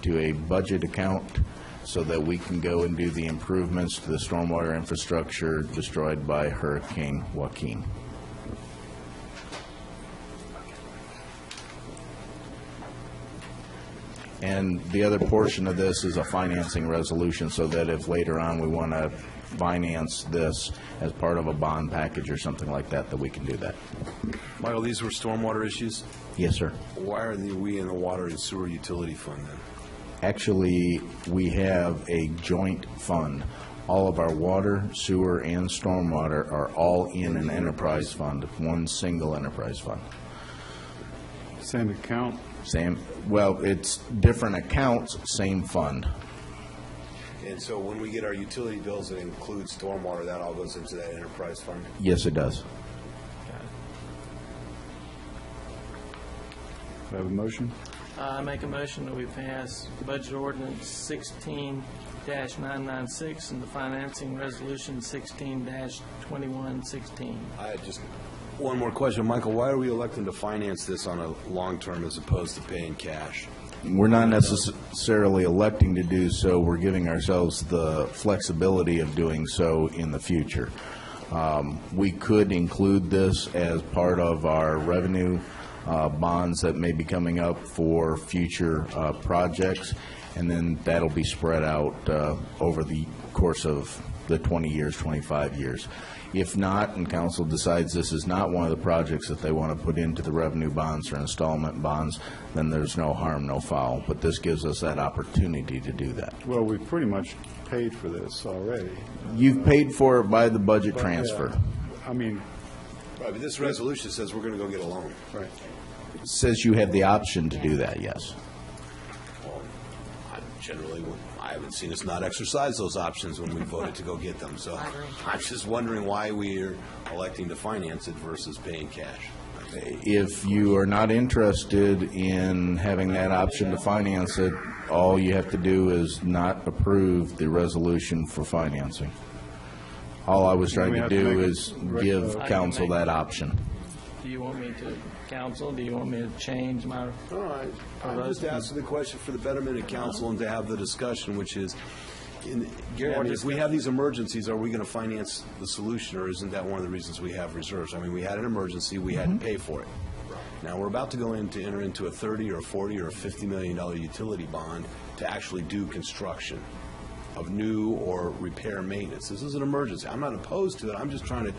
S4: to a budget account so that we can go and do the improvements to the stormwater infrastructure destroyed by Hurricane Joaquin. And the other portion of this is a financing resolution so that if later on we want to finance this as part of a bond package or something like that, that we can do that.
S12: Michael, these were stormwater issues?
S4: Yes, sir.
S12: Why are we in the water and sewer utility fund then?
S4: Actually, we have a joint fund. All of our water, sewer, and stormwater are all in an enterprise fund, one single enterprise fund.
S1: Same account?
S4: Same, well, it's different accounts, same fund.
S12: And so when we get our utility bills that include stormwater, that all goes into that enterprise fund?
S4: Yes, it does.
S1: Do I have a motion?
S11: I make a motion that we pass Budget Ordinance 16-996 and the Financing Resolution 16-2116.
S12: I had just one more question. Michael, why are we electing to finance this on a long term as opposed to paying cash?
S4: We're not necessarily electing to do so. We're giving ourselves the flexibility of doing so in the future. We could include this as part of our revenue bonds that may be coming up for future projects, and then that'll be spread out over the course of the 20 years, 25 years. If not, and council decides this is not one of the projects that they want to put into the revenue bonds or installment bonds, then there's no harm, no foul. But this gives us that opportunity to do that.
S1: Well, we've pretty much paid for this already.
S4: You've paid for it by the budget transfer.
S1: I mean,
S12: right, but this resolution says we're going to go get a loan.
S1: Right.
S4: It says you have the option to do that, yes.
S12: Well, I haven't seen us not exercise those options when we voted to go get them. So I'm just wondering why we're electing to finance it versus paying cash.
S4: If you are not interested in having that option to finance it, all you have to do is not approve the resolution for financing. All I was trying to do is give council that option.
S11: Do you want me to, council, do you want me to change my?
S12: All right. I'm just asking the question for the betterment of council and to have the discussion, which is, Gary, I mean, if we have these emergencies, are we going to finance the solution, or isn't that one of the reasons we have reserves? I mean, we had an emergency, we had to pay for it. Now, we're about to enter into a $30 or $40 or $50 million utility bond to actually do construction of new or repair maintenance. This is an emergency. I'm not opposed to it. I'm just trying to,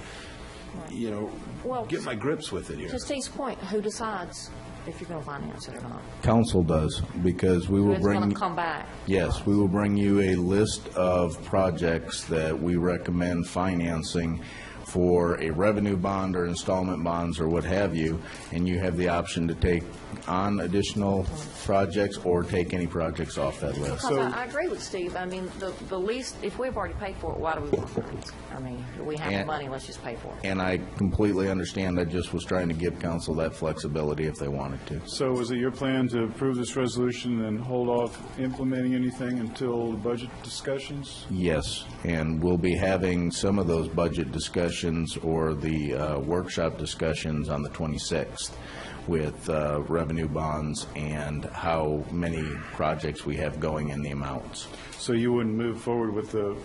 S12: get my grips with it here.
S10: To Steve's point, who decides if you're going to finance it or not?
S4: Council does, because we will
S10: It's
S4: bring...
S10: going to come back.
S4: Yes, we will bring you a list of projects that we recommend financing for a revenue bond or installment bonds or what have you, and you have the option to take on additional projects or take any projects off that list.
S10: Because I agree with Steve. I mean, the least, if we've already paid for it, why do we want it? I mean, we have the money, let's just pay for it.
S4: And I completely understand. I just was trying to give council that flexibility if they wanted to.
S1: So was it your plan to approve this resolution and hold off implementing anything until the budget discussions?
S4: Yes, and we'll be having some of those budget discussions or the workshop discussions on the 26th with revenue bonds and how many projects we have going in the amounts.
S1: So you wouldn't move forward with the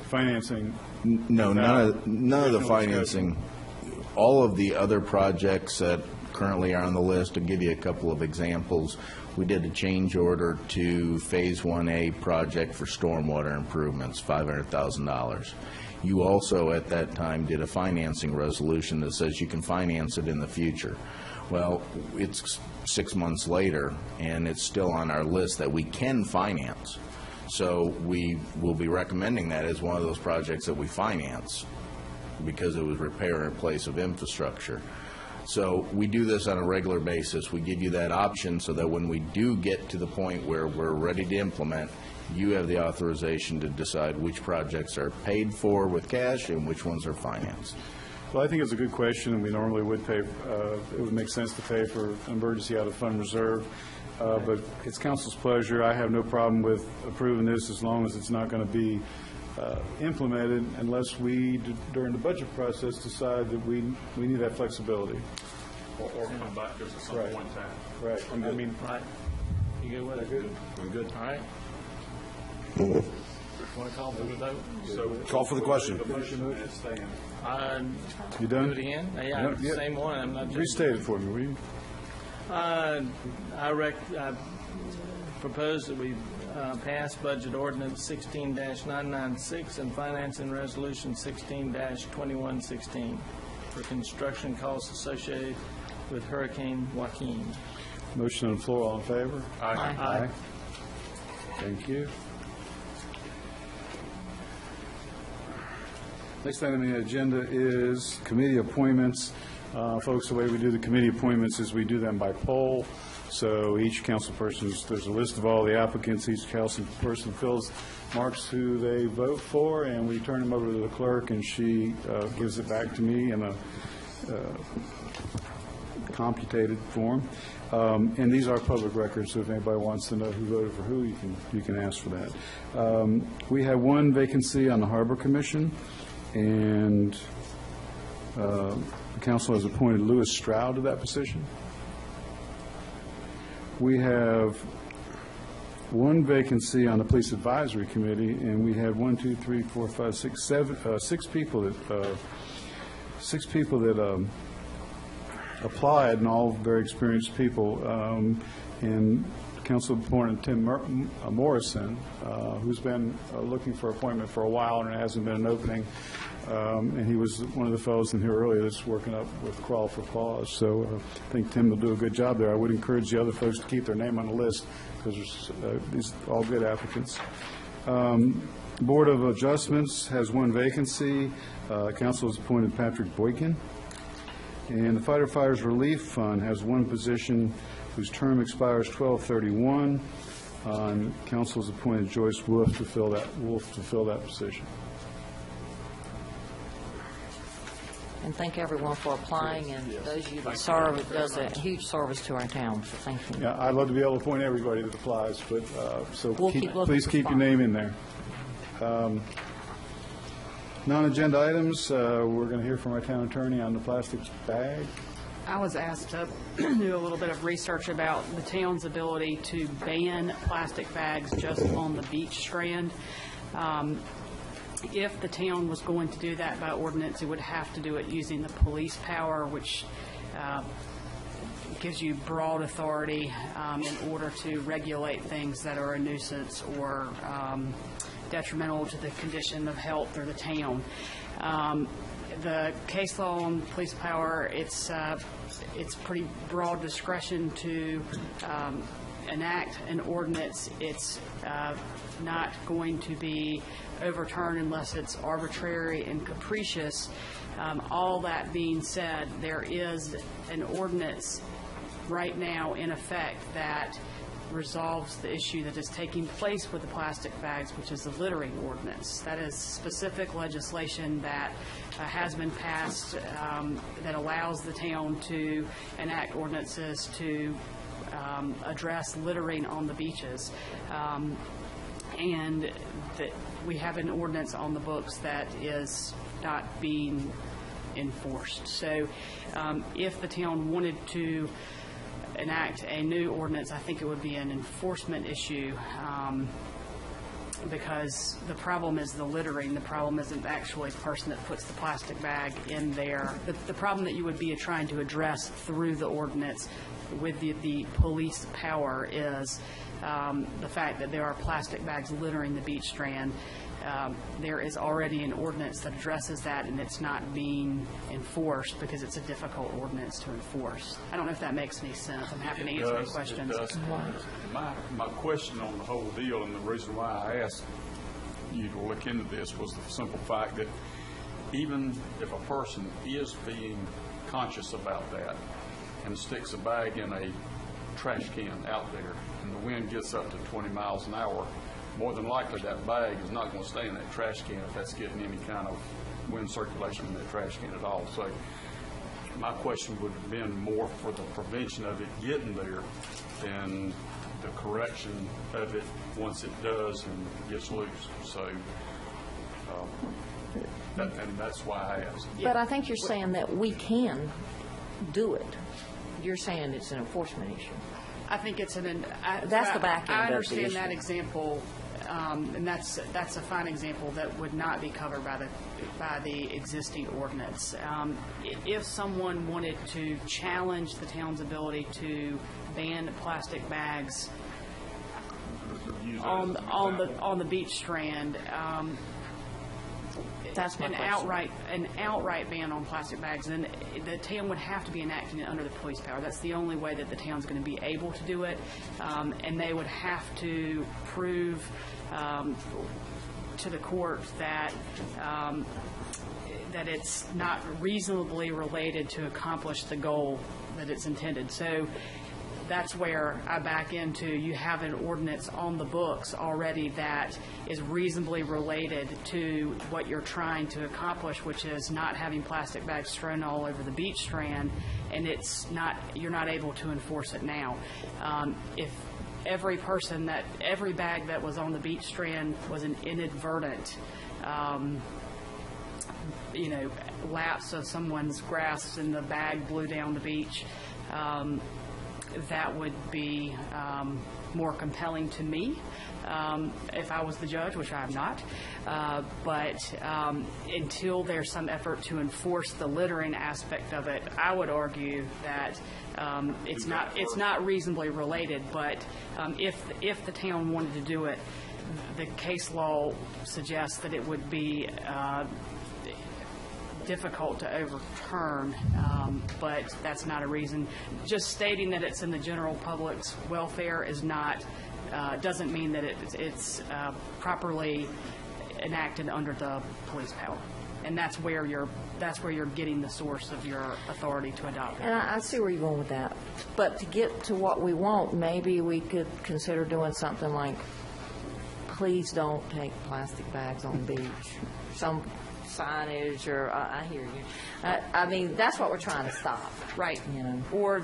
S1: financing?
S4: No, none of the financing. All of the other projects that currently are on the list, to give you a couple of examples, we did a change order to Phase 1A project for stormwater improvements, $500,000. You also, at that time, did a financing resolution that says you can finance it in the future. Well, it's 6 months later, and it's still on our list that we can finance. So we will be recommending that as one of those projects that we finance because it was repair and replace of infrastructure. So we do this on a regular basis. We give you that option so that when we do get to the point where we're ready to implement, you have the authorization to decide which projects are paid for with cash and which ones are financed.
S1: Well, I think it's a good question, and we normally would pay, it would make sense to pay for an emergency out of fund reserve, but it's council's pleasure. I have no problem with approving this as long as it's not going to be implemented unless we, during the budget process, decide that we need that flexibility.
S9: Or come back just at some point in time.
S1: Right.
S11: I mean, right. You good with it?
S12: I'm good.
S11: All right. Want to call for the vote?
S12: So call for the question.
S1: You done?
S11: Do it again? Yeah,
S1: Yeah.
S11: same one. I'm not just.
S1: Restate it for me, will you?
S11: I propose that we pass Budget Ordinance 16-996 and Financing Resolution 16-2116 for construction costs associated with Hurricane Joaquin.
S1: Motion on the floor, all in favor?
S11: Aye. Aye.
S1: Thank you. Next item on the agenda is committee appointments. Folks, the way we do the committee appointments is we do them by poll. So each council person, there's a list of all the applicants. Each council person marks who they vote for, and we turn them over to the clerk, and she gives it back to me in a computated form. And these are public records, so if anybody wants to know who voted for who, you can ask for that. We have one vacancy on the Harbor Commission, and the council has appointed Louis Stroud to that position. We have one vacancy on the Police Advisory Committee, and we have 6 people that applied, and all very experienced people. And council appointed Tim Morrison, who's been looking for appointment for a while, and there hasn't been an opening. And he was one of the fellows in here earlier that's working up with Crawl for Cause. So I think Tim will do a good job there. I would encourage the other folks to keep their name on the list because these are all good applicants. Board of Adjustments has one vacancy. Council has appointed Patrick Boykin. And the Firefighters Relief Fund has one position whose term expires 12/31. And council has appointed Joyce Wolf to fill that position.
S10: And thank everyone for applying, and those of you that serve, it does a huge service to our town, so thank you.
S1: Yeah, I'd love to be able to appoint everybody that applies, but, so
S10: We'll keep looking
S1: please
S10: for
S1: keep your name in there. Non-agenda items, we're going to hear from our town attorney on the plastic bag.
S17: I was asked to do a little bit of research about the town's ability to ban plastic bags just on the beach strand. If the town was going to do that by ordinance, it would have to do it using the police power, which gives you broad authority in order to regulate things that are a nuisance or detrimental to the condition of health or the town. The case law on police power, it's pretty broad discretion to enact an ordinance. It's not going to be overturned unless it's arbitrary and capricious. All that being said, there is an ordinance right now in effect that resolves the issue that is taking place with the plastic bags, which is the littering ordinance. That is specific legislation that has been passed that allows the town to enact ordinances to address littering on the beaches. And that we have an ordinance on the books that is not being enforced. So if the town wanted to enact a new ordinance, I think it would be an enforcement issue because the problem is the littering. The problem isn't actually the person that puts the plastic bag in there. The problem that you would be trying to address through the ordinance with the police power is the fact that there are plastic bags littering the beach strand. There is already an ordinance that addresses that, and it's not being enforced because it's a difficult ordinance to enforce. I don't know if that makes any sense. I'm happy to answer any questions.
S9: It does. My question on the whole deal, and the reason why I asked you to look into this, was the simple fact that even if a person is being conscious about that and sticks a bag in a trash can out there and the wind gets up to 20 miles an hour, more than likely that bag is not going to stay in that trash can if that's getting any kind of wind circulation in that trash can at all. So my question would have been more for the prevention of it getting there than the correction of it once it does and gets loose. So and that's why I asked.
S10: But I think you're saying that we can do it. You're saying it's an enforcement issue.
S17: I think it's
S10: that's the back end
S17: I
S10: of the
S17: understand
S10: issue.
S17: that example, and that's a fine example that would not be covered by the existing ordinance. If someone wanted to challenge the town's ability to ban plastic bags on the beach strand,
S10: that's my
S17: an outright ban on plastic bags, then the town would have to be enacting it under the police power. That's the only way that the town's going to be able to do it, and they would have to prove to the court that that it's not reasonably related to accomplish the goal that it's intended. So that's where I back into, you have an ordinance on the books already that is reasonably related to what you're trying to accomplish, which is not having plastic bags strewn all over the beach strand, and you're not able to enforce it now. If every bag that was on the beach strand was an inadvertent lapse of someone's grasp and the bag blew down the beach, that would be more compelling to me if I was the judge, which I'm not. But until there's some effort to enforce the littering aspect of it, I would argue that it's not reasonably related. But if the town wanted to do it, the case law suggests that it would be difficult to overturn, but that's not a reason. Just stating that it's in the general public's welfare is not doesn't mean that it's properly enacted under the police power, and that's where you're getting the source of your authority to adopt it.
S10: And I see where you're going with that, but to get to what we want, maybe we could consider doing something like, please don't take plastic bags on the beach. Some signage, or I hear you. I mean, that's what we're trying to stop.
S17: Right.
S10: You know.
S17: Or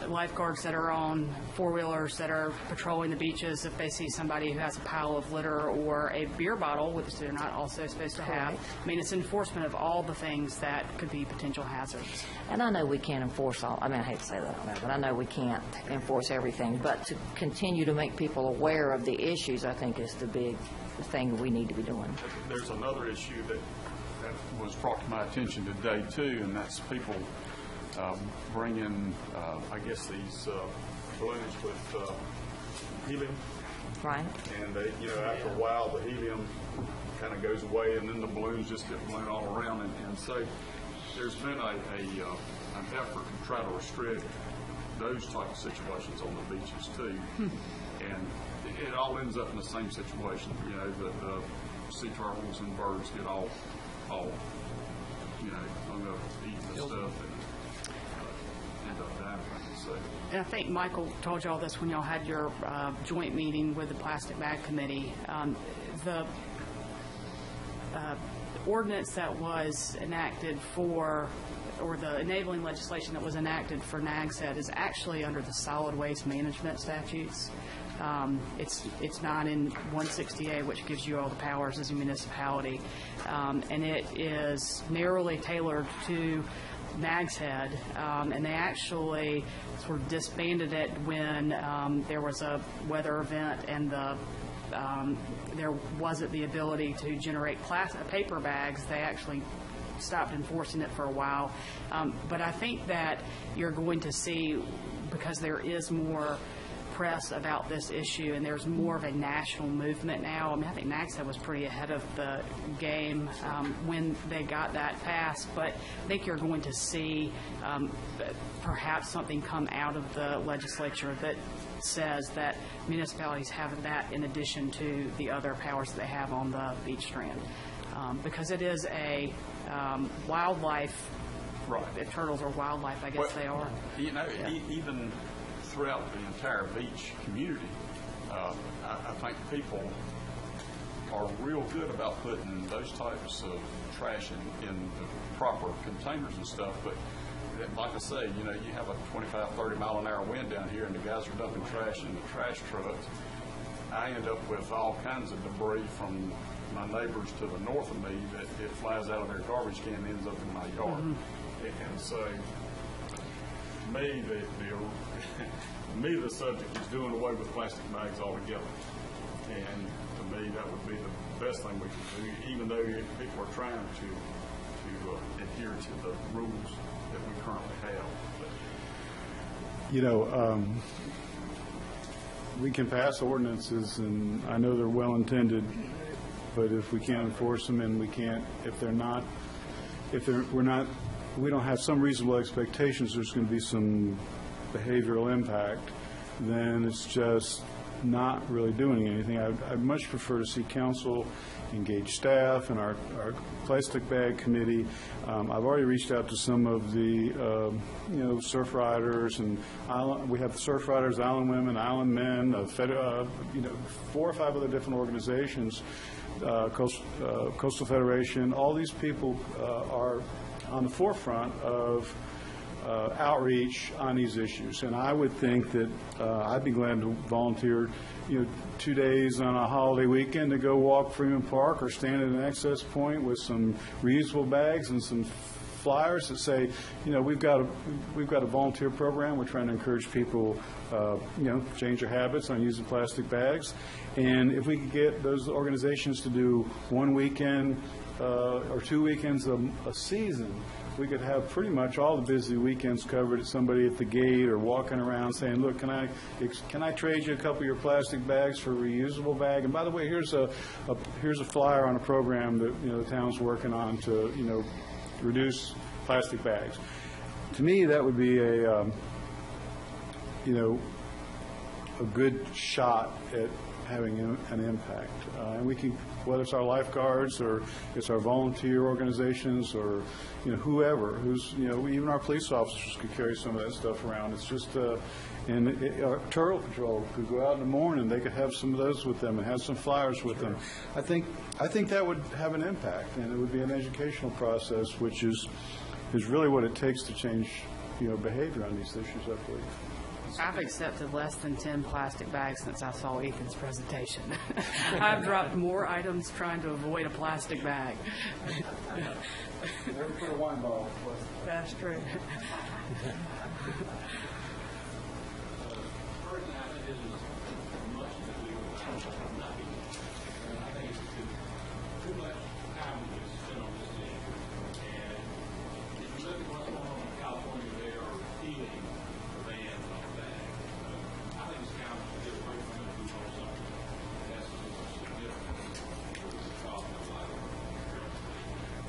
S17: lifeguards that are on four-wheelers that are patrolling the beaches, if they see somebody who has a pile of litter or a beer bottle, which they're not also supposed to have. I mean, it's enforcement of all the things that could be potential hazards.
S10: And I know we can't enforce all, I mean, I hate to say that, but I know we can't enforce everything, but to continue to make people aware of the issues, I think, is the big thing we need to be doing.
S9: There's another issue that was brought to my attention today, too, and that's people bring in, I guess, these balloons with helium.
S10: Right.
S9: And they, after a while, the helium kind of goes away, and then the balloons just get blown all around. And so there's been an effort to try to restrict those type of situations on the beaches, too. And it all ends up in the same situation, the sea turtles and birds get all hung up eating the stuff and end up dying from it. So.
S17: And I think Michael told you all this when y'all had your joint meeting with the Plastic Bag Committee. The ordinance that was enacted for, or the enabling legislation that was enacted for NAG's Head is actually under the solid waste management statutes. It's not in 160A, which gives you all the powers as a municipality, and it is narrowly tailored to NAG's Head, and they actually sort of disbanded it when there was a weather event and there wasn't the ability to generate paper bags. They actually stopped enforcing it for a while. But I think that you're going to see, because there is more press about this issue and there's more of a national movement now. I mean, I think NAG's Head was pretty ahead of the game when they got that passed, but I think you're going to see perhaps something come out of the legislature that says that municipalities have that in addition to the other powers that they have on the beach strand. Because it is a wildlife,
S9: right.
S17: If turtles are wildlife, I guess they are.
S9: Even throughout the entire beach community, I think people are real good about putting those types of trash in the proper containers and stuff, but like I say, you have a 25, 30 mile an hour wind down here and the guys are dumping trash in the trash trucks. I end up with all kinds of debris from my neighbors to the north of me that it flies out of their garbage can and ends up in my yard. And so, the subject is doing away with plastic bags altogether. And to me, that would be the best thing we could do, even though people are trying to adhere to the rules that we currently have.
S1: We can pass ordinances, and I know they're well-intended, but if we can't enforce them and we don't have some reasonable expectations there's going to be some behavioral impact, then it's just not really doing anything. I'd much prefer to see council engage staff and our plastic bag committee. I've already reached out to some of the surf riders, and we have surf riders, island women, island men, 4 or 5 other different organizations, Coastal Federation. All these people are on the forefront of outreach on these issues, and I would think that I'd be glad to volunteer 2 days on a holiday weekend to go walk Freeman Park or stand at an access point with some reusable bags and some flyers that say, we've got a volunteer program. We're trying to encourage people, change their habits on using plastic bags. And if we could get those organizations to do 1 weekend or 2 weekends a season, we could have pretty much all the busy weekends covered at somebody at the gate or walking around saying, look, can I trade you a couple of your plastic bags for a reusable bag? And by the way, here's a flyer on a program that the town's working on to reduce plastic bags. To me, that would be a good shot at having an impact. And we can, whether it's our lifeguards or it's our volunteer organizations or whoever, who's even our police officers could carry some of that stuff around. It's just our turtle patrol could go out in the morning. They could have some of those with them and have some flyers with them. I think that would have an impact, and it would be an educational process, which is really what it takes to change behavior on these issues, hopefully.
S17: I've accepted less than 10 plastic bags since I saw Ethan's presentation. I've dropped more items trying to avoid a plastic bag.
S1: Never put a wine bottle.
S17: That's true.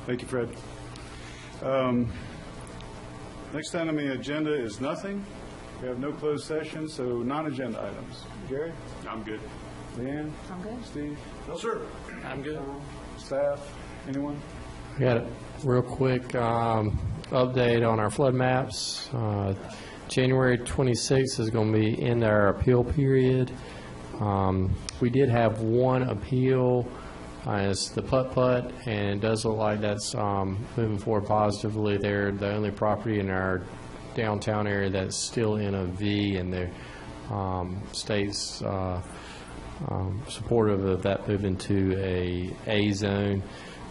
S1: Thank you, Fred. Next item on the agenda is nothing. We have no closed session, so non-agenda items. Jerry?
S9: I'm good.
S1: Leanne?
S10: I'm good.
S1: Steve?
S9: No, sir.
S11: I'm good.
S1: Staff? Anyone?
S15: We got a real quick update on our flood maps. January 26th is going to be in our appeal period. We did have one appeal. It's the Putt-Putt, and it does look like that's moving forward positively. They're the only property in our downtown area that's still in a V, and the state's supportive of that moving to a zone.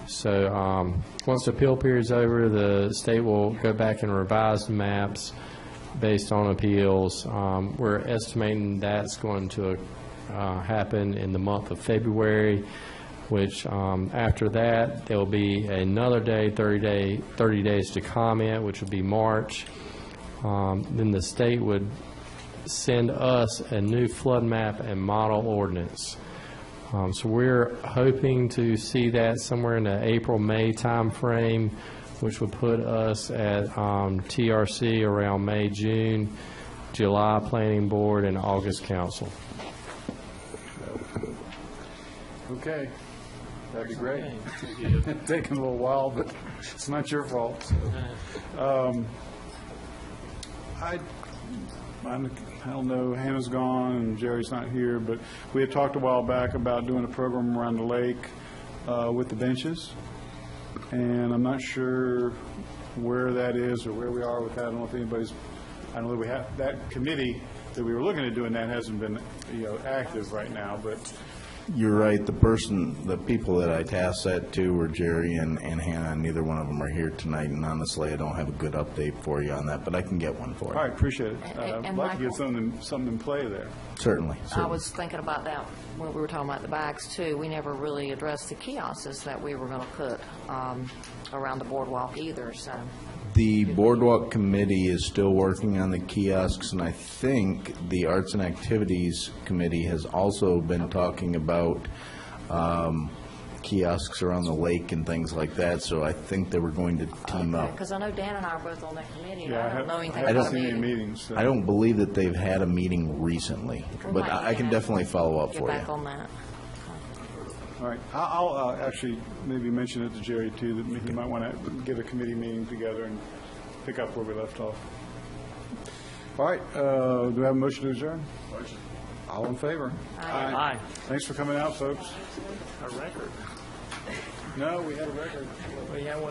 S15: So once the appeal period's over, the state will go back and revise the maps based on appeals. We're estimating that's going to happen in the month of February, which after that, there will be another day, 30 days to comment, which would be March. Then the state would send us a new flood map and model ordinance. So we're hoping to see that somewhere in the April-May timeframe, which would put us at TRC around May, June, July Planning Board, and August Council.
S1: Okay. That'd be great. It's taken a little while, but it's not your fault. I don't know, Hannah's gone and Jerry's not here, but we had talked a while back about doing a program around the lake with the benches, and I'm not sure where that is or where we are with that. I don't know if anybody's, I don't know, we have, that committee that we were looking at doing that hasn't been, active right now, but
S4: You're right. The people that I tasked that to were Jerry and Hannah, and neither one of them are here tonight. And honestly, I don't have a good update for you on that, but I can get one for you.
S1: all right, appreciate it.
S10: And
S1: I'd like to get
S10: Michael?
S1: something in play there.
S4: Certainly.
S10: I was thinking about that when we were talking about the bags, too. We never really addressed the kiosks that we were going to put around the boardwalk either, so.
S4: The Boardwalk Committee is still working on the kiosks, and I think the Arts and Activities Committee has also been talking about kiosks around the lake and things like that, so I think they were going to team up.
S10: Because I know Dan and I are both on that committee, and
S1: Yeah,
S10: I don't know anything
S1: I
S10: about
S1: haven't
S10: a
S1: seen any
S10: meeting.
S1: meetings. So.
S4: I don't believe that they've had a meeting recently,
S10: We
S4: but
S10: might
S4: I can
S10: have to
S4: definitely follow up
S10: Get
S4: for
S10: back
S4: you.
S10: on that.
S1: All right, I'll actually maybe mention it to Jerry, too, that he might want to get a committee meeting together and pick up where we left off. All right, do we have a motion to adjourn?
S9: Motion.
S1: All in favor?
S11: Aye.
S1: Thanks for coming out, folks.
S11: A record.
S1: No, we had a record.
S11: We have one